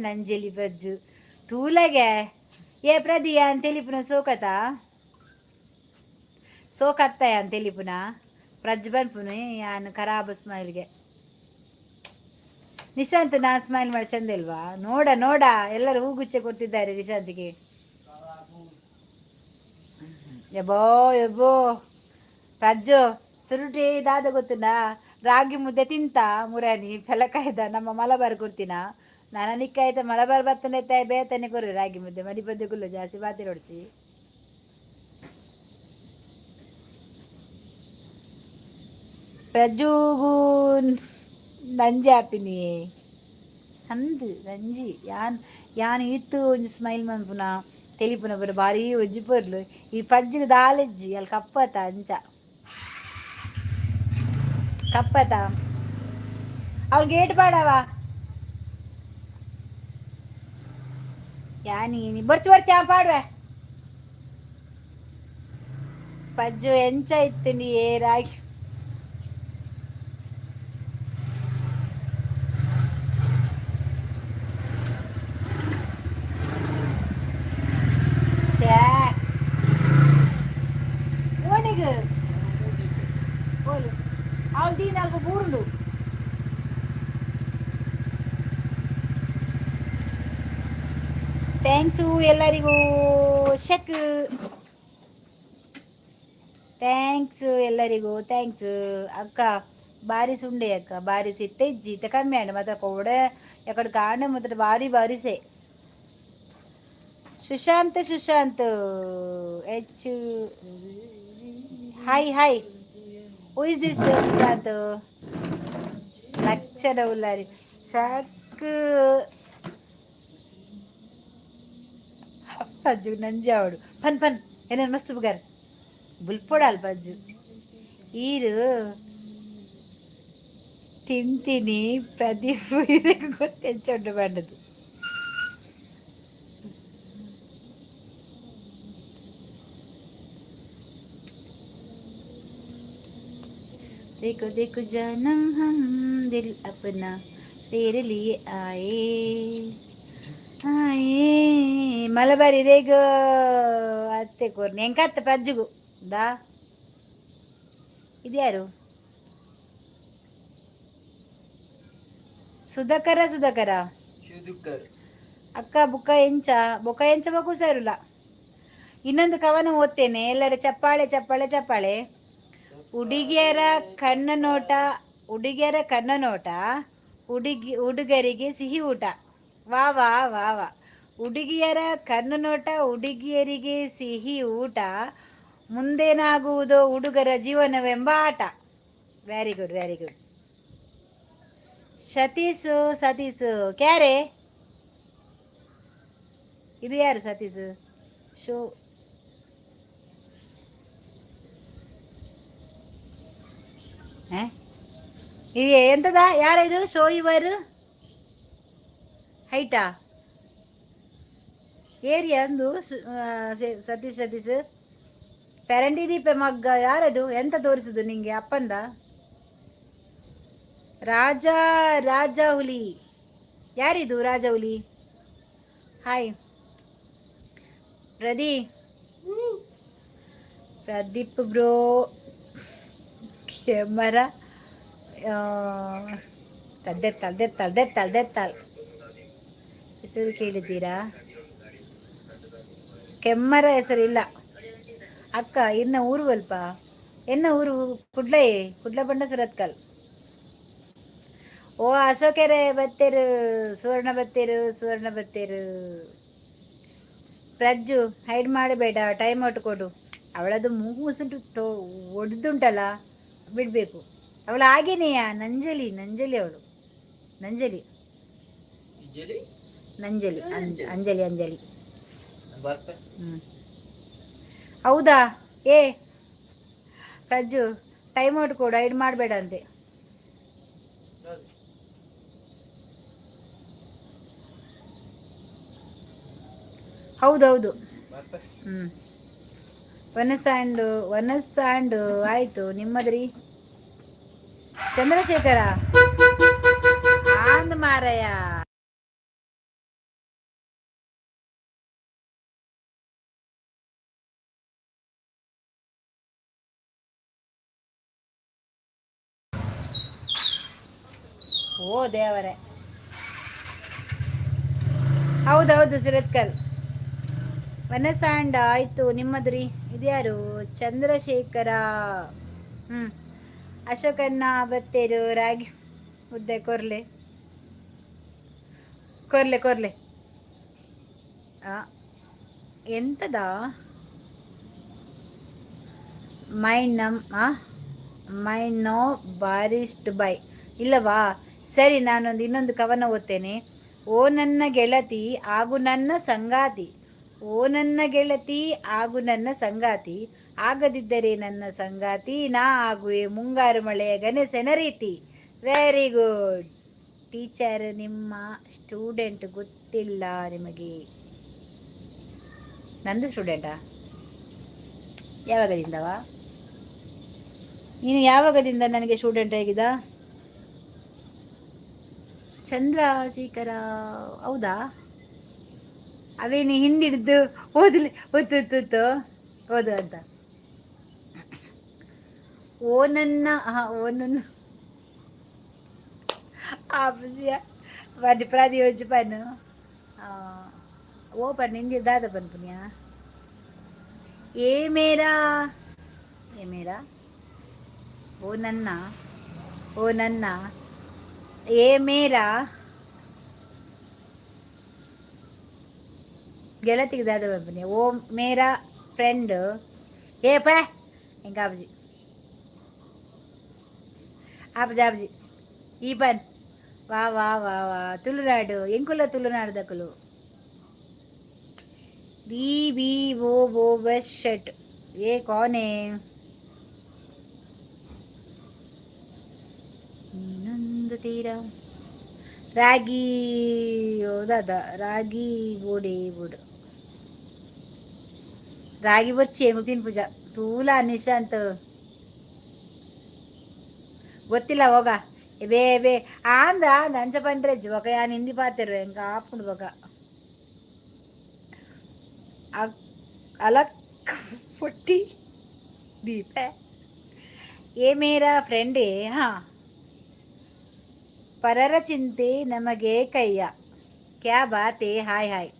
ನಂಜಲಿ ಬಜ್ಜು ತೂಲಗೆ ಪ್ರದಿಯಾ ಅಂತೇಳಿ ಪುನಃ ಸೋಕತ್ತಾಯ ಅಂತೇಳಿ ಪುನಃ ಪ್ರಜ್ಬನ್ ಪುನಃ ಯಾನು ಖರಾಬ್ ಸ್ಮೈಲ್ಗೆ ನಿಶಾಂತ್ ನಾ ಸ್ಮೈಲ್ ಮಾಡಿ ಚಂದ ಇಲ್ವಾ ನೋಡ ಎಲ್ಲರೂ ಹೂಗುಚ್ಚೆ ಕೊಡ್ತಿದ್ದಾರೆ ನಿಶಾಂತಿಗೆ ಎಬೋ ಪ್ರಜ್ಜು ಸುರುಟಿ ದಾದ ಗೊತ್ತಿನ ರಾಗಿ ಮುದ್ದೆ ತಿಂತ ಮುರಾನಿ ಫೆಲಕಾಯ್ದ ನಮ್ಮ ಮಲಬಾರ್ ಕೊಡ್ತೀನ ನಾನು ನಿಕ್ಕಾಯ್ತ ಮಲಬಾರ್ ಬತ್ತನೆ ತಾಯಿ ಬೇತನೆ ಕೊರ್ರಿ ರಾಗಿ ಮುದ್ದೆ ಮರಿ ಬದ್ದೆ ಗುಲ್ಲು ಜಾಸ್ತಿ ಬಾತಿ ಹೊಡ್ಸಿ ಪ್ರಜ್ಜುಗೂ ನಂಜಿ ಆಪಿನಿಯೇ ಅಂದು ನಂಜಿ ಯಾನ್ ಇತ್ತು ಒಂಜಿ ಸ್ಮೈಲ್ ಮನ್ಪುನ ತೆಲಿಪುನ ಬರ ಭಾರಿ ಒಜ್ಜಿ ಪರ್ಲು ಈ ಪಜ್ಜಿಗೆ ದಾಲೆಜ್ಜಿ ಅಲ್ಲಿ ಕಪ್ಪತ್ತ ಅಂಚ ಕಪ್ಪತ್ತ ಅವ್ಳು ಗೇಟ್ ಪಾಡವ ಯಾನಿ ಬರ್ಚಿ ಪಾಡುವೆ ಪಜ್ಜು ಎಂಚ ಇತ್ತು ನೀ ರಾಗಿ ಅವಳು ದೀನ ಅಲ್ಪ ಬೂರುಂಡು ಥ್ಯಾಂಕ್ಸು ಎಲ್ಲರಿಗೂ ಶಕ್ ಥ್ಯಾಂಕ್ಸ್ ಎಲ್ಲರಿಗೂ ಥ್ಯಾಂಕ್ಸ್ ಅಕ್ಕ ಬಾರಿಸ್ ఉండే అక్క బారిస్ ఇస్తే జీత కమ్మి అండి మాత్రం కూడా ఎక్కడ కాండ మొదట బారిసే Sushant H hi who is this Sushant లక్ష డౌలారి షాక్ ಪಜ್ಜು ನಂಜಾವಡು ಪನ್ ಏನೇನು ಮಸ್ತ್ ಬುಗಾರ್ ಬುಲ್ಪೊಡಾಲ್ ಪಜ್ಜು ಈರು ತಿಂತೀನಿ ಪ್ರದೀಪ್ ಇದಕ್ಕೆ ಗೊತ್ತೆಂಚೊಂಡು ಬಂಡದು देखो देखो जानम हम दिल अपना तेरे लिए ಆಯೇ ಮಲಬಾರಿ ರೇಗ ಅತ್ತೆ ಕೋರ್ನಿ ಎಂಕತ್ತ ಪಜ್ಜುಗು ದಾ ಇದ್ಯಾರು ಸುಧಾಕರ ಅಕ್ಕ ಬುಕ್ಕ ಎಂಚ ಮಗು ಸೇರುಲ್ಲ ಇನ್ನೊಂದು ಕವನ ಓದ್ತೇನೆ ಎಲ್ಲರ ಚಪ್ಪಾಳೆ ಹುಡುಗಿಯರ ಕಣ್ಣ ನೋಟ ಹುಡುಗರಿಗೆ ಸಿಹಿ ಊಟ ವಾ ಹುಡುಗಿಯರ ಕಣ್ಣು ನೋಟ ಹುಡುಗಿಯರಿಗೆ ಸಿಹಿ ಊಟ ಮುಂದೇನಾಗುವುದೋ ಹುಡುಗರ ಜೀವನವೆಂಬ ಆಟ. ವೆರಿ ಗುಡ್ ಸತೀಶ್ ಕ್ಯಾರೆ ಇದು ಯಾರು ಸತೀಶ್ ಶೋ ಇದು ಎಂತದ ಯಾರ ಇದು ಶೋ ಇವರು ಹೈಟಾ ಏರಿಯಾ ಅಂದು ಸತೀಶ್ ಪೆರಂಡಿ ದೀಪ ಮಗ್ಗ ಯಾರದು ಎಂತ ತೋರಿಸುದು ನಿಂಗೆ ಅಪ್ಪಂದ ರಾಜ ಹುಲಿ ಯಾರಿದು ರಾಜ ಹುಲಿ ಹಾಯ್ ಪ್ರದೀಪ್ ಬ್ರೋ ಕೆಮ್ಮರ ತಲ್ದೆತ್ತಲ್ ಹೆಸರು ಕೇಳಿದ್ದೀರಾ? ಕೆಮ್ಮರ ಹೆಸರಿಲ್ಲ ಅಕ್ಕ. ಇನ್ನ ಊರು ಅಲ್ಪ ಎನ್ನ ಊರು ಕುಡ್ಲ ಬಂಡ ಸುರತ್ಕಲ್. ಓ ಅಶೋಕೆರೆ ಬತ್ತೇರು ಸುವರ್ಣ ಬತ್ತೇರು. ಪ್ರಜ್ಜು ಹೈಡ್ ಮಾಡಬೇಡ, ಟೈಮ್ ಔಟ್ ಕೊಡು. ಅವಳದು ಮೂಗು ಮುಸುಂಟು ಒಡ್ದುಂಟಲ್ಲ, ಬಿಡಬೇಕು. ಅವಳು ಹಾಗೇನೆಯ ನಂಜಲಿ ಅವಳು ಅಂಜಲಿ ಹೌದಾ? ಪ್ರಜ್ಜು ಟೈಮ್ ಔಟ್ ಕೊಡು, ಹೈಡ್ ಮಾಡಬೇಡ ಅಂತೆ. ಹೌದೌದು. ವನಸ್ ಆ್ಯಂಡ್ ಆಯ್ತು. ನಿಮ್ಮದ್ರಿ ಚಂದ್ರಶೇಖರ ಆಂದ್ ಮಾರಯ್ಯ. ಓ ದೇವರೇ, ಹೌದೌದು ಸುರತ್ಕಲ್. ವನಸಾಂಡ ಆಯ್ತು. ನಿಮ್ಮದ್ರಿ ಇದ್ಯಾರು? ಚಂದ್ರಶೇಖರ. ಅಶೋಕನ್ನ ಬತ್ತೇರು. ರಾಗಿ ಮುದ್ದೆ ಕೊರ್ಲೆ ಎಂತದ ಮೈನೋ ಬಾರಿಸ್ಟ್ ಬೈ ಇಲ್ಲವಾ? ಸರಿ, ನಾನೊಂದು ಇನ್ನೊಂದು ಕವನ ಓದ್ತೇನೆ. ಓ ನನ್ನ ಗೆಳತಿ ಹಾಗೂ ನನ್ನ ಸಂಗಾತಿ, ಓ ನನ್ನ ಗೆಳತಿ ಹಾಗೂ ನನ್ನ ಸಂಗಾತಿ, ಆಗದಿದ್ದರೆ ನನ್ನ ಸಂಗಾತಿ ನಾ ಆಗುವೆ ಮುಂಗಾರು ಮಳೆಯ ಗನಸೆನ ರೀತಿ. Very good teacher. ನಿಮ್ಮ ಸ್ಟೂಡೆಂಟ್ ಗೊತ್ತಿಲ್ಲ ನಿಮಗೆ? ನಂದು ಸ್ಟೂಡೆಂಟಾ? ಯಾವಾಗದಿಂದವಾ? ನೀನು ಯಾವಾಗದಿಂದ ನನಗೆ ಸ್ಟೂಡೆಂಟ್ ಆಗಿದ? ಚಂದ್ರಶೇಖರ. ಹೌದಾ? ಅವೇನು ಹಿಂದಿಡಿದು ಓದು ಅಂತ. ಓ ನನ್ನ ಹಾಂ ಓ ನನ್ನ ಆಪಜಿಯ ಬನ್ನಿ ಪ್ರಾದಿ ಯೋಜಿ ಪನ್ನು ಓ ಪನ್ ಹಿಂದಿ ದಾದ ಪನ್ ಪುಣ್ಯ ಏ ಮೇರಾ ಏ ಮೇರಾ ಓ ನನ್ನ ಓ ನನ್ನ ಏ ಮೇರಾ ಗೆಳತಿಗೆ ದಾದ ಪನ್ ಪುಣ್ಯ ಓ ಮೇರಾ ಫ್ರೆಂಡ್ ಏ ಪ ಹೆಂಗ ಆಪಜಿ ಆಪಜಿ ಆಪಜಿ ಈ ಪನ್ వా వా వా వా తులునాడు ఎంకుల తులునాడు దక్కులు బీ బీ ఓ బెస్ట్ షర్ట్ ఏ కోనే ಇನ್ನೊಂದು ತೀರ ರಾಗಿ ದಾದ ರಾಗಿ ಬೋಡೆ ಬೋಡು ರಾಗಿ ಬರ್ಚಿ ಹೆಂಗು ತಿನ್ ಪೂಜಾ ತೂಲ ನಿಶಾಂತ್ ಗೊತ್ತಿಲ್ಲ ಹೋಗ ಬೇ ಬೇ ಆಂದ ಆಂದ ಅಂಚ ಪಂಡ್ರೆಜ್ಜು ಬೊಕ ಯಾನ್ ಹಿಂದಿ ಪಾತೆರು ಎಂಕ ಆಪುಂಡು ಬೊಕ ಅಲಕ್ ಪೊಟ್ಟಿ ದೀಪ ಏ ಮೇರಾ ಫ್ರೆಂಡೇ ಹಾಂ ಪರರ ಚಿಂತೆ ನಮಗೆ ಕಯ್ಯ ಕ್ಯಾ ಬಾತೆ ಹಾಯ್ ಹಾಯ್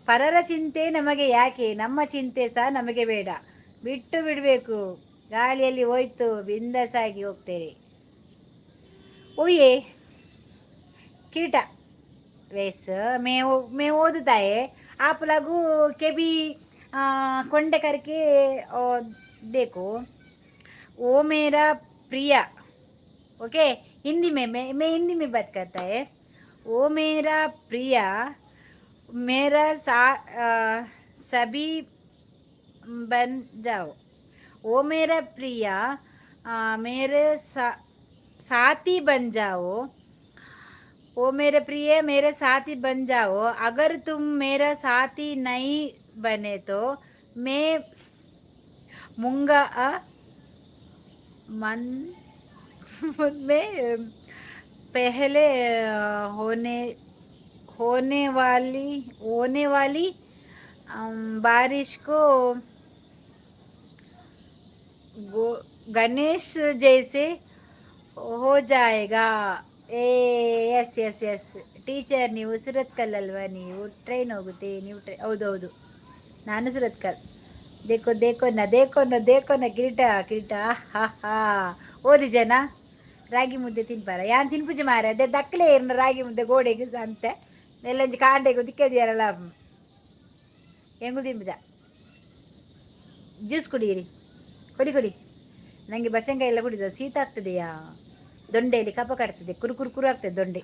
ಪರರ ಚಿಂತೆ ನಮಗೆ ಯಾಕೆ ನಮ್ಮ ಚಿಂತೆ ಸಹ ನಮಗೆ ಬೇಡ ಬಿಟ್ಟು ಬಿಡಬೇಕು ಗಾಳಿಯಲ್ಲಿ ಹೋಯ್ತು ಬಿಂದಸಾಗಿ ಹೋಗ್ತೇವೆ ಓಯೇ कीटा वैसे मैं ओदता है आप लोग के भी कोंडे करके और देखो वो मेरा प्रिया ओके हिंदी में मैं हिंदी में बात करता है वो मेरा प्रिया मेरा सभी बन जाओ वो मेरा प्रिया मेरे साथी बन जाओ वो मेरे प्रिय मेरे साथी बन जाओ अगर तुम मेरा साथी नहीं बने तो मैं मूंगा मन में पहले होने वाली बारिश को गणेश जैसे हो जाएगा ಎಸ್ ಎಸ್ ಎಸ್ ಟೀಚರ್ ನೀವು ಸುರತ್ಕಲ್ ಅಲ್ವಾ ನೀವು ಟ್ರೈನ್ ಹೋಗುತ್ತೆ ನೀವು ಹೌದೌದು ನಾನು ಸುರತ್ಕಲ್ ದೇಕೋ ದೇಕೋನ ಕಿರೀಟ ಹಾ ಹಾ ಓದಿ ಜನ ರಾಗಿ ಮುದ್ದೆ ತಿನ್ಪಾರ ಯಾನ್ ತಿನ್ಪುಜಿ ಮಾರ ಅದೇ ದಕ್ಕಲೇ ಇರ್ನ ರಾಗಿ ಮುದ್ದೆ ಗೋಡೆಗೆ ಅಂತೆ ನೆಲ್ಲಂಜಿ ಕಾಂಡೆಗೂ ದಿಕ್ಕದಿಯಾರಲ್ಲ ಹೆಂಗು ತಿನ್ಪುಜ ಜ್ಯೂಸ್ ಕುಡಿಯಿರಿ ಕೊಡಿ ನನಗೆ ಬಸಂಗಾಯಿ ಎಲ್ಲ ಕುಡಿದ ಶೀತ ಆಗ್ತದೆಯಾ ದೊಂಡೆಯಲ್ಲಿ ಕಪ ಕಟ್ತದೆ ಕುರು ಆಗ್ತದೆ ದೊಂಡೆ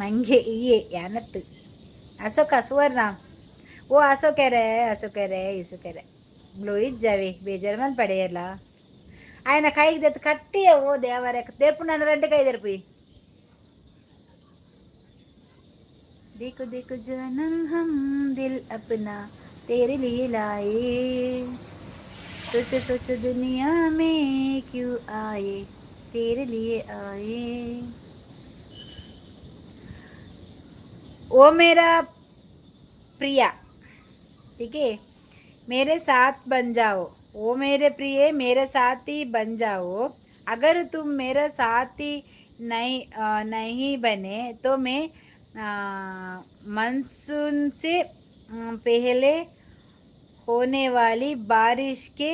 ಮಂಗೆ ಈಯೆ ಯಾನತ್ತು ಅಶೋಕ ಸುವರ್ಣ ಓ ಅಶೋಕೆರೆ ಇಸುಕೆರೆ ಬ್ಲೂ ಇಜ್ಜಾವೆ ಬೇಜಾರು ಪಡೆಯಲ್ಲ ఆయన కైకి దెత్త కట్టి ఓ దేవర తెరుపు నన్ను రెండు కై తెరుపు देखो देखो जानम हम दिल अपना तेरे लिए लाए सोच दुनिया में क्यों आए तेरे लिए आए ओ मेरा प्रिया ठीक है मेरे साथ बन जाओ ओ मेरे प्रिय मेरे साथी बन जाओ अगर तुम मेरा साथी नहीं बने तो मैं मानसून से पहले होने वाली बारिश के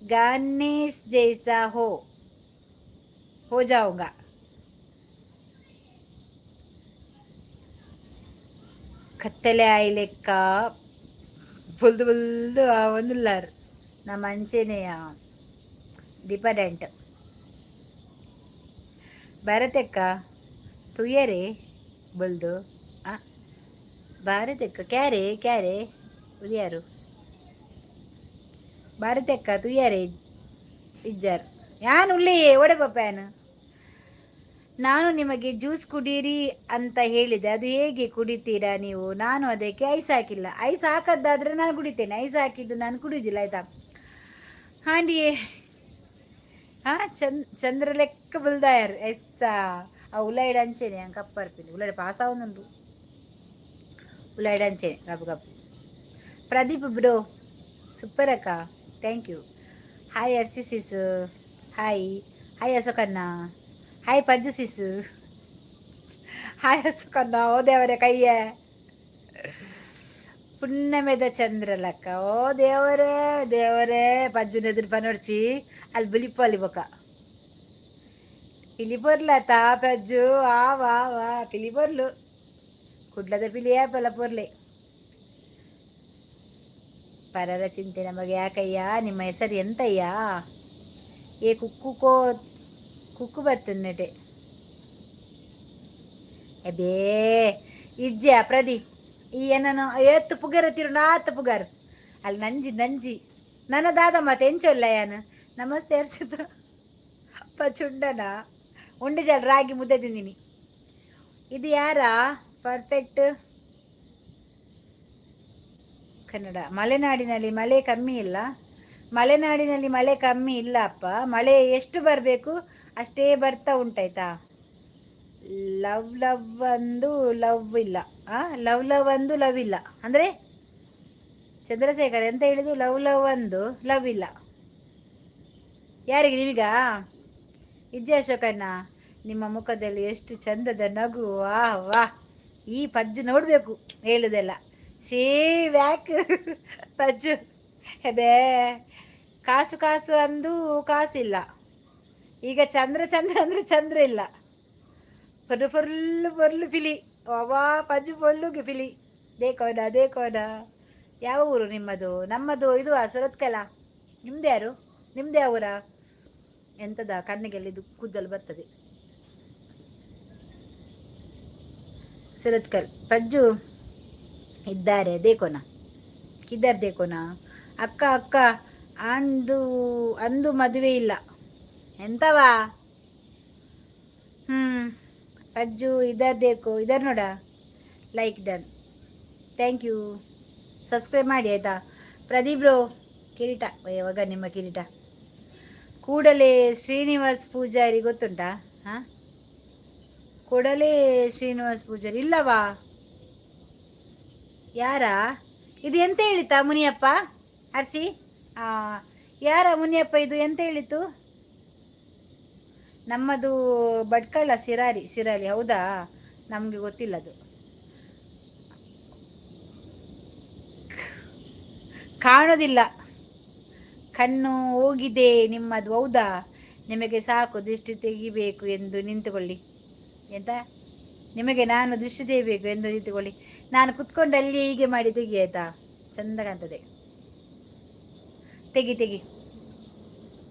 गणेश जैसा हो जाऊंगा ಕತ್ತಲೆ ಆಯ್ಲೆಕ್ಕ ಬುಲ್ದು ಒಂದುಲ್ಲಾರು ನಮ್ಮ ಅಂಚೆನೆಯ ಡಿಪೆಂಡೆಂಟ್ ಭಾರತಕ್ಕ ತುಯ್ಯರೆ ಬುಲ್ದು ಭಾರತಕ್ಕ ಕ್ಯಾರೆ ಉದಿಯಾರು ಭಾರತಕ್ಕ ತುಯ್ಯಾರೆ ಇಜ್ಜಾರು ಯಾನು ಉಳ್ಳಿ ಒಡೆ ಪಪ್ಪಾನು ನಾನು ನಿಮಗೆ ಜ್ಯೂಸ್ ಕುಡೀರಿ ಅಂತ ಹೇಳಿದೆ, ಅದು ಹೇಗೆ ಕುಡಿತೀರಾ ನೀವು? ನಾನು ಅದಕ್ಕೆ ಐಸ್ ಹಾಕಿಲ್ಲ. ಐಸ್ ಹಾಕದ್ದಾದರೆ ನಾನು ಕುಡಿತೇನೆ, ಐಸ್ ಹಾಕಿದ್ದು ನಾನು ಕುಡಿಯೋದಿಲ್ಲ ಆಯಿತಾ. ಹಾಂಡಿಯೇ ಚಂದ್ರ ಲೆಕ್ಕ ಬಲ್ದಾಯರ್ ಎಸ್ಸ ಆ ಉಲಾಯ್ಡ್ ಅಂಚೆನೆ ಹಂಗೆ ಕಪ್ಪರ್ಪಿನಿ ಉಲಾಯ್ಡ್ ಪಾಸ್ ಆವೊಂದುಂಡು ಉಲಾಯ್ಡ್ ಅಂಚೆನೆ ಗಪ್ಪು ಪ್ರದೀಪ್ ಬ್ರೋ ಸೂಪರ್ ಅಕ್ಕ, thank you. Hi Arsi sis, hi hi ಅಶೋಕಣ್ಣ, ಹಾಯ್ ಪಜ್ಜು ಸಿಸ್, ಹಾಯ್ ಅಶೋಕಣ್ಣ. ಓ ದೇವರೇ ಕೈಯ ಪುಣ್ಯಮೆದ ಚಂದ್ರಲಕ್ಕ, ಓ ದೇವರೇ ದೇವರೇ. ಪಜ್ಜುನ ಎದುರು ಪನೋಡ್ಚಿ ಅಲ್ಲಿ ಬಿಲಿಪಲ್ಲಿ ಬೊಕ ಪಿಲಿ ಬರ್ಲತ ಪಜ್ಜು. ಆ ವಾ ವಾ ಪಿಲಿ ಬರ್ಲು ಕುಡ್ಲದ ಪಿಲಿ ಪಲ ಪೊರ್ಲೆ. ಪರರ ಚಿಂತೆ ನಮಗೆ ಯಾಕಯ್ಯ, ನಿಮ್ಮ ಹೆಸರು ಎಂತಯ್ಯ? ಏ ಕುಕ್ಕು ಬರ್ತನ್ನಟೆ ಎಬೇ ಇಜ್ಜೆ ಪ್ರದೀಪ್ ಈ ಏನನು ಎತ್ತು ಪುಗರ ತಿರು ನಾತ್ ಪುಗರ್ ಅಲ್ಲಿ ನಂಜಿ ನನ್ನ ದಾದ ಮತ್ತೆ ಎಂಚೊಲ್ಲ ಯಾನು. ನಮಸ್ತೆ ಹರ್ಷದ ಚುಂಡನ ಉಂಡು ಜಲ್ ರಾಗಿ ಮುದ್ದೆ ತಿಂದಿನಿ. ಇದು ಯಾರ ಪರ್ಫೆಕ್ಟ್ ಕನ್ನಡ? ಮಲೆನಾಡಿನಲ್ಲಿ ಮಳೆ ಕಮ್ಮಿ ಇಲ್ಲ, ಮಲೆನಾಡಿನಲ್ಲಿ ಮಳೆ ಕಮ್ಮಿ ಇಲ್ಲ ಅಪ್ಪ. ಮಳೆ ಎಷ್ಟು ಬರಬೇಕು ಅಷ್ಟೇ ಬರ್ತಾ ಉಂಟಾಯ್ತಾ. ಲವ್ ಒಂದು ಲವ್ ಇಲ್ಲ, ಲವ್ ಒಂದು ಲವ್ ಇಲ್ಲ ಅಂದರೆ ಚಂದ್ರಶೇಖರ್ ಎಂತ ಹೇಳಿದು? ಲವ್ ಒಂದು ಲವ್ ಇಲ್ಲ. ಯಾರಿಗೆ? ನಿಮಗ? ಇಜ್ಜೆ ಅಶೋಕಣ್ಣ, ನಿಮ್ಮ ಮುಖದಲ್ಲಿ ಎಷ್ಟು ಚಂದದ ನಗು, ವಾ ವಾ. ಈ ಪಜ್ಜು ನೋಡಬೇಕು ಹೇಳುದೆಲ್ಲ. ಶೇ ವ್ಯಾಕ್ ಪಜ್ಜು ಅದೇ ಕಾಸು ಅಂದು ಕಾಸಿಲ್ಲ. ಈಗ ಚಂದ್ರ ಅಂದರೆ ಚಂದ್ರ ಇಲ್ಲ. ಪೊರ್ಲು ಪಿಲಿ ವಾ ಪಜ್ಜು ಪೊರ್ಲುಗೆ ಪಿಲಿ. ದೇಕೋನ. ಯಾವ ಊರು ನಿಮ್ಮದು? ನಮ್ಮದು ಇದು ಸುರತ್ಕಲ. ನಿಮ್ದು ಯಾರು? ನಿಮ್ದು ಯಾವ ಊರ? ಎಂಥದ ಕಣ್ಣಿಗೆಲ್ಲ ಇದು ಕೂದಲು ಬರ್ತದೆ. ಸುರತ್ಕಲ್. ಪಜ್ಜು ಇದ್ದಾರೆ ದೇಕೋನ, ಕಿದ್ದರ್ ದೇಕೋನ. ಅಕ್ಕ ಅಂದು ಮದುವೆ ಇಲ್ಲ ಎಂತವಾ? ಪಜ್ಜು ಇದರ್ ದೇಕೋ, ಇದರ್ ನೋಡ. Like done, thank you. Subscribe ಮಾಡಿ ಆಯಿತಾ. ಪ್ರದೀಪ್ ಬ್ರೋ ಕಿರೀಟ ಯಾವಾಗ ನಿಮ್ಮ ಕಿರೀಟ? ಕೂಡಲೇ ಶ್ರೀನಿವಾಸ್ ಪೂಜಾರಿ ಗೊತ್ತುಂಟಾ? ಕೂಡಲೇ ಶ್ರೀನಿವಾಸ್ ಪೂಜಾರಿ ಇಲ್ಲವಾ? ಯಾರ ಇದು? ಎಂತ ಹೇಳಿತಾ ಮುನಿಯಪ್ಪ? ಹರ್ಷಿ ಯಾರ ಮುನಿಯಪ್ಪ ಇದು? ಎಂತ ಹೇಳಿತು? ನಮ್ಮದು ಭಟ್ಕಳ ಶಿರಾಲಿ. ಹೌದಾ? ನಮಗೆ ಗೊತ್ತಿಲ್ಲದು. ಕಾಣೋದಿಲ್ಲ, ಕಣ್ಣು ಹೋಗಿದೆ ನಿಮ್ಮದು. ಹೌದಾ? ನಿಮಗೆ ಸಾಕು ದೃಷ್ಟಿ ತೆಗಿಬೇಕು ಎಂದು ನಿಂತುಕೊಳ್ಳಿ. ಎಂತ? ನಿಮಗೆ ನಾನು ದೃಷ್ಟಿ ತೆಗಿಬೇಕು ಎಂದು ನಿಂತುಕೊಳ್ಳಿ. ನಾನು ಕುತ್ಕೊಂಡು ಅಲ್ಲಿ ಹೀಗೆ ಮಾಡಿ ತೆಗಿ ಆಯ್ತಾ? ಚಂದ ಕಾಣ್ತದೆ. ತೆಗಿ.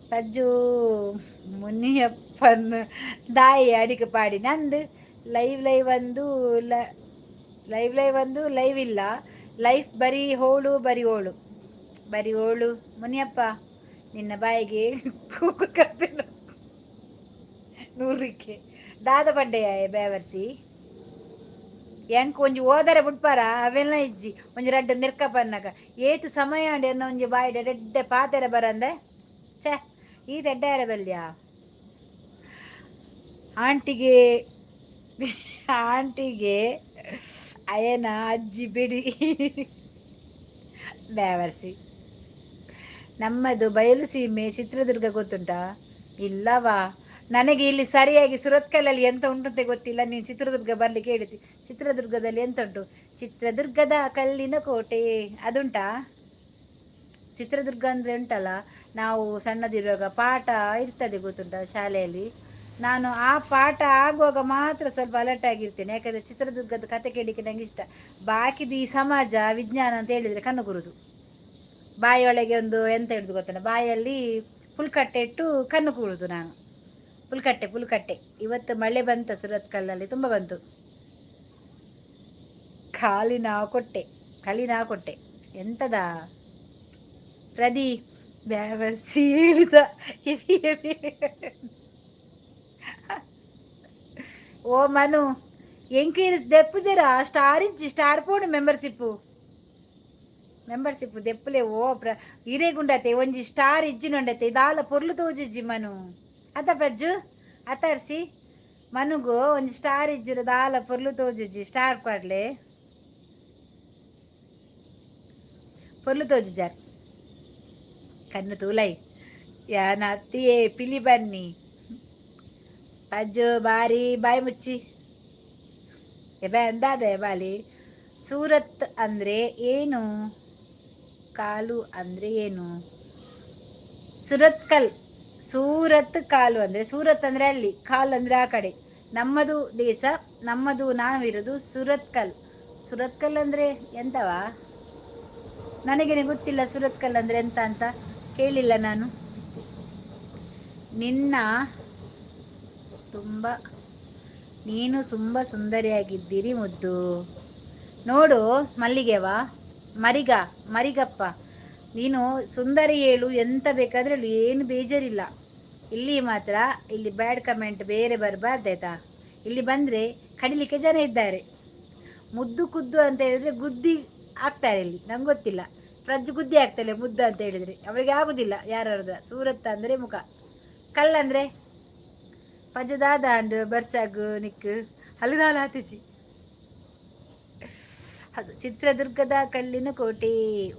ಪಜ್ಜು ಮುನಿಯಪ್ಪನ ದಾಯಿ ಅಡಿಕೆ ಪಾಡಿ. ನಂದು ಲೈವ್ ಒಂದು ಲೈವ್ ಇಲ್ಲ. ಲೈಫ್ ಬರೀ ಹೋಳು. ಮುನಿಯಪ್ಪ ನಿನ್ನ ಬಾಯಿಗೆ ಕೂಕು ಕಪ್ಪೆನು 100ಕ್ಕೆ ದಾದ ಪಡ್ಡೆಯ ಬೇವರ್ಸಿ ಎಂಕ್ ಒಂಜಿ ಓದರೆ ಬಿಟ್ಪಾರ ಅವೆಲ್ಲ ಇಜ್ಜಿ ಒಂಜಿ ರಡ್ಡು ನಿರ್ಕಪನ್ನಗ ಏತು ಸಮಯ ಅಂಡಿ ಅನ್ನೋ ಒಂಜಿ ಬಾಯಿ ಡೆಡ್ಡೆ ಪಾತೆರ ಬರಂದೆ ಛೇ ಈ ತೆಡ್ಡಾರ ಬಲ್ಯ ಆಂಟಿಗೆ ಅಯ್ಯನ ಅಜ್ಜಿ ಬಿಡಿ ಬೇವರ್ಸಿ. ನಮ್ಮದು ಬಯಲು ಸೀಮೆ ಚಿತ್ರದುರ್ಗ ಗೊತ್ತುಂಟಾ? ಇಲ್ಲವಾ, ನನಗೆ ಇಲ್ಲಿ ಸರಿಯಾಗಿ ಸುರತ್ಕಲ್ಲಲ್ಲಿ ಎಂತ ಉಂಟಂತೆ ಗೊತ್ತಿಲ್ಲ. ನೀನು ಚಿತ್ರದುರ್ಗ ಬರಲಿಕ್ಕೆ ಹೇಳಿದ್ದಿ. ಚಿತ್ರದುರ್ಗದಲ್ಲಿ ಎಂತ ಉಂಟು? ಚಿತ್ರದುರ್ಗದ ಕಲ್ಲಿನ ಕೋಟೆ ಅದುಂಟಾ? ಚಿತ್ರದುರ್ಗ ಅಂದರೆ ಉಂಟಲ್ಲ, ನಾವು ಸಣ್ಣದಿರುವಾಗ ಪಾಠ ಇರ್ತದೆ ಗೊತ್ತುಂಟಾ ಶಾಲೆಯಲ್ಲಿ. ನಾನು ಆ ಪಾಠ ಆಗುವಾಗ ಮಾತ್ರ ಸ್ವಲ್ಪ ಅಲರ್ಟ್ ಆಗಿರ್ತೇನೆ, ಯಾಕಂದರೆ ಚಿತ್ರದುರ್ಗದ ಕತೆ ಕೇಳಲಿಕ್ಕೆ ನನಗೆ ಇಷ್ಟ. ಬಾಕಿದು ಈ ಸಮಾಜ ವಿಜ್ಞಾನ ಅಂತ ಹೇಳಿದರೆ ಕಣ್ಣು ಗುರುದು. ಬಾಯಿಯೊಳಗೆ ಒಂದು ಎಂತ ಹಿಡಿದು ಗೊತ್ತಾನ, ಬಾಯಲ್ಲಿ ಪುಲ್ಕಟ್ಟೆ ಇಟ್ಟು ಕಣ್ಣು ಕೂಡುದು ನಾನು. ಪುಲ್ಕಟ್ಟೆ. ಇವತ್ತು ಮಳೆ ಬಂತ ಸುರತ್ಕಲ್ಲಲ್ಲಿ, ತುಂಬ ಬಂತು. ಕಾಲಿನ ಕೊಟ್ಟೆ ಎಂತದ ಪ್ರದೀಪ್ ಬ್ಯಾವರ್ಸಿ ಹೇಳಿದ. ಓ ಮನು ಎಂಕಿ ದೆಪ್ಪು ಜರ ಸ್ಟಾರ್ ಪೋಡು ಮೆಂಬರ್ಶಿಪ್ಪು ದೆಪ್ಪಲೆ ಓ ಹಿರೇಗುಂಡತೆ ಒಂಜಿ ಸ್ಟಾರ್ ಇಜ್ಜಿನುಂಡತೆ ಇದಾಲ ಪೊರ್ಲು ತೋಜಿಜ್ಜಿ ಮನು ಅತ ಪಜ್ಜು ಅತರ್ಸಿ ಮನುಗು ಒಂಜಿ ಸ್ಟಾರ್ ಇಜ್ಜಿರು ದಾಲ ಪೊರ್ಲು ತೋಜಿಜ್ಜಿ ಸ್ಟಾರ್ ಕೊಡ್ಲೆ ಪೊರ್ಲು ತೋಜು ಜಾರ್ ಕಣ್ಣು ತೂಲೈ ಯಾನ ಅತ್ತಿಯೇ ಪಿಲಿ ಬನ್ನಿ ಅಜ್ಜು ಬಾರಿ ಬಾಯಿ ಮುಚ್ಚಿ ಎಬೆ ಅಂದಾದೆ ಬಾಲಿ. ಸೂರತ್ ಅಂದರೆ ಏನು? ಕಾಲು ಅಂದರೆ ಏನು? ಸುರತ್ಕಲ್. ಸೂರತ್ ಕಾಲು ಅಂದರೆ, ಸೂರತ್ ಅಂದರೆ ಅಲ್ಲಿ, ಕಾಲು ಅಂದರೆ ಆ ಕಡೆ. ನಮ್ಮದು ದೇಶ, ನಮ್ಮದು ನಾವಿರೋದು ಸುರತ್ಕಲ್. ಸುರತ್ಕಲ್ ಅಂದರೆ ಎಂತವಾ? ನನಗೇನೆ ಗೊತ್ತಿಲ್ಲ ಸುರತ್ಕಲ್ ಅಂದರೆ ಎಂತ ಅಂತ, ಕೇಳಿಲ್ಲ ನಾನು. ನೀನು ತುಂಬ ಸುಂದರಿಯಾಗಿದ್ದೀರಿ ಮುದ್ದು. ನೋಡು ಮಲ್ಲಿಗೆವಾ, ಮರಿಗಪ್ಪ, ನೀನು ಸುಂದರಿ ಹೇಳು, ಎಂತ ಬೇಕಾದ್ರೆ ಹೇಳು, ಏನು ಬೇಜಾರಿಲ್ಲ. ಇಲ್ಲಿ ಬ್ಯಾಡ್ ಕಮೆಂಟ್ ಬೇರೆ ಬರಬಾರ್ದಾಯ್ತಾ. ಇಲ್ಲಿ ಬಂದರೆ ಕಡಿಲಿಕ್ಕೆ ಜನ ಇದ್ದಾರೆ. ಮುದ್ದು ಕುದ್ದು ಅಂತ ಹೇಳಿದ್ರೆ ಗುದ್ದಿ ಆಗ್ತಾರೆ ಇಲ್ಲಿ, ನಂಗೆ ಗೊತ್ತಿಲ್ಲ. ಪ್ರಜ್ಜು ಗುದ್ದಿ ಆಗ್ತಾಳೆ ಮುದ್ದು ಅಂತ ಹೇಳಿದರೆ, ಅವಳಿಗೆ ಆಗುದಿಲ್ಲ ಯಾರ್ದ. ಸೂರತ್ ಅಂದರೆ ಮುಖ, ಕಲ್ಲಂದರೆ ಪಜದಾದ ಅಂಡ್ ಬರ್ಸಾಗು ನಿಕ್ಕು ಹಲದಾಲ ಹತ್ತಿಚಿ. ಅದು ಚಿತ್ರದುರ್ಗದ ಕಲ್ಲಿನ ಕೋಟೆ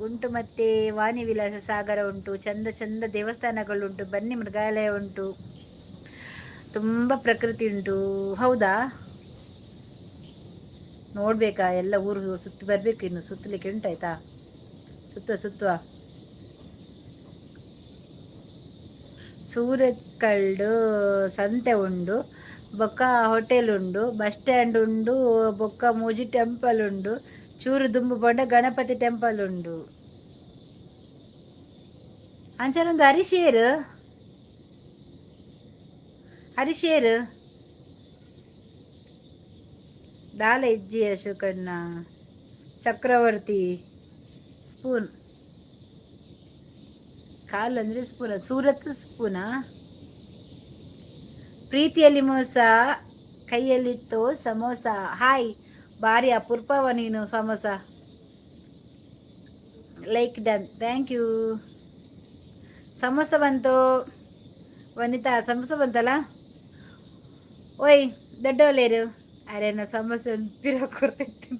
ಉಂಟು, ಮತ್ತೆ ವಾಣಿ ವಿಲಾಸ ಸಾಗರ ಉಂಟು, ಚಂದ ಚಂದ ದೇವಸ್ಥಾನಗಳುಂಟು, ಬನ್ನಿ ಮೃಗಾಲಯ ಉಂಟು, ತುಂಬ ಪ್ರಕೃತಿ ಉಂಟು. ಹೌದಾ, ನೋಡ್ಬೇಕಾ? ಎಲ್ಲ ಊರು ಸುತ್ತಿ ಬರಬೇಕು, ಇನ್ನು ಸುತ್ತಲಿಕ್ಕೆ ಉಂಟಾಯ್ತಾ? ಸುತ್ತುವ ಸೂರತ್ಕಲ್ಡು ಸಂತೆ ಉಂಡು, ಬೊಕ್ಕ ಹೋಟೆಲ್ ಉಂಡು, ಬಸ್ ಸ್ಟ್ಯಾಂಡ್ ಉಂಡು, ಬೊಕ್ಕ ಮೂಜಿ ಟೆಂಪಲ್ ಉಂಡು, ಚೂರು ದುಂಬು ಬಂಡ ಗಣಪತಿ ಟೆಂಪಲ್ ಉಂಡು. ಅಂಚನೊಂದು ಹರಿಶೇರು ದಾಲ ಇಜ್ಜಿ ಅಶೋಕಣ್ಣ ಚಕ್ರವರ್ತಿ ಸ್ಪೂನ್. ಕಾಲು ಅಂದರೆ ಸ್ಪೂನ. ಸೂರತ್ ಸ್ಪೂನಾ? ಪ್ರೀತಿಯಲ್ಲಿ ಮೋಸ ಕೈಯಲ್ಲಿತ್ತು ಸಮೋಸ. ಹಾಯ್, ಭಾರಿ ಅಪೂರ್ಪವ ನೀನು samosa. Like done, thank you. Samosa ಬಂತು ವನಿತಾ, ಸಮೋಸ ಬಂತಲ್ಲ. ಓಯ್ ದೊಡ್ಡವಲೇರು, ಅರೆ ನಾ ಸಮೋಸ ಪಿರ ಕೊಡ್ತೈತಿ.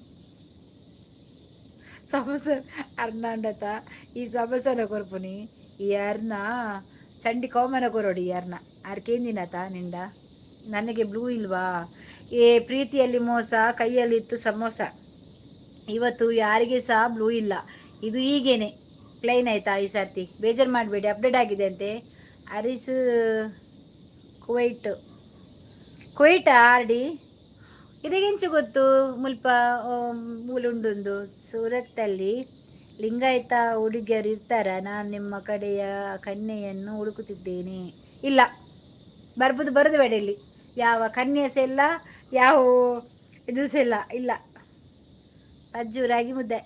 ಸಮೋಸ ಅರ್ನಾಂಡತ ಈ ಸಮೋಸನ ಕೊರ್ಪುನಿ ಈ ಅರ್ನ ಚಂಡಿ ಕೋಮನ ಕೊರೋಡಿ ಅರ್ನ ಅರ್ಕೇಂದಿನತ ನಿಂಡ. ನನಗೆ ಬ್ಲೂ ಇಲ್ವಾ? ಪ್ರೀತಿಯಲ್ಲಿ ಮೋಸ ಕೈಯಲ್ಲಿತ್ತು ಸಮೋಸ. ಇವತ್ತು ಯಾರಿಗೆ ಸಹ ಬ್ಲೂ ಇಲ್ಲ, ಇದು ಹೀಗೇನೆ ಪ್ಲೈನ್ ಆಯ್ತಾ ಈ ಸರ್ತಿ. ಬೇಜಾರು ಮಾಡಬೇಡಿ, ಅಪ್ಡೇಟ್ ಆಗಿದೆ ಅಂತೆ. ಹರೀಶ್ ಕುವೈಟಾ ಆರ್ಡಿ ಇದಕ್ಕೆಂಚು ಗೊತ್ತು ಮುಲ್ಪ ಮೂಲುಂಡೊಂದು. ಸೂರತ್ತಲ್ಲಿ ಲಿಂಗಾಯತ ಹುಡುಗಿಯರು ಇರ್ತಾರ? ನಾನು ನಿಮ್ಮ ಕಡೆಯ ಕನ್ಯೆಯನ್ನು ಹುಡುಕುತ್ತಿದ್ದೇನೆ. ಇಲ್ಲ, ಬರೋದು ಬೇಡ ಇಲ್ಲಿ. ಯಾವ ಕನ್ಯೆ ಸಹ ಇಲ್ಲ, ಯಾವ ಇದು ಸಹ ಇಲ್ಲ. ಅಜ್ಜು ರಾಗಿ ಮುದ್ದೆ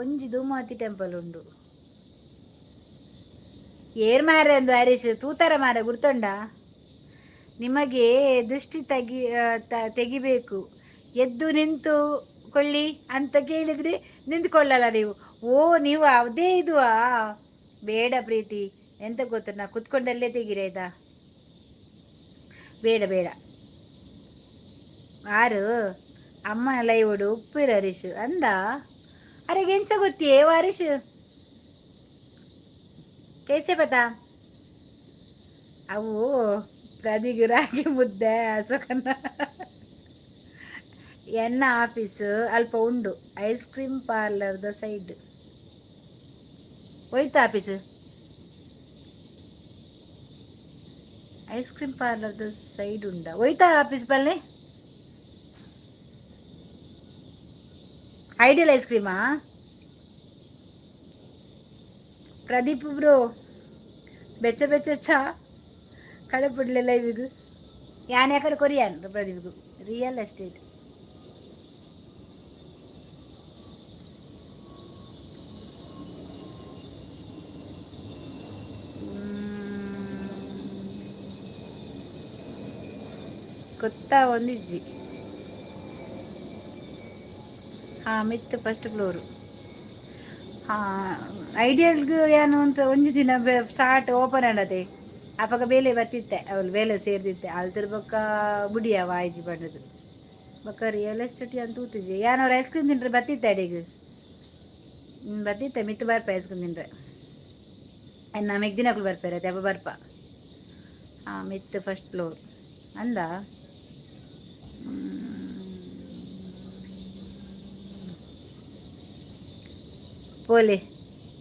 ಒಂಜಿ ಧೂಮಾವತಿ ಟೆಂಪಲ್ ಉಂಡು. ಏರ್ ಮಾರ ಒಂದು ಹರೀಶ್ ತೂತರ ಮಾರ ಗುರ್ತೊಂಡ. ನಿಮಗೆ ದೃಷ್ಟಿ ತೆಗಿಬೇಕು, ಎದ್ದು ನಿಂತು ಕೊಳ್ಳಿ ಅಂತ ಕೇಳಿದರೆ ನಿಂತ್ಕೊಳ್ಳಲ್ಲ ನೀವು. ನೀವು ಅದೇ ಇದುವಾ? ಬೇಡ ಪ್ರೀತಿ, ಎಂತ ಗೊತ್ತು, ನಾ ಕುತ್ಕೊಂಡಲ್ಲೇ ತೆಗಿರಾಯ್ತಾ? ಬೇಡ. ಆರು ಅಮ್ಮ ಲೈವಡು ಉಪ್ಪಿರು ಹರೀಶ್ ಅಂದ. ಅರೆಗೆ ಎಂಚ ಗೊತ್ತಿಯೇ ಹರೀಶ್? ಕೇಸೆ ಪತಾ ಅವು ಪ್ರದಿಗೆ ರಾಗಿ ಮುದ್ದೆ ಅಶೋಕನ ಎನ್ನ ಆಫೀಸ್ ಅಲ್ಪ ಉಂಡು. ಐಸ್ ಕ್ರೀಮ್ ಪಾರ್ಲರ್ದ ಸೈಡ್ ಹೋಯ್ತಾ ಆಫೀಸ್? ಐಸ್ ಕ್ರೀಮ್ ಪಾರ್ಲರ್ದ ಸೈಡ್ ಉಂಡ ಹೋಯ್ತಾ ಆಫೀಸ್ ಬಲ್ಲೆ? ಐಡಿಯಲ್ ಐಸ್ ಕ್ರೀಮಾ? ಪ್ರದೀಪ್ ಬ್ರೋ ಬೆಚ್ಚ ಚಾ ಕಡೆ ಬಿಡ್ಲಿಲ್ಲ ಇವಿಗೂ. ಯಾನ್ ಯಾಕಡೆ ಕೊರಿಯಾನ್ ಪ್ರದೀಪ್ಗೂ ರಿಯಲ್ ಎಸ್ಟೇಟ್. ಗೊತ್ತಾ ಒಂದಿಜ್ಜಿ. ಮಿತ್ ಫಸ್ಟ್ ಫ್ಲೋರು. ಐಡಿಯಲ್ಗೂ ಏನು ಅಂತ ಒಂಜಿ ದಿನ ಸ್ಟಾರ್ಟ್ ಓಪನ್ ಆಡದೆ ಅವಾಗ ಬೇಲೆ ಬತ್ತಿತ್ತೆ, ಅವಳು ಬೇಲೆ ಸೇರ್ದಿತ್ತೆ. ಅಲ್ತಿರ್ ಬೊಕ್ಕ ಬುಡಿಯ ವಾಯ್ಜಿ ಬಣ್ಣದು ಬೊಕ್ಕ ರಿಯಲ್ ಎಸ್ಟೇಟ್ ಅಂತ ಊತಿಜಿ. ಏನವ್ರು ಐಸ್ ಕ್ರೀಮ್ ತಿಂದ್ರೆ ಬತ್ತಿತ್ತೆ ಅಡಿಗೆ. ಬತ್ತಿತ್ತೆ ಮಿತ್ತು ಬರ್ಪ ಎಸ್ಕೊಂಡ್ ಎನ್ನ ಮೆಗ್ದಿನಕುಲು ಬರ್ಪೇರೆ ತೆಬ್ಬ ಬರ್ಪ ಹಾಂ ಮಿತ್ತು ಫಸ್ಟ್ ಫ್ಲೋರ್ ಅಂದ ಪೋಲೆ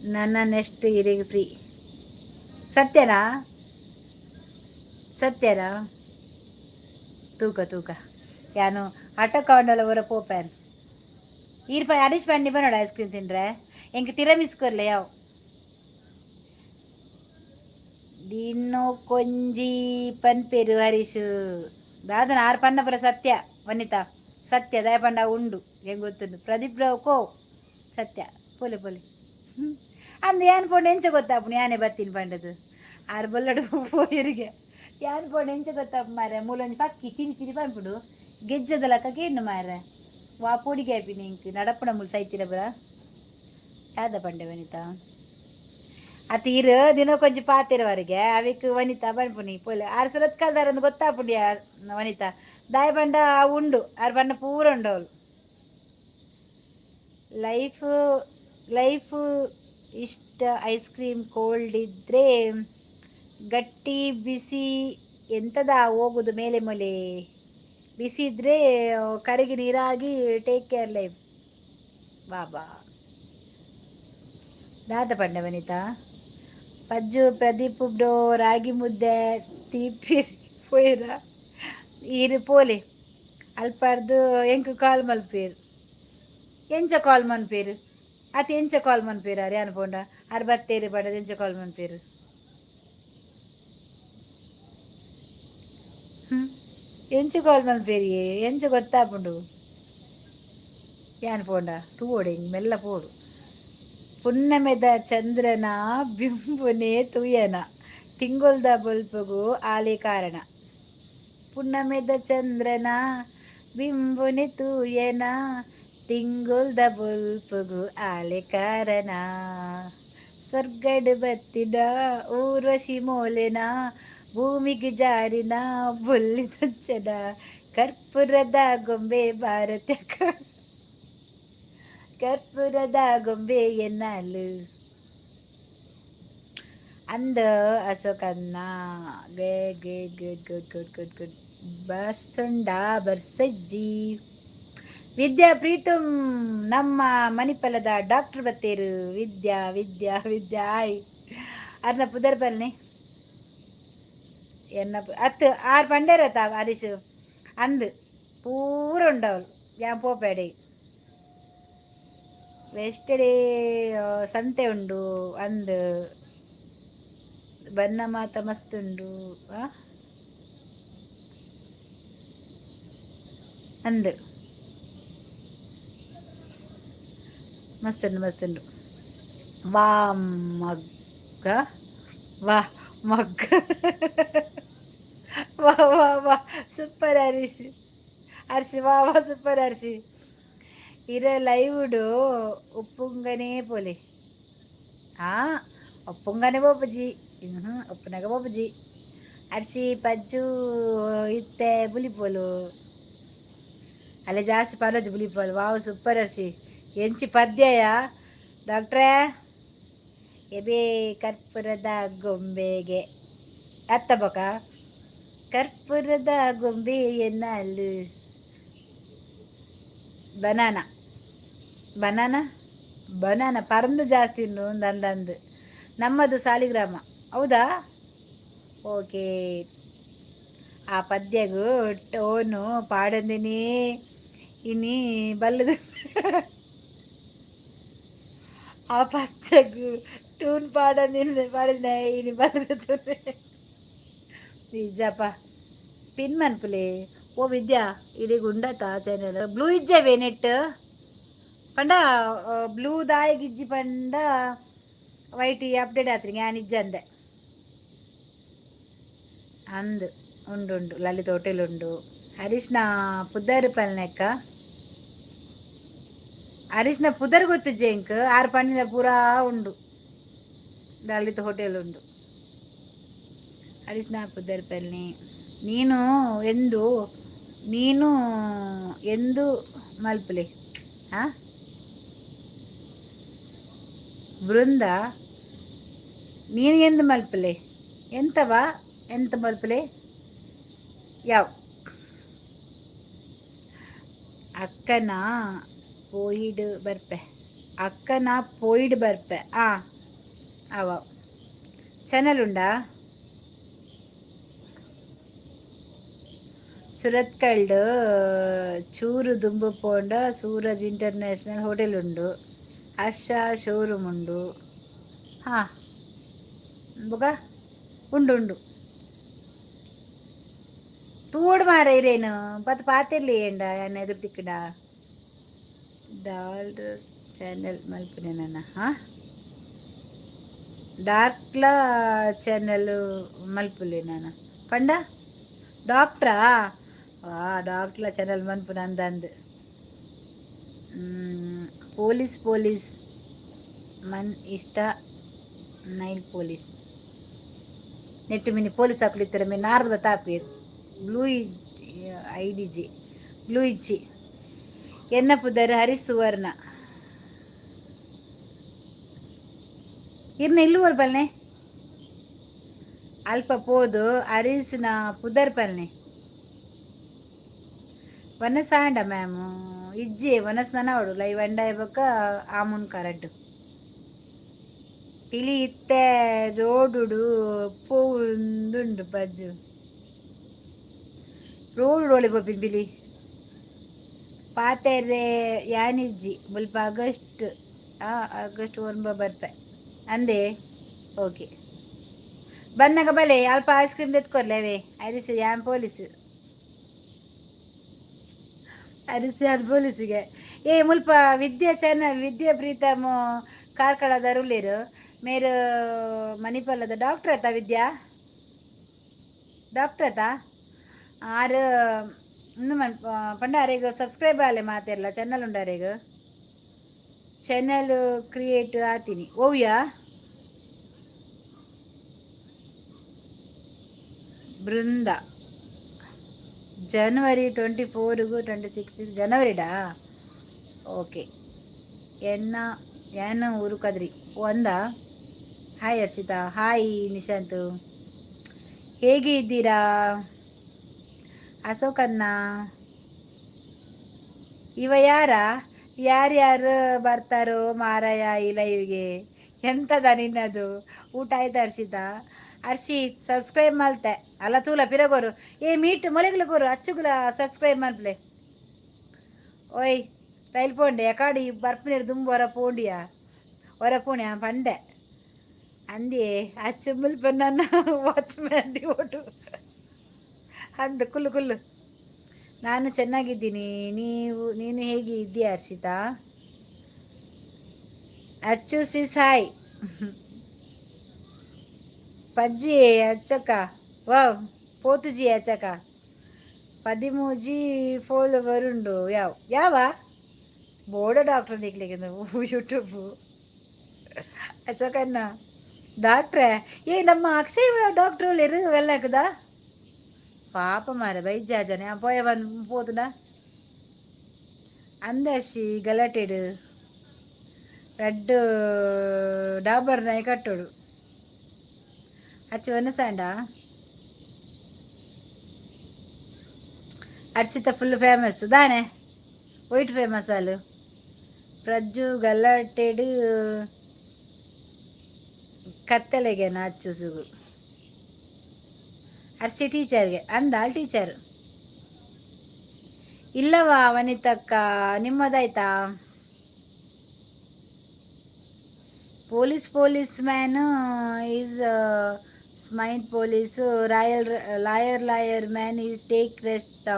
ನನ್ನ ನೆಕ್ಸ್ಟ್ ಇರಿಗೆ ಫ್ರೀ ಸತ್ಯನಾ ಸತ್ಯನಾ ತೂಕ ತೂಕ ಯಾನು ಆಟೋ ಕೌಂಡಲ್ಲ ಹೊರ ಪೋಪ್ಯಾನ್ ಈರ್ಪ ಹರೀಶ್ ಬಂಡಿ ಬರೋಡ ಐಸ್ ಕ್ರೀಮ್ ತಿಂದ್ರೆ ಎಂಗೆ ತಿರಮಿಸ್ಕೊರ್ಲೆ ಯಾವ ದಿನೋ ಕೊಂಜಿ ಪನ್ಪೇರು ಹರೀಶ್ ದಾದನ ಆರು ಪನ್ನಪುರ ಸತ್ಯ ವನಿತಾ ಸತ್ಯ ದಯ ಪಂಡ ಉಂಡು ಹೆಂಗೆ ಗೊತ್ತುಂಡು ಪ್ರದೀಪ್ ರಾವ್ ಕೋ ಸತ್ಯ ಪೋಲೆ ಪೋಲೆ ಅಂದು ಏನ್ ಪೋಂಡು ಎಂಚ ಗೊತ್ತಾಪು ಯಾನೇ ಬತ್ತೀನಿ ಪಂಡದು ಆರು ಬೊಲ್ಲಡು ಪೋಯರಿಗೆ ಯಾನ್ ಪೋಂಡು ಎಂಚ ಗೊತ್ತಾಪು ಮಾರ ಮೂಲೊಂದು ಪಕ್ಕಿ ಚಿರಿ ಚಿರಿ ಪನ್ಪುಡು ಗೆಜ್ಜದ ಲಕ್ಕ ಕೇಂಡು ಮಾರ ವಾ ಪೊಡಿಗೆ ಆಪಿನಿ ಇಂಕ್ ನಡಪುಣ ಮುಲ್ ಸೈತಿರ ಬರ ಯಾದ ಪಂಡೆ ವನಿತಾ ಅತಿ ಇರು ದಿನ ಕೊಂಚ ಪಾತಿರವರೆಗೆ ಅವಿಕ್ ವನಿತಾ ಬಣ್ಪುನಿ ಪೋಲೆ ಆರು ಸಲತ್ ಕಲ್ದಾರಂದು ಗೊತ್ತಾಪುಂಡಿ ವನಿತಾ ದಾಯ ಬಂಡ ಉಂಡು ಆರು ಬಣ್ಣ ಪೂರ ಉಂಡು ಅವಳು ಲೈಫ್ ಇಷ್ಟ ಐಸ್ ಕ್ರೀಮ್ ಕೋಲ್ಡ್ ಇದ್ರೆ ಗಟ್ಟಿ ಬಿಸಿ ಎಂತದ ಹೋಗುದು ಮೇಲೆ ಮೊಲೆ ಬಿಸಿ ಇದ್ರೆ ಕರಗಿ ನೀರಾಗಿ ಟೇಕ್ ಕೇರ್ ಲೈಫ್ ಬಾಬಾ ದಾದ ಪಂಡ ವನಿತಾ ಪಜ್ಜು ಪ್ರದೀಪ್ ಬ್ರೋ ರಾಗಿ ಮುದ್ದೆ ತೀಪಿರ್ ಪೋಯ್ರ ಇರು ಪೋಲೆ ಅಲ್ಪಾರ್ದು ಎಂಕು ಕಾಲ್ ಮಲ್ಪೇರು ಎಂಚ ಕಾಲ್ ಮನ್ಪೇರು ಅತಿ ಎಂಚ ಕಾಲ್ ಮನ್ಪೇರು ಅರೆ ಅನ್ಪೋಂಡ ಅರ್ ಬತ್ತೇರು ಪಂಡದ ಎಂಚ ಕಾಲ್ ಮನ್ಪೇರು ಎಂಚ ಕಾಲ್ ಮನ್ಪೇರಿ ಎಂಚ ಗೊತ್ತಾಪುಂಡು ಯಾನ್ ಪೋಂಡ ತೂವೋಡು ಹಿಂಗೆ ಮೆಲ್ಲ ಪೋಡು ಪುನ್ನಮೆದ ಚಂದ್ರನ ಬಿಂಬುನೆ ತುಯನ ತಿಂಗೊಲ್ದ ಬಲ್ಪಗು ಆಲೆ ಕಾರಣ ಪುನ್ನಮೆದ ಚಂದ್ರನ ಬಿಂಬುನೆ ತೂಯನ ತಿಂಗೊಲ್ದ ಬಲ್ಪಗು ಆಲೆ ಕಾರಣ ಸ್ವರ್ಗಡ್ ಬತ್ತಿದ ಊರ್ವಶಿ ಮೋಲೆನ ಭೂಮಿಗೆ ಜಾರಿನ ಬುಲ್ಲಿ ತಚ್ಚನ ಕರ್ಪೂರದ ಗೊಂಬೆ ಭಾರತ ಕರ್ಪೂರದ ಗೊಂಬೆ ಎನ್ನಲು ಅಂದ ಅಶೋಕನ್ನ ಗುಡ್ ಬರ್ಸಂಡ ಬರ್ಸಜ್ಜಿ ವಿದ್ಯಾ ಪ್ರೀತಂ ನಮ್ಮ ಮಣಿಪಲದ ಡಾಕ್ಟರ್ ಬತ್ತೇರು ವಿದ್ಯಾ ವಿದ್ಯಾ ವಿದ್ಯಾ ಆಯ್ ಅರ್ನ ಪುದರ್ ಬಲ್ನೆ ಎನ್ನ ಅತ್ತು ಆರು ಪಂಡೇರತ್ತ ಹರೀಶ್ ಅಂದು ಪೂರ ಉಂಡವಳು ಯಾನ್ ಪೋಪೇಡೆ ವೆಸ್ಟೇ ಸಂತೆ ಉಂಡು ಅಂದು ಬನ್ನ ಮಾತ ಮಸ್ತ್ ಉಂಡು ಅಂದು ಮಸ್ತುಂಡು ವಾ ಮಗ್ಗ ವಾ ಮಗ್ಗ ವಾ ವಾ ವಾ ಸೂಪರ್ ಹರೀಶ್ ವಾ ವಾ ಸೂಪರ್ ಹರ್ಷಿ ಇರ ಲೈವ್ಡು ಉಪ್ಪುಂಗನೇ ಪೋಲೆ ಒಪ್ಪುಂಗನೆ ಬೋಪುಜಿ ಒಪ್ಪುನಾಗ ಬೋಪುಜಿ ಅರ್ಸಿ ಪಜ್ಜು ಇತ್ತೆ ಬುಲಿಪೋಲು ಅಲ್ಲೇ ಜಾಸ್ತಿ ಪರೋಜು ಬುಲಿಪೋಲು ವಾವ್ ಸೂಪರ್ ಹರ್ಷಿ ಎಂಚಿ ಪದ್ಯಯ ಡಾಕ್ಟ್ರೇ ಎಬೇ ಕರ್ಪೂರದ ಗೊಂಬೆಗೆ ಅತ್ತ ಬಕ ಕರ್ಪೂರದ ಗೊಂಬೆ ಎನ್ನಲು ಬನಾನಾ ಬನಾನಾ ಬನಾನಾ ಪರಂದು ಜಾಸ್ತಿ ಉಂಡು ಅಂದಂದು ನಮ್ಮದು ಸಾಲಿಗ್ರಾಮ ಹೌದಾ ಓಕೆ ಆ ಪದ್ಯಗೂ ಟೋನು ಪಾಡಂದಿನೇ ಇನಿ ಬಲ್ಲದು ಆ ಪದ್ಯಗೂ ಟೂನ್ ಪಾಡಿದ ಇನಿ ಬಲ್ಲದು ನಿಜಪ್ಪ ಪಿನ್ ಮನ್ಪುಲೆ ಓ ವಿದ್ಯಾ ಇಡೀ ಗುಂಡತ ಚಾನೆಲ್ ಬ್ಲೂ ಇಜ್ಜವೇ ನೆಟ್ ಪಂಡ ಬ್ಲೂ ದಾಯಿಗಿಜ್ಜಿ ಪಂಡ ವೈಟ್ ಅಪ್ಡೇಟ್ ಆತ್ರಿ ನಾನು ಇಜ್ಜಂದೆ ಅಂದು ಉಂಡು ಲಲಿತ ಹೋಟೆಲ್ ಉಂಡು ಹರೀಶ್ನ ಪುದರ್ ಪಲ್ನೆಕ್ಕ ಹರೀಶ್ನ ಪುದರ್ ಗೊತ್ತು ಜೇಂಕ್ ಆರು ಪಣ್ಣಿನ ಪೂರಾ ಉಂಡು ಲಲಿತ ಹೋಟೆಲ್ ಉಂಡು ಹರೀಶ್ನ ಪುದರ್ ಪಲ್ನೆ ನೀನು ಎಂದು ಮಲ್ಪುಲೆ ಬೃಂದ ನೀನು ಮಲ್ಪಲೆ ಎಂತವಾ ಎಂತ ಮಲ್ಪಲೆ ಯಾವ ಅಕ್ಕನ ಪೋಯಿಡು ಬರ್ಪೆ ಅಕ್ಕನ ಪೋಯಿಡು ಬರ್ಪೆ ಅವ ಚಾನಲ್ ಉಂಡಾ ಸುರತ್ಕಲ್ಡು ಚೂರು ದುಂಬು ಪೋಂಡ ಸೂರಜ್ ಇಂಟರ್ನ್ಯಾಷನಲ್ ಹೋಟೆಲ್ ಉಂಡು ಹರ್ಷ ಶೋರೂಮ್ ಉಂಡು ಬೊಗ ಉಂಡು ಉಂಡು ತೂಡು ಮಾರ ಇರೇನು ಪತ್ ಪಾತಿರ್ಲಿ ಏಂಡ ಎನ್ನ ಎದುರು ತಿಕ್ಕಡ ದಾಲ್ಡ್ ಚಾನೆಲ್ ಮಲ್ಪನೆ ನನ್ನ ಡಾರ್ಕ್ಲ ಚಾನೆಲ್ ಮಲ್ಪುಲೆ ನಾನು ಪಂಡ ಡಾಕ್ಟ್ರಾ ಡಾಕ್ಟ್ರ ಚಾನಲ್ ಮನ್ಪುನ ಅಂದಂದು ಪೋಲೀಸ್ ಮನ್ ಇಷ್ಟ ನೈಲ್ ಪೋಲೀಸ್ ನೆಟ್ಟು ಮಿನಿ ಪೊಲೀಸ್ ಹಾಕ್ಲಿತ್ತರ ಮೇ ನಾರ್ದ ತಾಪಿ ಬ್ಲೂ IDG ಬ್ಲೂ ಇಚ್ಚಿ ಎನ್ನ ಪುದರ್ ಹರಿಸುವರ್ಣ ಇರ್ನ ಇಲ್ಲುವರ್ ಬಲ್ನೆ ಅಲ್ಪ ಪೋದು ಅರಿಸಿನ ಪುದರ್ ಪಲ್ನೆ ವನಸ್ ಆಂಡ ಮ್ಯಾಮು ಇಜ್ಜೆ ವನಸ್ ನನವಡು ಲೈವ್ ಅಂಡ ಇವಾಗ ಆಮುನ್ ಕರಡ್ಡು ಪಿಲಿ ಇತ್ತೆ ರೋಡುಡು ಪೋಂದುಂಡು ಬಜ್ಜು ರೋಡು ಒಳಿ ಬೊಪ್ಪಿನ ಬಿಲಿ ಪಾತೆರೆ ಯಾನಿಜ್ಜಿ ಮುಲ್ಪ ಆಗಸ್ಟ್ ಒನ್ಬ ಬರ್ಪೆ ಅಂದೆ ಓಕೆ ಬಂದಾಗ ಬಲೆ ಅಲ್ಪ ಐಸ್ ಕ್ರೀಮ್ ತೆತ್ಕೊರ್ಲೇವೆ ಅರಿಸು ಯಾನ್ ಪೊಲೀಸ್ ಅರಿಸು ಯಾನ್ ಪೊಲೀಸಿಗೆ ಮುಲ್ಪ ವಿದ್ಯಾ ಚಾನಲ್ ವಿದ್ಯಾ ಪ್ರೀತಮ್ ಕಾರ್ಕಳದ ರುಳ್ಳೇರು ಮೇರು ಮಣಿಪಾಲದ ಡಾಕ್ಟರ್ ಆತ ವಿದ್ಯಾ ಡಾಕ್ಟರ್ ಆತ ಆರು ಇನ್ನು ಪಂಡ ಅರೆಗ ಸಬ್ಸ್ಕ್ರೈಬ್ ಆಲೆ ಮಾತೆರ್ಲ ಚಾನಲ್ ಉಂಡು ಅರೆಗ ಚಾನಲ್ ಕ್ರಿಯೇಟ್ ಆತೀನಿ ಓವ್ಯಾ ಬೃಂದ ಜನವರಿ 24ಗೂ 26 ಜನವರಿಡಾ ಓಕೆ ಎನ್ನ ಊರು ಕದ್ರಿ ಒಂದ ಹಾಯ್ ಹರ್ಷಿತಾ ಹಾಯ್ ನಿಶಾಂತ್ ಹೇಗೆ ಇದ್ದೀರಾ ಅಶೋಕನ್ನ ಇವ ಯಾರ್ಯಾರು ಬರ್ತಾರೋ ಮಾರಾಯ ಈ ಲೈವ್ಗೆ ಎಂತದ ನಿನ್ನದು ಊಟ ಆಯ್ತು ಹರ್ಷಿತಾ ಹರ್ಷಿ ಸಬ್ಸ್ಕ್ರೈಬ್ ಮಲ್ತೆ ಅಲ್ಲ ತೂಲ ಪಿರಗೋರು ಮೀಟ್ ಮೊಲೆಗ್ಲಗೋರು ಅಚ್ಚುಗುಲ ಸಬ್ಸ್ಕ್ರೈಬ್ ಮಲ್ಪ್ಲೆ ಓಯ್ ರೈಲ್ ಪೋಂಡೆ ಯಾಕಾಡಿ ಬರ್ಪನೇರು ದುಂಬು ಹೊರ ಪೋಣ್ಯ ಪಂಡೆ ಅಂದಿ ಅಚ್ಚು ಮುಲ್ಪ ನನ್ನ ವಾಚ್ಮ್ಯಾನ್ ಓಟು ಅಂದು ಕುಲ್ಲು ನಾನು ಚೆನ್ನಾಗಿದ್ದೀನಿ ನೀನು ಹೇಗೆ ಇದ್ದೀಯ ಹರ್ಷಿತಾ ಅಚ್ಚು ಸಾಯ್ ಪಜ್ಜಿ ಅಚ್ಚಕ್ಕ ವಾವ್ ಪೋತುಜಿ ಅಚ್ಚಕ್ಕ 13 ಫಾಲೋವರ್ ಉಂಡು ಯಾವ ಬೋರ್ಡ ಡಾಕ್ಟರ್ ದಿಕ್ಲಿಕ್ಕೆ ಯೂಟ್ಯೂಬ್ ಅಚ್ಚಕ್ಕನ್ನ ಡಾಕ್ಟ್ರೇ ನಮ್ಮ ಅಕ್ಷಯ್ ಡಾಕ್ಟ್ರು ಲೆರು வெள்ளக்குதா ಪಾಪ ಮಾರ ಬೈಜಾಜನೆ ಪೋಯ పోతున్నా అందర్శి గలటెడు రెడ్ డాబర్ నాయ కట్టోడు అచ్చి వనసాండ అర్చిత ఫుల్ ఫేమస్ దానే వైట్ ఫేమస్ వాళ్ళు ಪ್ರಜ್ಜು ಗಲ್ಲಟೆಡು ಕತ್ತಲೆಗೆ ನಾಚು ಸುಗು ಅರ್ಸಿ ಟೀಚರ್ಗೆ ಅಂದಾಳ್ ಟೀಚರ್ ಇಲ್ಲವಾ ವನಿತಕ್ಕ ನಿಮ್ಮದಾಯ್ತಾ ಪೊಲೀಸ್ ಮ್ಯಾನ್ ಈಸ್ ಸ್ಮೈನ್ police lawyer man is take rest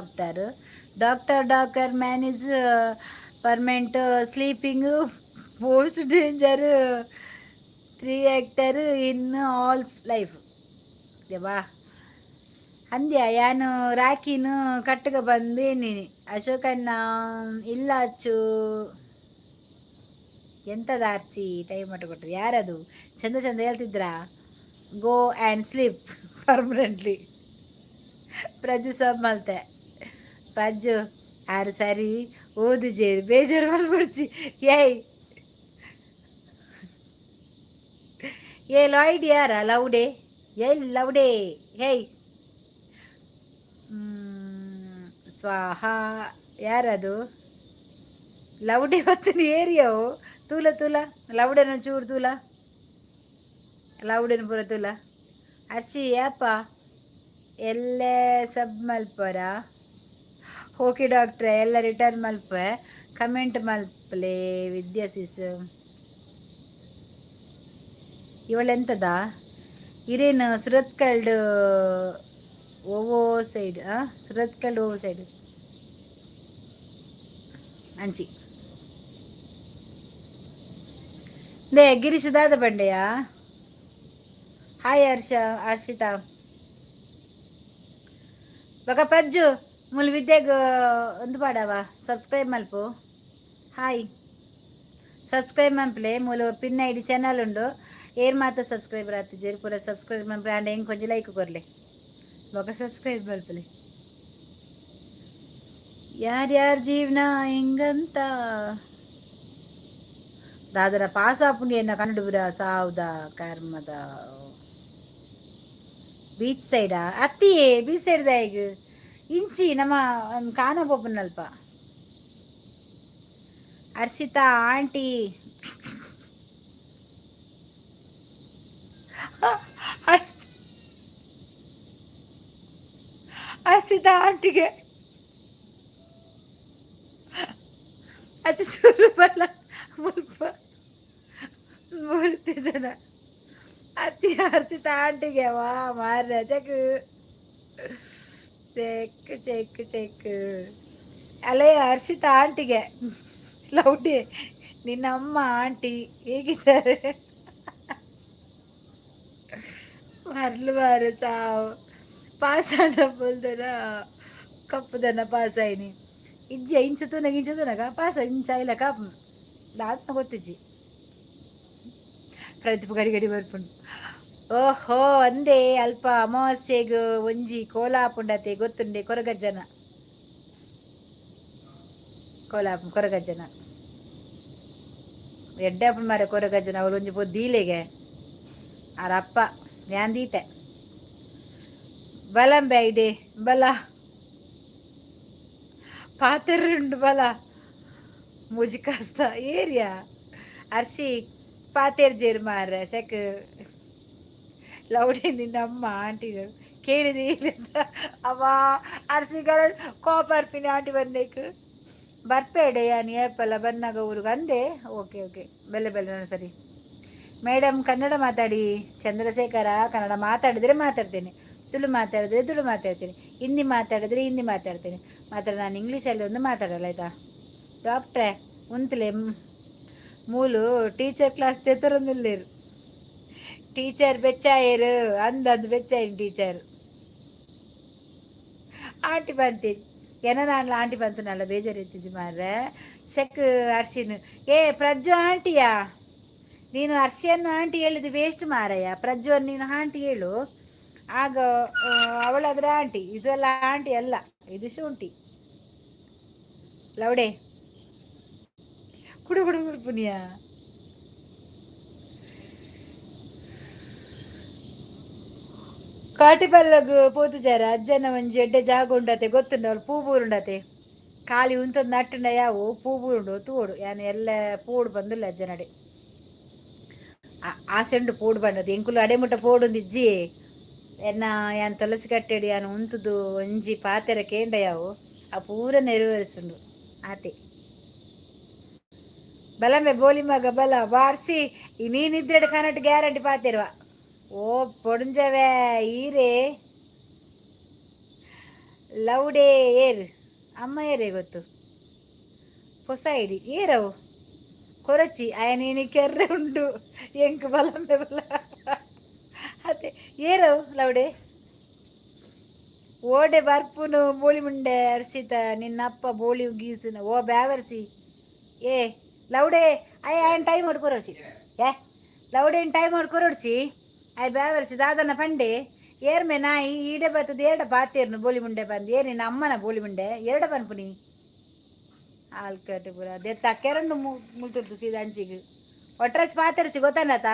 doctor man is permanent sleeping most danger 3 actor in all life ದೇವಾ ಅಂದ್ಯಾ ಯಾನು ರಾಕಿನು ಕಟ್ಟಗ ಬಂದೇನಿ ಅಶೋಕನ್ನ ಇಲ್ಲ ಅಚ್ಚು ಎಂಥದ್ದು ಆರ್ಸಿ ಟೈಮ್ ಕೊಟ್ಟರು ಯಾರದು ಚಂದ ಹೇಳ್ತಿದ್ರಾ ಗೋ ಆ್ಯಂಡ್ ಸ್ಲೀಪ್ ಪರ್ಮನೆಂಟ್ಲಿ ಪ್ರಜ್ಜು ಸಬ್ ಮಲ್ತೆ ಪಜ್ಜು ಆರು ಸರಿ ಓದು ಜೇರಿ ಬೇಜಾರು ಮಲ್ಬಿಡ್ಚಿ ಏಯ್ ಏ ಲಾಯ್ಡ್ ಯಾರ ಲೌಡೆ ಎಲ್ ಲೌಡೆ ಹೇಯ್ ಸ್ವಾಹ ಯಾರದು ಲೌಡೆ ಹೊತ್ತಿನ ಏರಿಯಾವು ತೂಲ ತೂಲ ಲೌಡೆನ ಚೂರು ತೂಲ ಲೌಡೆನ ಪೂರ ತೂಲ ಅರ್ಶಿ ಯಾಪ ಎಲ್ಲೇ ಸಬ್ ಮಲ್ಪರ ಓಕೆ ಡಾಕ್ಟ್ರೆ ಎಲ್ಲ ರಿಟರ್ನ್ ಮಲ್ಪೆ ಕಮೆಂಟ್ ಮಲ್ಪಲೆ ವಿದ್ಯಾಸಿಸ್ ಇವಳೆಂತದ ಇರೇನು ಸುರತ್ಕಲ್ಡ್ ಓವೋ ಸೈಡ್ ಸುರತ್ಕಲ್ಡ್ ಓವೋ ಸೈಡ್ ಅಂಚಿ ದೇ ಗಿರೀಶ್ ದಾದ ಬಂಡೆಯ ಹಾಯ್ ಹರ್ಷಿತಾ ಬಕ ಪಜ್ಜು ಮುಲ್ ವಿದ್ಯೆಗ್ ಒಂದು ಪಾಡವ ಸಬ್ಸ್ಕ್ರೈಬ್ ಮಲ್ಪು ಹಾಯ್ ಸಬ್ಸ್ಕ್ರೈಬ್ ಮಲ್ಪಲೆ ಮೂಲು ಪಿನ್ ಐಡಿ ಚಾನಲ್ ಉಂಡು ಏರ್ ಮಾತ ಸಬ್ಸ್ಕ್ರೈಬರ್ ಆತಿಜೇರು ಪೂರ ಸಬ್ಸ್ಕ್ರೈಬ್ ಮಲ್ಪಲೆ ಆಂಡ ಹೆಂಗೆ ಕೊಂಚ ಲೈಕ್ ಕೊರ್ಲೆ ಬೊಕ ಸಬ್ಸ್ಕ್ರೈಬ್ ಮಲ್ಪಲೆ ಯಾರ್ಯಾರ ಜೀವನ ಹೆಂಗಂತ ದಾದರ ಪಾಸ್ ಆಪುಂಡು ಎನ್ನ ಕನ್ನಡ ಬುರ ಸಾವ್ದ ಕರ್ಮದ ಬೀಚ್ ಸೈಡಾ ಅತ್ತಿಯೇ ಬೀಚ್ ಸೈಡ್ ದಾಯಿಗ್ ಇಂಚಿ ನಮ್ಮ ಕಾಣ ಪೋಪುನಲ್ಪ ಹರ್ಷಿತಾ ಆಂಟಿ ಹರ್ಷಿತಾ ಆಂಟಿಗೆ ಅದು ಚೂರು ಬಲ್ಲ ಮುಲ್ಪ ಮೂರ್ತಿ ಜನ ಅತಿ ಹರ್ಷಿತಾ ಆಂಟಿಗೆ ವಾ ಮಾರ ಚೆಕ್ ಚೆಕ್ ಚೆಕ್ ಚೆಕ್ ಅಲ್ಲೇ ಹರ್ಷಿತಾ ಆಂಟಿಗೆ ಲೌಡಿ ನಿನ್ನ ಅಮ್ಮ ಆಂಟಿ ಹೇಗಿದ್ದಾರೆ ಮರ್ಲು ಬಾರು ಸಾವು ಪಾಸಾದ ಬಲ್ದನ ಕಪ್ಪುದನ ಪಾಸಾಯಿನಿ ಇಜ್ಜ ಇಂಚತನಗ ಪಾಸ ಇಂಚ ಇಲ್ಲ ಕಪ್ ದಾಟ್ನ ಗೊತ್ತಿಜ್ಜಿ ಪ್ರದೀಪ್ ಗಡಿ ಗಡಿ ಬರ್ಪುಂಡು ಓಹೋ ಅಂದೇ ಅಲ್ಪ ಅಮಾವಾಸ್ಯೆಗ್ ಒಂಜಿ ಕೋಲಾಪುಂಡತೆ ಗೊತ್ತುಂಡೆ ಕೊರಗಜ್ಜನ ಕೊರಗಜ್ಜನ ಎಡ್ಡಾಪುಂಡು ಮಾರ ಕೊರಗಜ್ಜನ ಅವ್ರು ಒಂಜಿ ಪೊದ್ದೀಲೆಗೆ ಆರಪ್ಪ ಯಾಂದೀತೆ ಬಲಂಬೆ ಐಡೆ ಬಲ ಪಾತೆರುಂಡು ಬಲ ಮುಜಿಕಾಸ್ತ ಏರಿಯಾ ಅರ್ಶಿ ಪಾತೇರ್ ಜೇರು ಮಾರ ಶಕ್ ಲೌಡಿ ನಿನ್ನ ಅಮ್ಮ ಆಂಟಿಗಳು ಕೇಳಿದೆ ಅವ ಅರ್ಸಿಗಳ ಕೋಪರ್ಪಿನಿ ಆಂಟಿ ಬಂದೇಕು ಬರ್ಪೇಡೆ ಯಾನು ಏಪಲ್ಲ ಬಂದಾಗ ಊರಿಗೆ ಅಂದೆ ಓಕೆ ಓಕೆ ಬೆಲೆ ಬೆಲೆ ಸರಿ ಮೇಡಮ್ ಕನ್ನಡ ಮಾತಾಡಿ ಚಂದ್ರಶೇಖರ ಕನ್ನಡ ಮಾತಾಡಿದರೆ ಮಾತಾಡ್ತೇನೆ ತುಳು ಮಾತಾಡಿದ್ರೆ ತುಳು ಮಾತಾಡ್ತೇನೆ ಹಿಂದಿ ಮಾತಾಡಿದ್ರೆ ಹಿಂದಿ ಮಾತಾಡ್ತೇನೆ ಮಾತ್ರ ನಾನು ಇಂಗ್ಲೀಷಲ್ಲಿ ಒಂದು ಮಾತಾಡಲ್ಲ ಆಯಿತಾ ಡಾಕ್ಟ್ರೆ ಉಂತಲೇ ಮೂಲು ಟೀಚರ್ ಕ್ಲಾಸ್ ತೆತ್ತರೊಂದಿಲ್ಲೇರು ಟೀಚರ್ ಬೆಚ್ಚಾಯರು ಅಂದಂದು ಬೆಚ್ಚಾಯಿನ ಟೀಚರ್ ಆಂಟಿ ಬಂತಿ ಏನ ನಾನು ಆಂಟಿ ಬಂತು ನಲ್ಲ ಬೇಜಾರು ಇತ್ತಿಜಿ ಮಾರ್ರೆ ಶಕ್ ಅರ್ಶಿನ್ ಏ ಪ್ರಜ್ಜು ಆಂಟಿಯಾ ನೀನು ಅರ್ಶಿಯನ್ನು ಆಂಟಿ ಹೇಳಿದ್ದು ವೇಸ್ಟ್ ಮಾರಯ್ಯ ಪ್ರಜ್ವನ್ ನೀನು ಆಂಟಿ ಹೇಳು ಆಗ ಅವಳಾದ್ರೆ ಆಂಟಿ ಇದೆಲ್ಲ ಆಂಟಿ ಅಲ್ಲ ಇದು ಶುಂಠಿ ಲೌಡೆ ಕುಡು ಕುಡು ಕುಡು ಪುನಿಯ ಕಾಟಿಪಲ್ಲಗ್ ಪೋತುಜಾರ ಅಜ್ಜನ ಒಂಜಿ ಎಡ್ಡೆ ಜಾಗ ಉಂಡತೆ ಗೊತ್ತುಂಡ ಅವಳು ಪೂಬೂರು ಉಂಡತೆ ಖಾಲಿ ಉಂತೊಂದು ನಟ್ಟುಂಡ ಯಾವು ಪೂಬೂರುಂಡು ತೂಡು ಯಾನು ಎಲ್ಲ ಪೂಡು ಬಂದಿಲ್ಲ ಅಜ್ಜನಡೆ ಆ ಸೆಂಡು ಪೋಡು ಬಂಡದು ಎಂಕುಲು ಅಡೆಮುಟ್ಟ ಪೋಡು ಇಜ್ಜಿ ಎನ್ನ ಯಾನ್ ತುಳಸಿ ಕಟ್ಟೆಡು ಯಾನು ಉಂತುದು ಒಂಜಿ ಪಾತೆರ ಕೇಂಡ ಯಾವು ಆ ಪೂರ ನೆರವೇರಿಸುಂಡು ಆತೆ ಬಲಮೆ ಬೋಲಿ ಮಗ ಬಲ ಬಾರ್ಸಿ ನೀನಿದ್ರೆಡು ಕನಟ್ ಗ್ಯಾರಂಟಿ ಪಾತೆರುವ ಓ ಪೊಡುಂಜವೇ ಈರೇ ಲೌಡೇ ಏರ್ ಅಮ್ಮ ಏರೇ ಗೊತ್ತು ಹೊಸ ಐಡಿ ಏರವು ಕೊರಚಿ ಆಯ ನೀನು ಕೆರ್ರೆ ಉಂಡು ಎಂಕ್ ಬಲಂಬೆ ಬಲ ಅದೇ ಏರವು ಲೌಡೆ ಓಡೆ ಬರ್ಪುನು ಬೋಳಿ ಮುಂಡೆ ಅರ್ಸಿತ ನಿನ್ನಪ್ಪ ಬೋಳಿ ಗೀಸಿನ ಓ ಬ್ಯಾವರ್ಸಿ ಏ ಲೌಡೆ ಅಯ್ಯ ಆಯನ್ ಟೈಮ್ ಹೊಡ್ಕೊರೋಡ್ಸಿ ಏ ಲೌಡೆ ಟೈಮ್ ಹೊಡ್ಕೊರೋಡ್ಸಿ ಅಯ್ಯ ಬ್ಯಾವರ್ಸಿ ದಾದನ ಪಂಡೆ ಏರ್ಮೆ ನಾಯಿ ಈಡೆ ಬರ್ತದೆ ಎರಡ ಪಾತೇರ್ನು ಬೋಳಿ ಮುಂಡೆ ಬಂದು ಏನಿನ್ನ ಅಮ್ಮನ ಬೋಳಿ ಮುಂಡೆ ಎರಡ ಪನ್ಪುನಿ ಆಲ್ಕಟ್ಟು ಪೂರ ದೆತ್ತ ಕೆರಂಡು ಮುಲ್ತಿರ್ತು ಸೀದಾ ಅಂಚಿಗೆ ಒಟ್ರಸ್ ಪಾತೆರ್ಚಿ ಗೊತ್ತಾನತ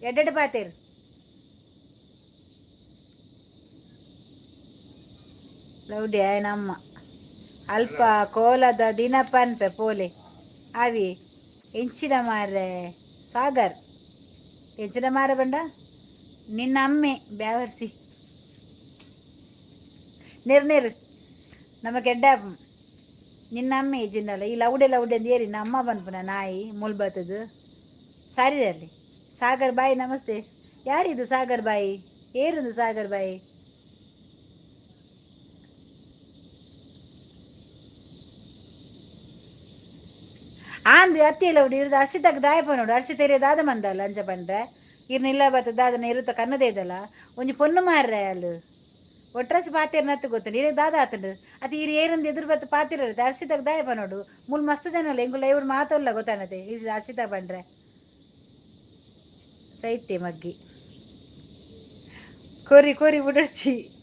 ಎಡ್ಡೆಡ್ ಪಾತೇರು ಲೌಡಿ ನಮ್ಮ ಅಲ್ಪ ಕೋಲದ ದಿನ ಪನ್ಪೆ ಪೋಲೆ ಅವಿ ಎಂಚಿನ ಮಾರೆ ಸಾಗರ್ ಎಂಚಿನ ಮಾರ ಬಂಡ ನಿನ್ನ ಅಮ್ಮೆ ಬ್ಯಾವರ್ಸಿ ನೆರ್ ನಮಗೆ ಎಡ್ಡ ನಿನ್ನ ಅಮ್ಮೆ ಜಿನ್ನಲ್ಲ ಈ ಲೌಡೆ ಲೌಡೆ ಅಂತ ಏರಿ ನಮ್ಮ ಬನ್ಪುನ ನಾಯಿ ಮುಲ್ಬತ್ತದು ಸಾರಿ ಅಲ್ಲಿ ಸಾಗರ್ ಬಾಯಿ ನಮಸ್ತೆ ಯಾರಿದು ಸಾಗರ್ ಬಾಯಿ ಏರುದು ಸಾಗರ್ ಬಾಯಿ ಆಂದು ಅತ್ತಿಯಲ್ಲ ಹುಡಿ ಇರೋದು ಅರ್ಷಿತಕ್ಕೆ ದಾಯಪ ನೋಡು ಅರ್ಷಿತ ಇರೋದಾದ ಮಂದಲ್ಲ ಅಂಚ ಬಂಡ್ರೆ ಇರ್ನಿಲ್ಲ ಬತ್ತದ ಅದನ್ನ ಇರುತ್ತ ಕನ್ನದೇ ಇದಲ್ಲ ಒಂಜಿ ಪೊಣ್ಣು ಮಾರ್ರೆ ಅಲ್ಲು ಒಟ್ರಸಿ ಪಾತಿರ ನತ್ತು ಗೊತ್ತು ನೀರೇ ದಾದ ಆತಂಡು ಅದು ಇರು ಏರಂದು ಎದುರು ಬತ್ತು ಪಾತಿರ ಅರ್ಷಿತಕ್ಕೆ ದಾಯಪ ನೋಡು ಮುಲ್ ಮಸ್ತ್ ಜನ ಅಲ್ಲ ಹೆಂಗುಲ್ಲ ಇವ್ರು ಮಾತಲ್ಲ ಗೊತ್ತಾನತೆ ಇದು ಅರ್ಷಿತ ಬಂಡ್ರೆ ಸೈತೆ ಮಗ್ಗಿ ಕೊರಿ ಕೊರಿ ಬಿಡರ್ಚಿ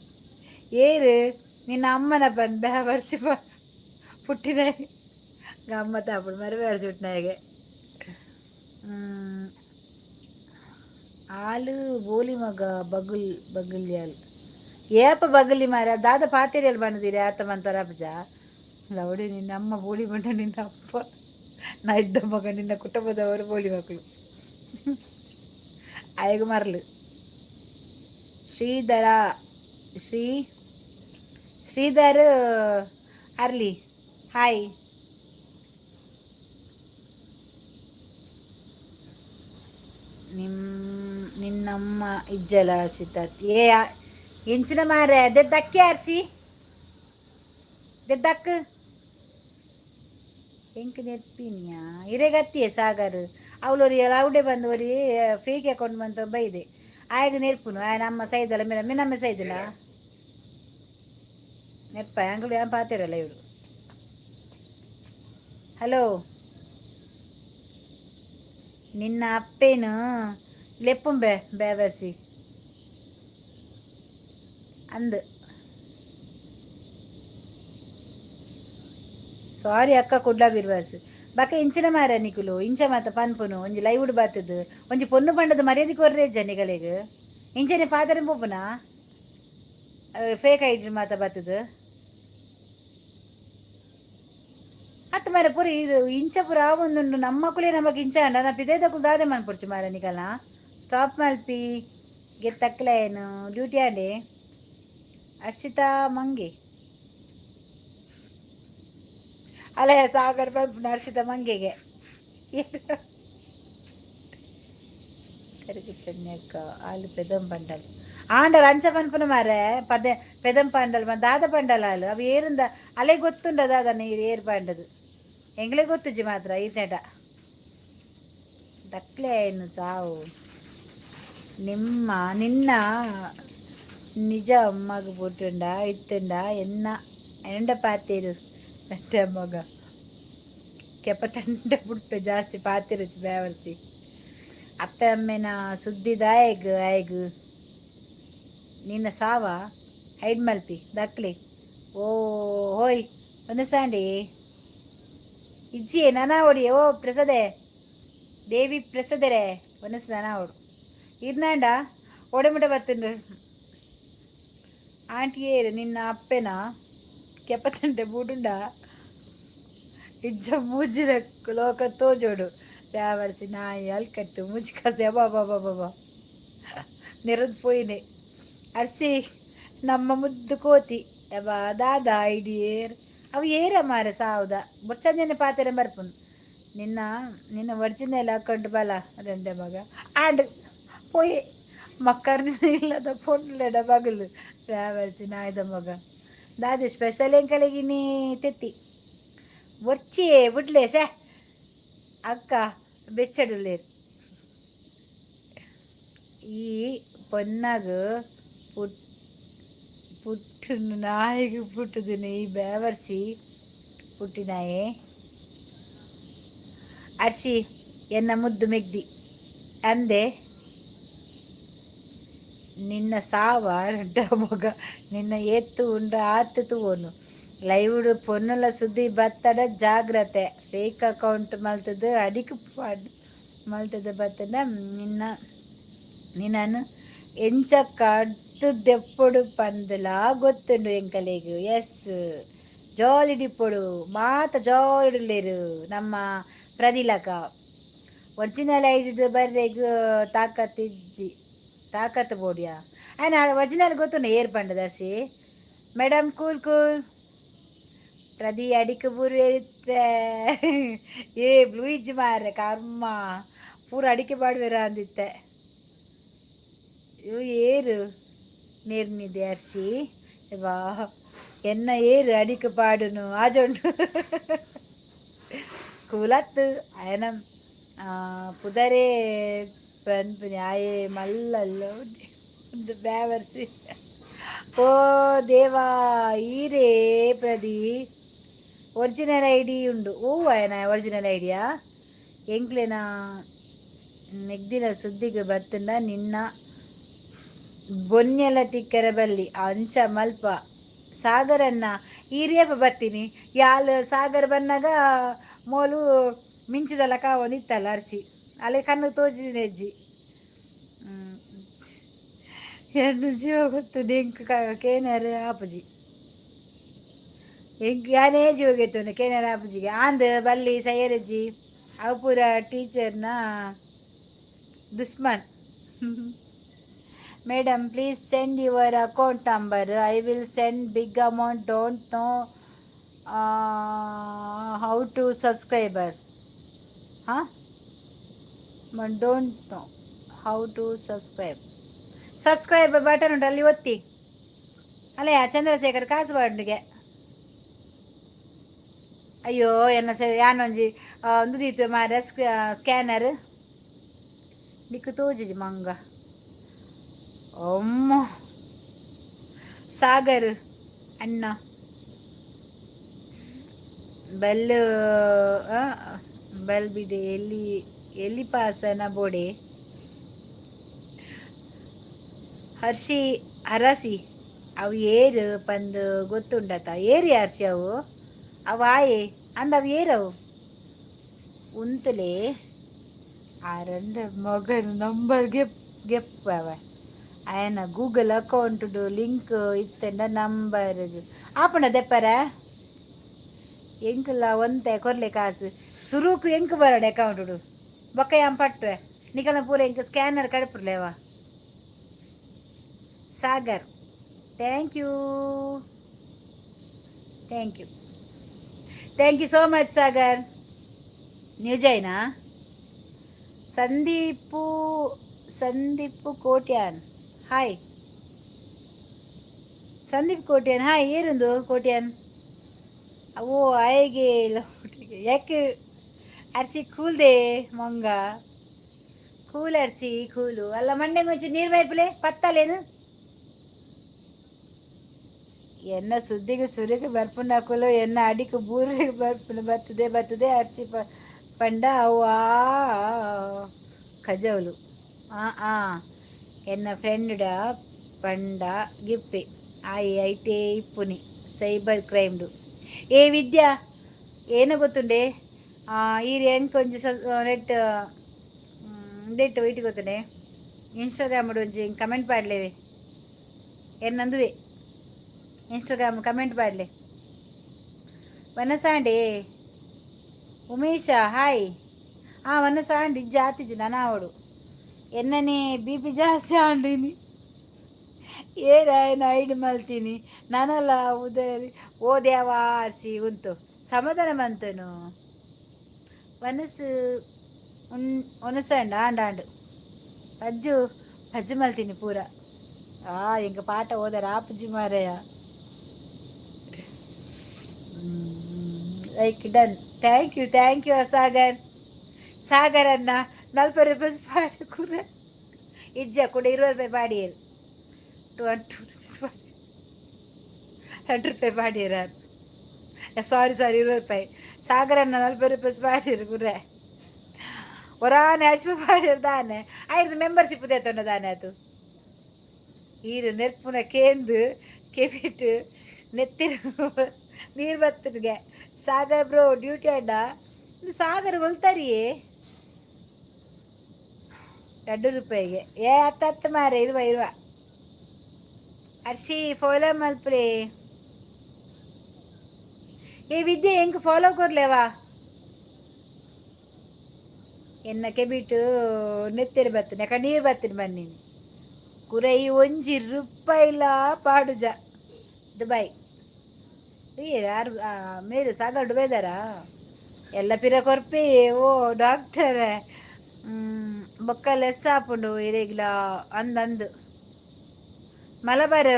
ಏರು ನಿನ್ನ ಅಮ್ಮನ ಬಂದು ಬ್ಯಾ ಬರ್ಸಿ ಪುಟ್ಟಿನ ಗಮ್ಮತ್ತ ಅప్పుడు ಮರವೇ ಅರ್ಸಿಬಿಟ್ನಾಗೆ ಆಲು ಬೋಲಿ ಮಗ ಬಗುಲ್ ಬಗುಲಿ ಆಲು ಏಪ ಬಗುಲಿ ಮಾರ ದಾದ ಪಾತೇರಿಯಲ್ಲಿ ಬಂದಿದ್ದೀರಿ ಆತ ಮಂತಾರ ಅಪ್ಪಜ ಲವಡಿ ನಿನ್ನ ಅಮ್ಮ ಬೋಳಿ ಬಂಡ ನಿನ್ನ ಅಪ್ಪ ನಾ ಇದ್ದ ಮಗ ನಿನ್ನ ಕುಟುಂಬದವರು ಬೋಳಿ ಮಕ್ಕಳು ಆಯ್ಗ ಮರಲು ಶ್ರೀಧರ ಶ್ರೀಧರ್ ಅರ್ಲಿ ಹಾಯ್ ನಿನ್ನಮ್ಮ ಇಜ್ಜಲ ಚಿತ್ತ ಏ ಎಂಚಿನ ಮಾರೆ ದೆದ್ದಕ್ಕೆ ಆರ್ಸಿ ದೆದ್ದಕ್ಕೆ ಎಂಕ್ ನೆಪ್ಪಿನ್ಯಾ ಇರೆಗತ್ತಿಯೇ ಸಾಗರ್ ಅವಳೊರಿ ಲೌಡೆ ಬಂದು ಒರಿ ಫೇಕ್ ಅಕೌಂಟ್ ಬಂತ ಬೈದೆ ಆಯ್ಗ ನೆರ್ಪುನು ಆಯ ನಮ್ಮ ಸೈದಲ್ಲ ಮಿನಮ್ಮ ಸೈದಿಲ್ಲ ನೆಪ್ಪ ಅಂಗಡಿ ಏನು ಪಾತಿರಲ್ಲ ಇವರು ಹಲೋ ನಿನ್ನ ಅಪ್ಪೇನು ಲೆಪ್ಪುಂಬೆ ಬೇವರ್ಸಿ ಅಂದು ಸಾರಿ ಅಕ್ಕ ಕುಡ್ಲ ಬಿರ್ವಾಸ್ ಬಕ ಇಂಚಿನ ಮಾರ ನಿಕುಲು ಇಂಚ ಮಾತ ಪನ್ಪುನು ಒಂಜಿ ಲೈವುಡ್ ಬಾತದು ಒಂಜಿ ಪೊನ್ನು ಪಂಡದ ಮರ್ಯಾದೆ ಕೊರ್ರೆ ಜನಿಗಳಿಗೆ ಇಂಚನೆ ಪಾದರ ಪೋಪುನ ಫೇಕ್ ಐಡಿ ಮಾತ ಬಾತದು ಅತ್ತ ಮಾರ ಪುರಿ ಇದು ಇಂಚ ಪುರ ಒಂದು ನಮ್ಮ ಮಕ್ಕಳೇ ನಮಗೆ ಇಂಚ ಅಂಡ ನಾ ಪಿದೇದಕ್ಕೂ ದಾದೆ ಮನ್ಪುಡ್ಚು ಮಾರ ನಿಕಲ್ಲ ಸ್ಟಾಪ್ ಮಲ್ಪಿ ಗೆತ್ತಕ್ಲೇನು ಡ್ಯೂಟಿ ಆಂಡೆ ಅರ್ಷಿತಾ ಮಂಗೆ ಅಲೆ ಸಾಗರ್ ಬಂದು ಅರ್ಷಿತಾ ಮಂಗೆಗೆ ಕರಿಗಿಟ್ಟಕ್ಕ ಆಲು ಪೆದಂ ಪಂಡಲ್ ಆಂಡಲ್ ಅಂಚ ಪನ್ಪುನ ಮಾರೆ ಪದೆ ಪೆದಂ ಪಂಡಲ್ ದಾದ ಪಂಡಲ್ ಆಲು ಅವು ಏರುಂದ ಅಲೆ ಗೊತ್ತುಂಡ ದಾದ ನೀರು ಏರು ಪಂಡದು ಎಂಗ್ಲೇ ಗೊತ್ತುಜಿ ಮಾತ್ರ ಈತೇಟ ದಕ್ಲೆ ಏನು ಸಾವು ನಿನ್ನ ನಿಜ ಅಮ್ಮಗ ಪುಟ್ಟುಂಡ ಇತ್ತುಂಡ ಎಂಡ ಪಾತೀರು ಅಷ್ಟೇ ಮಗ ಕೆಪ್ಪ ತಂಡ ಬಿಟ್ಟು ಜಾಸ್ತಿ ಪಾತಿರುಚಿ ಬೇವರ್ಸಿ ಅಪ್ಪ ಅಮ್ಮೆನ ಸುದ್ದಿದ ಆಯ್ಗು ನಿನ್ನ ಸಾವ ಹೈಡ್ ಮಲ್ಪಿ ದಕ್ಲಿ ಓ ಹೋಯ್ ಒಂದಸಾಂಡಿ ಇಜ್ಜಿ ನನ ಹೊಡಿ ಓ ಪ್ರಸದೆ ದೇವಿ ಪ್ರಸದರೇ ಒಂದಸ ನನ ಹೊಡು ಇರ್ನಾಂಡ ಒಡಮಿಟ ಬತ್ತುಂಡು ಆಂಟಿಯೇರು ನಿನ್ನ ಅಪ್ಪೆನ ಕೆಪ್ಪತ್ತಂಟೆ ಬೂಡುಂಡ ಇಜ್ಜ ಮೂಜಿನ ಲೋಕ ತೋಜೋಡು ಬ್ಯಾವರ್ಸಿ ನಾಯಿ ಅಲ್ಕಟ್ಟು ಮುಜ್ಜಿ ಕಸೆ ಬಾಬಾ ನೆರದು ಪೋಯಿನೆ ಅರ್ಸಿ ನಮ್ಮ ಮುದ್ದು ಕೋತಿ ಯಬಾ ದಾದ ಐಡಿಯೇರ್ ಅವು ಏರ ಮಾರ ಸಾವುದ ಬೊಚ್ಚಂದೇನೆ ಪಾತೆರೆ ಬರ್ಪುನು ನಿನ್ನ ಒರಿಜಿನಲ್ ಅಕೌಂಟ್ ಬಲ ಅದಂದೆ ಮಗ ಆಂಡ್ ಪೋಯೆ ಮಕ್ಕರ್ನ ಇಲ್ಲದ ಪೊಂಡ್ಲೆಡ ಬಗಲು ಬ್ಯಾವರ್ಸಿ ನಾಯ್ದ ಮಗ ದಾದೆ ಸ್ಪೆಷಲ್ ಎಂಕಲೆಗಿನಿ ತೆತ್ತಿ ಒರ್ಚಿ ಬಿಡ್ಲೆ ಸೇ ಅಕ್ಕ ಬೆಚ್ಚಡುಲ್ಲೇರು ಈ ಪೊನ್ನಾಗ ಪುಟ್ಟು ನಾಯಿಗೆ ಪುಟ್ಟುದಿನ ಈ ಬೇವರ್ಸಿ ಪುಟ್ಟಿನಾಯೇ ಅರ್ಸಿ ಎನ್ನ ಮುದ್ದು ಮೆಗ್ದಿ ಅಂದೆ ನಿನ್ನ ಸಾವ ಮಗ ನಿನ್ನ ಎತ್ತು ಉಂಡ ಆತು ತೂವನು ಲೈವ್ಡ್ ಪೊನ್ನುಲ ಸುದ್ದಿ ಬತ್ತಡ ಜಾಗ್ರತೆ ಫೇಕ್ ಅಕೌಂಟ್ ಮಲ್ತದ ಅಡಿಕ್ ಮಲ್ತದ ಬತ್ತದ ನಿನ್ನ ನೀನನ್ನು ಎಂಚಕ್ಕ ಅಡ್ತದೆಪ್ಪೊಡು ಪಂದಲ ಗೊತ್ತುಂಡು ಎಂಕಲೆಗ್. ಎಸ್, ಜಾಲಿ ಡಿಪ್ಪೊಡು ಮಾತ ಜಾಲಿಡ್ಲೇರು ನಮ್ಮ ಪ್ರದಿಲಕ. ಒರಿಜಿನಲ್ ಐಡಿಡ್ ಬರ್ರೆಗ್ ತಾಕತ್ ಇಜ್ಜಿ ತಾಕತ್ ಬೋಡಿಯಾ ಆಯ್ನ ಒರಿಜಿನಲ್ ಗೊತ್ತುಂಡು ಏರ್ ಪಂಡ ದರ್ಶಿ. ಮೇಡಮ್ ಕೂಲ್ ಕೂಲ್ ಪ್ರದಿ ಅಡಿಕೆ ಬೂರು ಇತ್ತೆ ಏ ಬ್ಲೂ ಇಜ್ಜಿ ಮಾರ್ರೆ ಕರ್ಮ ಪೂರ ಅಡಿಕೆ ಪಾಡುವೆರ ಅಂದಿತ್ತೆ. ಇವು ಏರು ನಿರ್ನಿದೆ ಅರ್ಸಿ ವಾ ಎನ್ನ ಏರು ಅಡಿಕೆ ಪಾಡುನು ಆಜೊಂಡು ಕೂಲತ್ತು ಆಯನ ಪುದರೇ ಪನ್ಪುನಿ ಆಯೆ ಮಲ್ಲಲ್ಲ ಒಂದು ಬ್ಯಾವರ್ಸಿ. ಓ ದೇವಾ ಈರೇ ಪ್ರದಿ ಒರಿಜಿನಲ್ ಐಡಿ ಉಂಡು. ಓ ಆಯನ ಒರಿಜಿನಲ್ ಐಡಿಯಾ ಎಂಕ್ಲೆನ ನೆಗ್ದಿನ ಸುದ್ದಿಗೆ ಬತ್ತಂಡ ನಿನ್ನ ಬೊನ್ನೆಲ ತಿಕ್ಕರ ಬಲ್ಲಿ ಅಂಚ ಮಲ್ಪ ಸಾಗರನ್ನ ಈರಿಯಪ್ಪ ಬರ್ತೀನಿ ಯಾಲ್ ಸಾಗರ್ ಬನ್ನಾಗ ಮೋಲು ಮಿಂಚಿದಲ್ಲ ಕಾವೊಂದಿತ್ತಲ್ಲ ಅರ್ಚಿ ಅಲ್ಲೇ ಕಣ್ಣು ತೋಜಿನ ಹೆಜ್ಜಿ ಎಂದು ಜೀವ ಗೊತ್ತು ಡೆಂಕ್ ಕೇನಾರ ಆಪುಜಿ ಎಂಕ್ ಯಾನೇ ಜೀವ ಗೆತ್ತು ಕೇನಾರ ಆಪುಜಿಗೆ ಆಂದ್ ಬಲ್ಲಿ ಸಯ್ಯರಜ್ಜಿ ಅವು ಪೂರ ಟೀಚರ್ನ ದುಸ್ಮನ್. Madam please send your account number, I will send big amount, don't know how to subscriber. ಹಾಂ don't know how to subscribe button ಉಂಟು ಅಲ್ಲಿ ಒತ್ತಿ. ಅಲ್ಲೇ ಚಂದ್ರಶೇಖರ್ ಕಾಸುವಾಡ್ಗೆ ಅಯ್ಯೋ ಎನ್ನ ಸರಿ ಯಾನೊಂಜಿ ಒಂದು ದೀಪ ಮಾರ ಸ್ಕ್ಯಾನರ್ ದಿಕ್ಕು ತೋಜಿಜಿ ಮಂಗ ಅಮ್ಮ ಸಾಗರ್ ಅಣ್ಣ ಬೆಲ್ ಬಿಡೆ ಎಲ್ಲಿ ಪಾಸನ ಬೋಡೆ ಹರಸಿ ಅವು ಏರು ಪಂದು ಗೊತ್ತುಂಡತ ಏರಿ ಹರ್ಷಿ ಅವು ಆಯೆ ಅಂದ ಅವು ಏರವು ಉಂತಲೇ ಆ ರಂಡ ಮಗನ ನಂಬರ್ ಗೆಪ್ಪವ ఆయన ಗೂಗಲ್ ಅಕೌಂಟ್ ಲಿಂಕ್ ಇತ್ತಂಡ ನಂಬರ್ ಆಪಣ ದೆಪ್ಪರ ಎಂಕಲ್ಲ ಒಂತೆ ಕೊರ್ಲೆ ಕಾಸು ಸುರುಕು ಎಂಕ್ ಬರಡೆ ಅಕೌಂಟ್ ಬೊಕ್ಕ ಯಾನ್ ಪಟ್ವೆ ನಿಕಲ್ನ ಪೂರ ಎಂಕ್ ಸ್ಕ್ಯಾನರ್ ಕಡಪುರ್ಲೇವ. Sagar thank you so much Sagar. ನ್ಯೂ ಜೈನಾ ಸಂದೀಪು ಕೋಟ್ಯಾನ್ ಹಾಯ್ ಸಂದೀಪ್ ಕೋಟ್ಯಾನ್ ಹಾಯ್ ಏರುಂದು ಕೋಟ್ಯಾನ್ ಓ ಆಯ್ಗೆ ಯಾಕೆ ಅರ್ಸಿ ಕೂಲ್ದೆ ಮಂಗ ಕೂಲ್ ಅರ್ಸಿ ಕೂಲು ಅಲ್ಲ ಮಂಡೆ ಕೊಂಚ ನೀರು ಬೈಪಲೆ ಪತ್ತಲೇನು ಎನ್ನ ಸುದ್ದಿಗೆ ಸುರಿಗೆ ಬರ್ಪುಂಡು ಹಾಕಲು ಎನ್ನ ಅಡಿಕೆ ಬೂರಿಗೆ ಬರ್ಪುಂಡು ಬರ್ತದೆ ಅರ್ಚಿ ಪಂಡ ಅವ್ವಾ ಖಜವಲು ಎನ್ನ ಫ್ರೆಂಡ್ ಪಂಡ ಗಿಪ್ಪೆ ಐಟೇ ಇಪ್ಪುನಿ ಸೈಬರ್ ಕ್ರೈಮ್ಡು ಏ ವಿದ್ಯಾ ಏನೋ ಗೊತ್ತುಂಡೆ ಈರು ಎಂಕೊಂಜಿ ನೆಟ್ ಇಟ್ಟು ಗೊತ್ತುಂಡೆ ಇನ್ಸ್ಟಾಗ್ರಾಮ್ ಒಂಜಿ ಕಮೆಂಟ್ ಪಾಡ್ಲೇವೆ ಎನ್ನಂದುವೆ ಇನ್ಸ್ಟಾಗ್ರಾಮ್ ಕಮೆಂಟ್ ಪಾಡ್ಲೆ ವನಸಾಂಡೆ ಉಮೇಶ ಹಾಯ್ ವನಸಾಂಡಿ ಜಾತಿಜಿ ನನಾವಡು ಎನ್ನನೇ ಬಿ ಪಿ ಜಾಸ್ತಿ ಆಂಡಿನಿ ಏನಾಯನ ಐಡ್ ಮಲ್ತೀನಿ ನಾನಲ್ಲ ಉದರಿ ಓದ್ಯಾವ ಆಸಿ ಉಂಟು ಸಮಾಧಾನ ಬಂತನು ಒನಸಂಡ ಆಂಡಾಂಡು ಪಜ್ಜು ಮಲ್ತೀನಿ ಪೂರ ಎಂಗ ಪಾಠ ಓದರ ಆಪುಜಿ ಮಾರಯ್ಯ like done. Thank you Sagar ಅನ್ನ 40 ರೂಪಾಯಿ ಪಾಡಿ ಕೂಡ ಇಜ್ಜ ಕೂಡ 20 ರೂಪಾಯಿ ಪಾಡಿಯರು 2 ರೂಪಾಯಿ ಪಾಡಿಯರ ಸಾರಿ 20 ರೂಪಾಯಿ ಸಾಗರನ್ನ 40 ರೂಪಾಯಿ ಪಾಡಿಯರು ಕೂಡ ಒರಾನೆ ಅಶ್ವ ಪಾಡಿಯರು ದಾನೆ ಆಯ್ತು ಮೆಂಬರ್ಶಿಪ್ ದೇತೊಂಡ ದಾನೆ ಅದು ಈರು ನೆರ್ಪುನ ಕೇಂದು ಕೆಬಿಟ್ಟು ನೆತ್ತಿರು ನೀರು ಬತ್ತನಿಗೆ ಸಾಗರ್ ಬ್ರೋ ಡ್ಯೂಟಿ ಅಡ್ಡ ಸಾಗರ್ ಹೊಲ್ತಾರಿಯೇ 2 ರೂಪಾಯಿಗೆ ಹತ್ತು ಮಾರೆ ಇರುವ ಅರ್ಷಿ ಫಾಲೋ ಮಲ್ಪ್ರೆ ವಿದ್ಯೆ ಹೆಂಗೆ ಫಾಲೋ ಕೊರ್ಲೇವಾ ಎನ್ನಕ್ಕೆ ಬಿಟ್ಟು ನೆತ್ತಿರ ಬರ್ತೀನಿ ನೀರು ಬರ್ತೀನಿ ಬನ್ನಿ ಕುರೈ 1 ರೂಪಾಯಿಲ ಪಾಡುಜ ದುಬೈ ಯಾರು ಮೇರು ಸಾಗರ್ಡು ಬೇದಾರಾ ಎಲ್ಲ ಪಿರ ಕೊರ್ಪಿ ಓ ಡಾಕ್ಟರ್ ಬೊಕ್ಕ ಲೆಸ್ ಆಪುಂಡು ಇರೆಗ್ಲ ಅಂದಂದು ಮಲಬಾರ್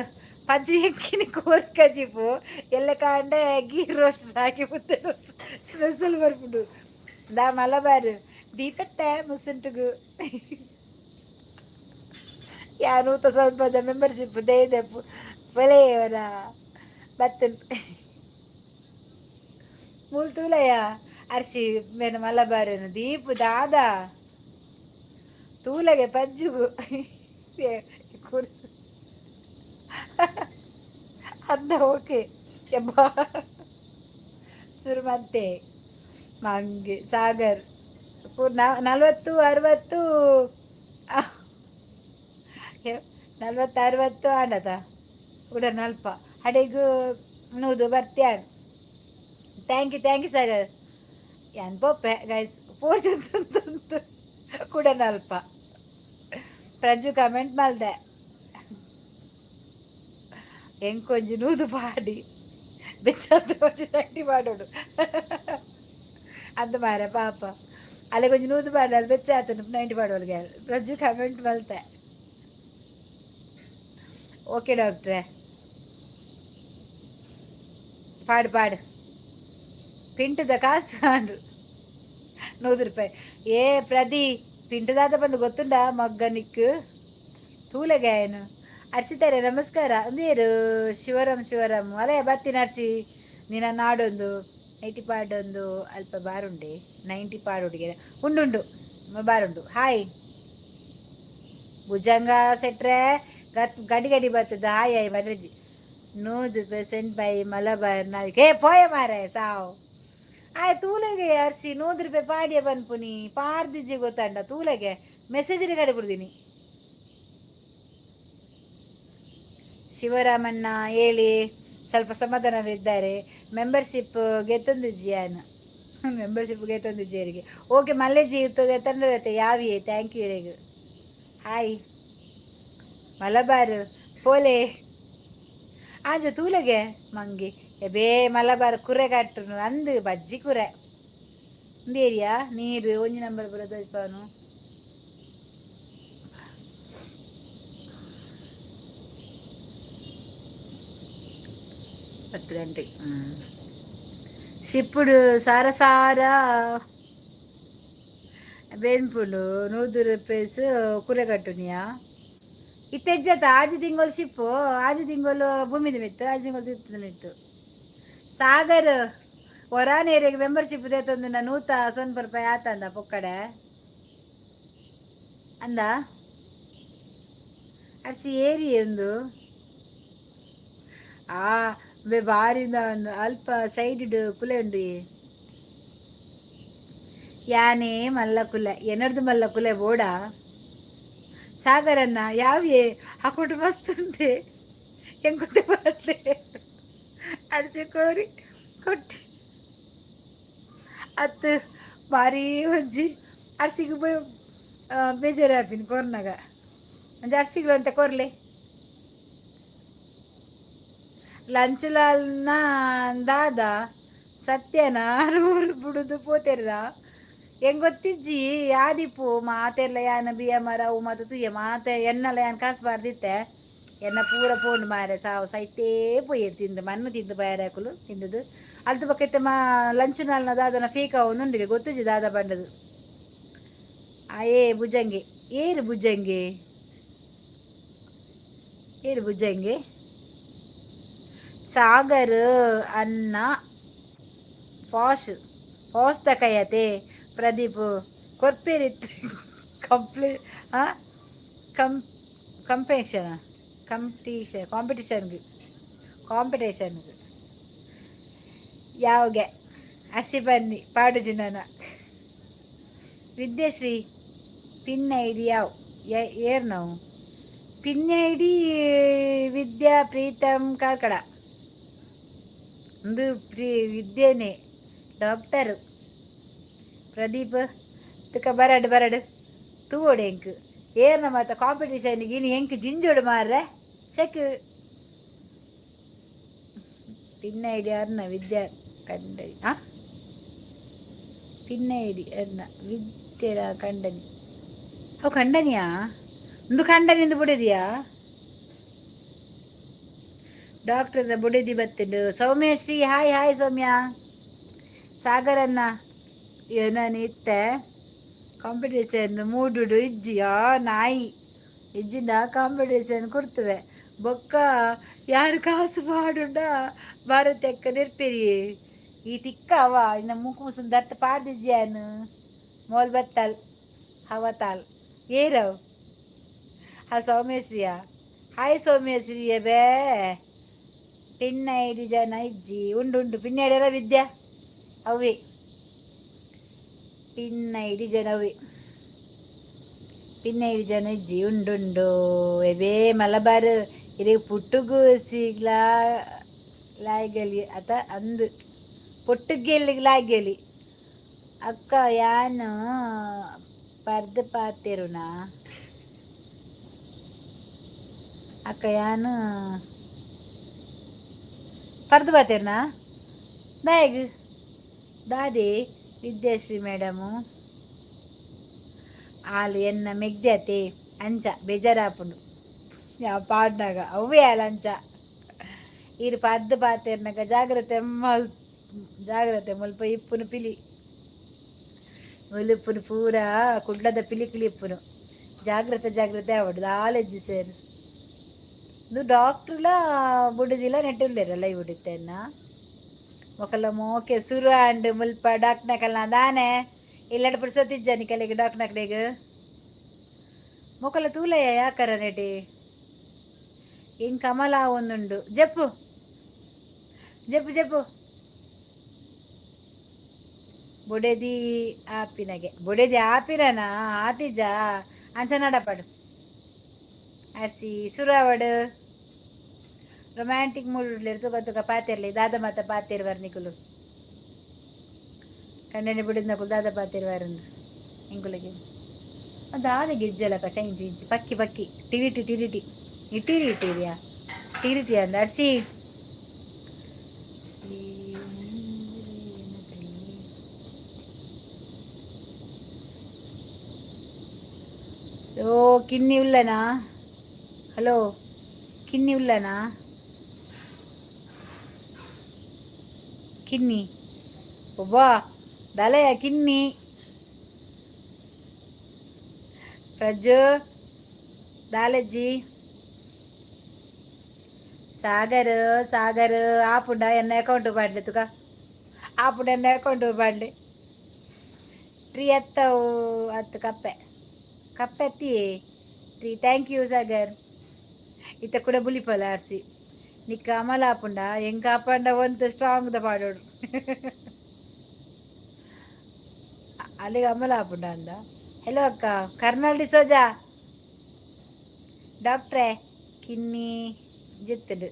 ಪಜ್ಜಿ ಎಕ್ಕಿನ ಕೋರ್ಕಜಿಪು ಎಲ್ಲ ಕಾಂಡ ಗೀ ರೋಸ್ಟ್ ಹಾಕಿ ಮುತ್ತೆ ಸ್ಪೆಷಲ್ ಬರ್ಪುಂಡು ದಾ ಮಲಬಾರ್ ದೀಪತ್ತೆ ಮುಸ್ಸಂಟುಗು ಯಾರು ಸ್ವಲ್ಪ ಮೆಂಬರ್ಶಿಪ್ ದೇದೆಪ್ಪು ಒಲೆಯವರ ಬತ್ತನ್ ಮೂಲ್ ತೂಲಯ ಅರ್ಷಿ ಮೇನು ಮಲಬಾರನು ದೀಪು ದಾದ ತೂಲಗೆ ಪಜ್ಜುಗು ಕೂರ್ಸು ಅಂದ ಓಕೆ ಶುರು ಮತ್ತೆ ಮಂಗೆ ಸಾಗರ್ 40-60 40-60 ಆಡದ ಕೂಡ ನಲ್ಪ ಹಡೆಗೂ ನೂದು ಬರ್ತ್ಯಾನ್ ಥ್ಯಾಂಕ್ ಯು ಸಾಗರ್ ಯಾನ್ ಪೊಪ್ಪೆ ಗೈಸ್ ಪೋರ್ಚಂತ ಕೂಡ ನಲ್ಪ ಪ್ರಜು ಕಮೆಂಟ್ ಮಲ್ದೆ ಎಂಕೊಂಜಿ ನೂದು ಪಾಡಿ ಬೆಚ್ಚ ನೈಂಟಿ ಮಾಡೋಡು ಅಂತ ಮಾರ ಪಾಪ ಅಲ್ಲೇ ಕೊಂಚ ನೂದು ಪಾಡಲು ಬೆಚ್ಚ ಆತನು 90 ಪಾಡೋಲ್ಗೆ ಪ್ರಜು ಕಮೆಂಟ್ ಮಲ್ತೆ ಓಕೆ ಡಾಕ್ಟ್ರೆ ಪಾಡು ಪಿಂಟದ ಕಾಸು ಆಂಡು 100 ರೂಪಾಯಿ ಪ್ರದಿ ಪಿಂಟದಾದ ಬಂದು ಗೊತ್ತುಂಡ ಮಗ್ಗನಿಕ್ ತೂಲೆಗೆ ಏನು ಅರ್ಸಿತಾರೆ ನಮಸ್ಕಾರ ಅಂದೇರು ಶಿವರಾಮ್ ಅದೇ ಬರ್ತೀನಿ ಅರ್ಸಿ ನೀನ ನಾಡೊಂದು 80 ಪಾಡೊಂದು ಅಲ್ಪ ಬಾರುಂಡೆ 90 ಪಾಡುಡಿಗೆ ಉಂಡು ಬಾರುಂಡು ಹಾಯ್ ಭುಜಂಗ ಸೆಟ್ರೆ ಗಡಿ ಬರ್ತದ ಹಾಯ್ ಬಡ್ರಜಿ 100% ಬೈ ಮಲಬಾರ್ ನಾಳೆ ಪೋಯ ಮಾರೆ ಸಾವು ತೂಲೆಗೆ ಅರ್ಸಿ 100 ರೂಪಾಯಿ ಪಾಡಿಯ ಬನ್ಪುನಿ ಪಾರ್ದಿಜ್ಜಿ ಗೊತ್ತಂಡ ತೂಲೆಗೆ ಮೆಸೇಜ್ ಕಡೆ ಬಿಡ್ದೀನಿ ಶಿವರಾಮಣ್ಣ ಹೇಳಿ ಸ್ವಲ್ಪ ಸಮಾಧಾನವಿದ್ದಾರೆ ಮೆಂಬರ್ಶಿಪ್ ಗೆತ್ತೊಂದಿಜ್ಜಿ ಯಾನು ಮೆಂಬರ್ಶಿಪ್ ಗೆತ್ತೊಂದಿಜ್ಜಿ ಅವರಿಗೆ ಓಕೆ ಮಲ್ಲೆಜ್ಜಿ ಇರ್ತದೆ ತಂಡದತ್ತೆ ಯಾವಿಯೇ ಥ್ಯಾಂಕ್ ಯು ಇರೆಗು ಹಾಯ್ ಮಲಬಾರ್ ಪೋಲೆ ಆಜು ತೂಲೆಗೆ ಮಂಗಿ ಬೇ ಮಲಬಾರ್ ಕುರೆ ಕಟ್ಟನು ಅಂದು ಬಜ್ಜಿ ಕುರೆ ಬೇರಿಯಾ ನೀರು 1 ನಂಬರ್ ಬರೋದು 10 ಗಂಟೆಗೆ ಶಿಪ್ಪುಡು ಸಾರ ಬೆನ್ಪುಂಡು 100 ರೂಪಾಯಿಸ್ ಕುರೆ ಕಟ್ಟುನಿಯಾ ಇತ್ತೆಜ್ಜತ ಆಜು ತಿಂಗಳು ಶಿಪ್ಪು ಆಜು ತಿಂಗಳು ಭೂಮಿದ ಮಿತ್ತು ಆಜು ತಿಂಗಳು ತಿರ್ತದ ಮಿತ್ತು ಸಾಗರ್ ಹೊರಾನೇರಿಗೆ ಮೆಂಬರ್ಶಿಪ್ ದೇತಂದು ನಾ 100 ರೂಪಾಯಿ ಆತಂದ ಪೊಕ್ಕಡೆ ಅಂದ ಅರ್ಸಿ ಏರಿ ಒಂದು ಬಾರಿಂದ ಒಂದು ಅಲ್ಪ ಸೈಡ್ ಕುಲೆ ಉಂಡು ಯಾನೇ ಮಲ್ಲ ಕುಲೆ ಎನರ್ದು ಮಲ್ಲ ಕುಲೆ ಬೋಡ ಸಾಗರನ್ನ ಯಾವೇ ಹಾಕೊಟ್ಟು ಮಸ್ತ್ ಉಂಟೆ ಹೆಂಗೊತ್ತೆ ಬರಲೆ ಅರ್ಸಿ ಕೋರಿ ಕೊಟ್ಟಿ ಅತ್ತು ಭಾರಿ ಒಂಜಿ ಅರ್ಸಿಗೆ ಬೇಜಾರು ಹಾಪಿನ ಕೊರ್ನಾಗ ಒಂಜಿ ಅರ್ಸಿಗಳು ಅಂತ ಕೊರ್ಲೆ ಲಂಚುಲಾಲ್ನ ದಾದ ಸತ್ಯನ ರೂರು ಬಿಡುದು ಪೋತೆರ್ದ ಹೆಂಗೊತ್ತಿಜ್ಜಿ ಯಾದಿಪ್ಪು ಮಾತೆರ್ಲ ಯಾನ ಬಿಯ ಮರವು ಮತ್ತು ತುಯ್ಯ ಮಾತೆ ಎನ್ನಲ್ಲ ಯಾನ್ ಕಾಸು ಬಾರ್ದಿತ್ತೆ ಎನ್ನ ಪೂರ ಪೋಂಡು ಮಾರೆ ಸಾವು ಸೈತೇ ಪೋಯ್ಯರು ತಿಂದು ಮಣ್ಣು ತಿಂದು ಬಯರಾಕುಲು ತಿಂದದು ಅಲ್ತು ಬಕ್ಕೈತೆ ಲಂಚುನಾಲ್ನ ದಾದನ ಫೇಕ ಒಂದುಂಡಿಗೆ ಗೊತ್ತುಜಿ ದಾದ ಬಂಡದು ಭುಜಂಗೆ ಏರು ಭುಜಂಗೆ ಸಾಗರ್ ಅನ್ನ ಪಾಶ್ ಕೈಯತೆ ಪ್ರದೀಪ್ ಕೊರ್ಪೇರಿತ್ತು ಕಾಂಪಿಟೇಷನ್ಗೆ ಯಾವಗೆ ಅಸಿ ಬನ್ನಿ ಪಾಡು ಜಿನನ ವಿದ್ಯಾಶ್ರೀ ಪಿನ್ ಐ ಡಿ ಯಾವ ಏರ್ ನಾವು ಪಿನ್ ಐ ಡಿ ವಿದ್ಯಾ ಪ್ರೀತಮ್ ಕಾರ್ಕಳ ಒಂದು ವಿದ್ಯೆನೆ ಡಾಕ್ಟರ್ ಪ್ರದೀಪ್ ತುಕ ಬರಡು ತೂವೋಡು ಹೆಂಕ್ ಏರ್ನ ಮಾತ ಕಾಂಪಿಟೇಷನ್ಗೆ ಇನ್ನು ಹೆಂಕ್ ಜಿಂಜೋಡು ಮಾರ್ರೆ ಶಕ್ ಪಿನ್ ಐ ಡಿ ಅರ್ನ ವಿದ್ಯಾ ಕಂಡನಿ ಪಿನ್ ಐ ಡಿ ಅರ್ನ ವಿದ್ಯೆರ ಕಂಡನಿ ಅವು ಕಂಡನಿಯಾ ಒಂದು ಕಂಡನಿಂದು ಬಿಡಿದೆಯಾ ಡಾಕ್ಟರ್ ಬುಡಿದಿ ಬತ್ತಿದ್ದು ಸೌಮ್ಯಶ್ರೀ ಹಾಯ್ ಸೌಮ್ಯ ಸಾಗರನ್ನ ನಾನು ಇತ್ತೆ ಕಾಂಪಿಟೇಷನ್ ಮೂಡುಡು ಇಜ್ಜಿಯಾ ನಾಯಿ ಇಜ್ಜಿಂದ ಕಾಂಪಿಟೇಷನ್ ಕೊಡ್ತವೆ ಬೊಕ್ಕ ಯಾರು ಕಾಸು ಮಾಡುಂಡ ಭಾರತಕ್ಕ ನಿರ್ಪಿರಿ ಈ ತಿಕ್ಕ ಅವ ಇನ್ನು ಮೂಕು ಮುಸುನ್ ದತ್ತ ಪಾಡಿಜ್ಯಾನು ಮೋಲ್ ಬತ್ತಲ್ ಹವತಾಲ್ ಏರವ್ ಸೌಮ್ಯಶ್ರೀಯ ಹಾಯ್ ಸೌಮ್ಯಶ್ರೀಯ ಬೇ ಪಿನ್ ಐ ಡಿ ಜನ ಇಜ್ಜಿ ಉಂಡು ಪಿನ್ ಐ ಡಿ ಎಲ್ಲ ವಿದ್ಯಾ ಅವೇ ಪಿನ್ ಐ ಡಿ ಜನವೇ ಪಿನ್ ಐ ಡಿ ಜನ ಇಜ್ಜಿ ಉಂಡು ಎಬೇ ಮಲಬಾರ್ ಇರೇ ಪುಟ್ಟುಗು ಸಿಗ್ಲಾ ಲಾಯ್ಗಲಿ ಅತ ಅಂದು ಪೊಟ್ಟುಗೆಲ್ಲಿಗೆ ಲಾಯ್ಗಲಿ ಅಕ್ಕ ಯಾನು ಪರ್ದು ಪಾತಿರುನಾ ಅಕ್ಕ ಯಾನು ಪರ್ದು ಪಾತಿರ್ನಾ ಬ್ಯಾಗ್ ದಾದಿ ವಿದ್ಯಾಶ್ರೀ ಮೇಡಮು ಆಲು ಎನ್ನ ಮೆಗ್ದ್ಯಾತೆ ಅಂಚ ಬೇಜಾರಾಪುಂಡು ಯಾವ ಪಾಡ್ನಾಗ ಅವೇ ಅಲ್ಲ ಅಂಚ ಇರು ಪರ್ದು ಪಾತಿರ್ನಾಗ ಜಾಗ್ರತೆ ಮುಲ್ಪ ಇಪ್ಪುನು ಪಿಲಿ ಮುಲುಪ್ಪುನು ಪೂರ ಕುಡ್ಲದ ಪಿಲಿ ಇಪ್ಪುನು ಜಾಗ್ರತೆ ಆವಡು ಆಲೆಜ್ಜಿ ಸೇರು ಇದು ಡಾಕ್ಟ್ರಲ ಬುಡುದಿಲ್ಲ ನೆಟ್ಟುಳ್ಳೇರಲ್ಲ ಈ ಬಿಡುತ್ತೆನ್ನ ಮೊಕಲ ಮೋಕೆ ಸುರು ಅಂಡ್ ಮುಲ್ಪ ಡಾಕ್ನಕಲ್ನ ದಾನೆ ಇಲ್ಲಡ ಪುಡ್ಸೋತಿಜ್ಜನಿ ಕಲೆಗೆ ಡಾಕ್ನಕ್ಲೆಗ್ ಮೊಕಲ ತೂಲಯ್ಯ ಯಾಕರ ನೆಟಿ ಹಿಂಗೆ ಕಮಲ ಒಂದುಂಡು ಜಪ್ಪು ಬೊಡೆದಿ ಆಪಿನನ ಆತಿಜ ಅಂಚ ನಡಪಡು ಅರ್ಸಿ ಸುರಾವಡು ರೊಮ್ಯಾಂಟಿಕ್ ಮೂಡ್ ತುಕ ಪಾತಿರ್ಲಿ ದಾದ ಮಾತ ಪಾತಿರ್ವಾರ ನಿಕುಲು ಕಂಡನೆ ಬಿಡಿದ ನಕುಲು ದಾದ ಪಾತಿರ್ವಾರಂದು ಇಂಕುಲಿಗೆ ಅದು ಆದ ಗಿಜ್ಜಲಕ ಚಂಚಿ ಪಕ್ಕಿ ಟಿರಿಟಿ ಇಟ್ಟಿರಿಯಾ ಟಿರಿಟಿ ಅಂದ ಅರ್ಸಿ ಓ ಕಿನ್ನಿ ಉಲ್ಲನಾ ಹಲೋ ಕಿನ್ನಿ ಉಲ್ಲನಾ ಕಿನ್ನಿ ಒಬ್ಬಾ ದಲಯ ಕಿನ್ನಿ ಪ್ರಜ್ಜು ದಾಲಜ್ಜಿ ಸಾಗರ್ ಆಪುಂಡ ಎನ್ನ ಅಕೌಂಟ್ ಪಾಡ್ಲೆ ತುಕ ಆಪುಂಡ ಎನ್ನ ಅಕೌಂಟ್ ಪಾಡ್ಲೆ ಟ್ರೀ ಎತ್ತವು ಹತ್ತು ಕಪ್ಪೆ ಎತ್ತಿ ಟ್ರೀ ಥ್ಯಾಂಕ್ ಯು ಸಾಗರ್ ಇತ್ತ ಕೂಡ ಬುಲಿಪಲ್ಲ ಆರ್ಸಿ ನಿಕ್ಕ ಅಮಲ ಆಪುಂಡ ಹೆಂಗ ಆಪಂಡ ಒಂದು ಸ್ಟ್ರಾಂಗ್ ದ ಪಾಡೋಡು ಅಲ್ಲಿಗೆ ಅಮಲ ಆಪುಂಡ ಅಂದ ಹೆಲೋ ಅಕ್ಕ ಕರ್ನಲ್ ಡಿಸೋಜಾ ಡಾಕ್ಟ್ರೇ ಕಿನ್ನಿ ಜೆತ್ತಡು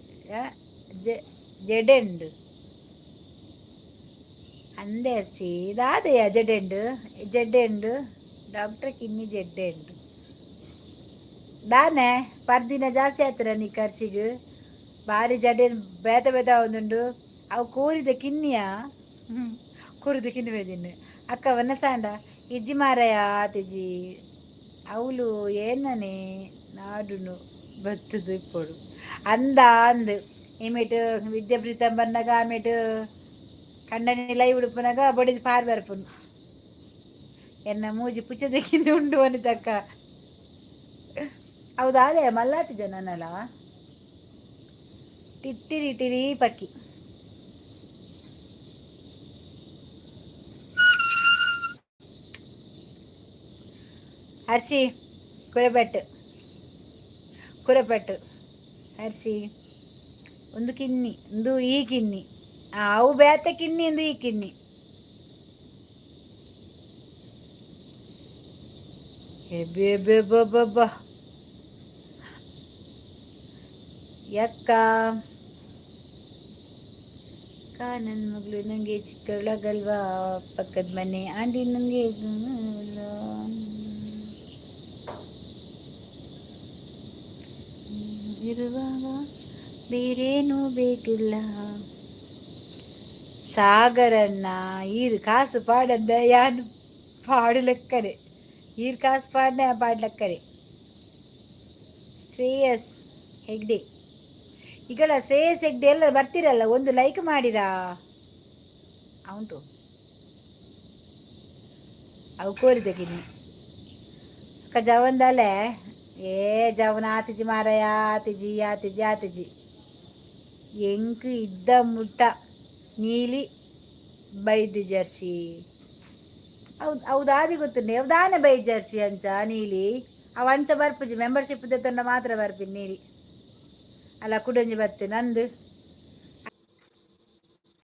ಜೆಡೆಂಡು ಅಂದೇರ್ಸಿ ದಾದೆಯ ಜೆಡ್ಡೆಂಡು ಡಾಕ್ಟ್ರೆ ಕಿನ್ನಿ ಜೆಡ್ಡೆಂಡು ದಾನೆ ಪರ್ದಿನ ಜಾಸ್ತಿ ಆಯ್ತರ ನೀ ಖರ್ಚಿಗೆ ಭಾರಿ ಜಡೆನ್ ಬೇತ ಒಂದುಂಡು ಅವು ಕೂರಿದ ಕಿನ್ನಿಯ ಕೂರಿದ ಕಿನ್ನಿ ಬೇದಿನ್ನು ಅಕ್ಕ ವನ್ನಸಾಂಡ ಇಜ್ಜಿ ಮಾರಯ ಆತಿಜಿ ಅವಳು ಏನನೆ ನಾಡುನು ಬತ್ತದು ಇಪ್ಪೋಡು ಅಂದು ಇಮೇಟು ವಿದ್ಯಾಪ್ರೀತ ಬಂದಾಗ ಆಮೇಟು ಕಂಡನಿ ಲೈವ್ ಉಡುಪನಾಗ ಬಡಿದು ಪಾರ್ ಬರ್ಪುನು ಎನ್ನ ಮೂಜಿ ಪುಚ್ಚದಕ್ಕಿಂತ ಉಂಡು ಅನಿತಕ್ಕ ಹೌದಾ ಅದೇ ಮಲ್ಲಾತಿ ಜನನಲ್ಲ ಟಿಟ್ಟಿರಿ ಪಕ್ಕಿ ಅರ್ಸಿ ಕುರಪೆಟ್ಟು ಅರ್ಸಿ ಒಂದು ಕಿನ್ನಿ ಒಂದು ಈ ಕಿನ್ನಿ ಅವು ಬೇತ ಕಿನ್ನಿ ಒಂದು ಈ ಕಿನ್ನಿ ಎಬ್ಬೆ ಎಬ್ಬೆ ಬಬ್ಬ ಯಕ್ಕ ನನ್ನ ಮಗಳು ನನಗೆ ಚಿಕ್ಕಳಗಲ್ವಾ, ಪಕ್ಕದ ಮನೆ ಆಂಟಿ ನನಗೆ ಇರುವಾಗ ಬೇರೇನೂ ಬೇಕಿಲ್ಲ. ಸಾಗರನ್ನ ಈರು ಕಾಸು ಪಾಡದ್ದ ಯಾನು ಪಾಡು ಲೆಕ್ಕರೆ, ಈರು ಕಾಸು ಪಾಡ್ನ ಪಾಡು ಲೆಕ್ಕರೆ. ಶ್ರೇಯಸ್ ಹೆಗ್ಡೆ ಈಗಲ್ಲ, ಶ್ರೇಯಸ್ ಹೆಗ್ಡೆ ಎಲ್ಲ ಬರ್ತೀರಲ್ಲ, ಒಂದು ಲೈಕ್ ಮಾಡಿರಾ ಉಂಟು ಅವು ಕೋರಿದೆಗಿನಿ ಅಕ್ಕ ಜವಂದಲೆ ಏ ಜವನ ಆತಿಜಿ ಮಾರಯ ಆತಿಜಿ ಆತಿಜಿ ಆತಿಜಿ ಎಂಕ್ ಇದ್ದ ಮುಟ್ಟ ನೀಲಿ ಬೈದ್ ಜರ್ಸಿ ಹೌದಾದಿ ಗೊತ್ತುಂಡು ಯಾವ್ದಾನೆ ಬೈದ್ ಜರ್ಸಿ ಅಂಚ ನೀಲಿ ಅವ ಅಂಚ ಬರ್ಪುಜಿ ಮೆಂಬರ್ಶಿಪ್ ತಂಡ ಮಾತ್ರ ಬರ್ಪಿನಿ ನೀಲಿ ಅಲ್ಲ ಕುಡಂಜಿ ಬರ್ತೀನಿ ನಂದು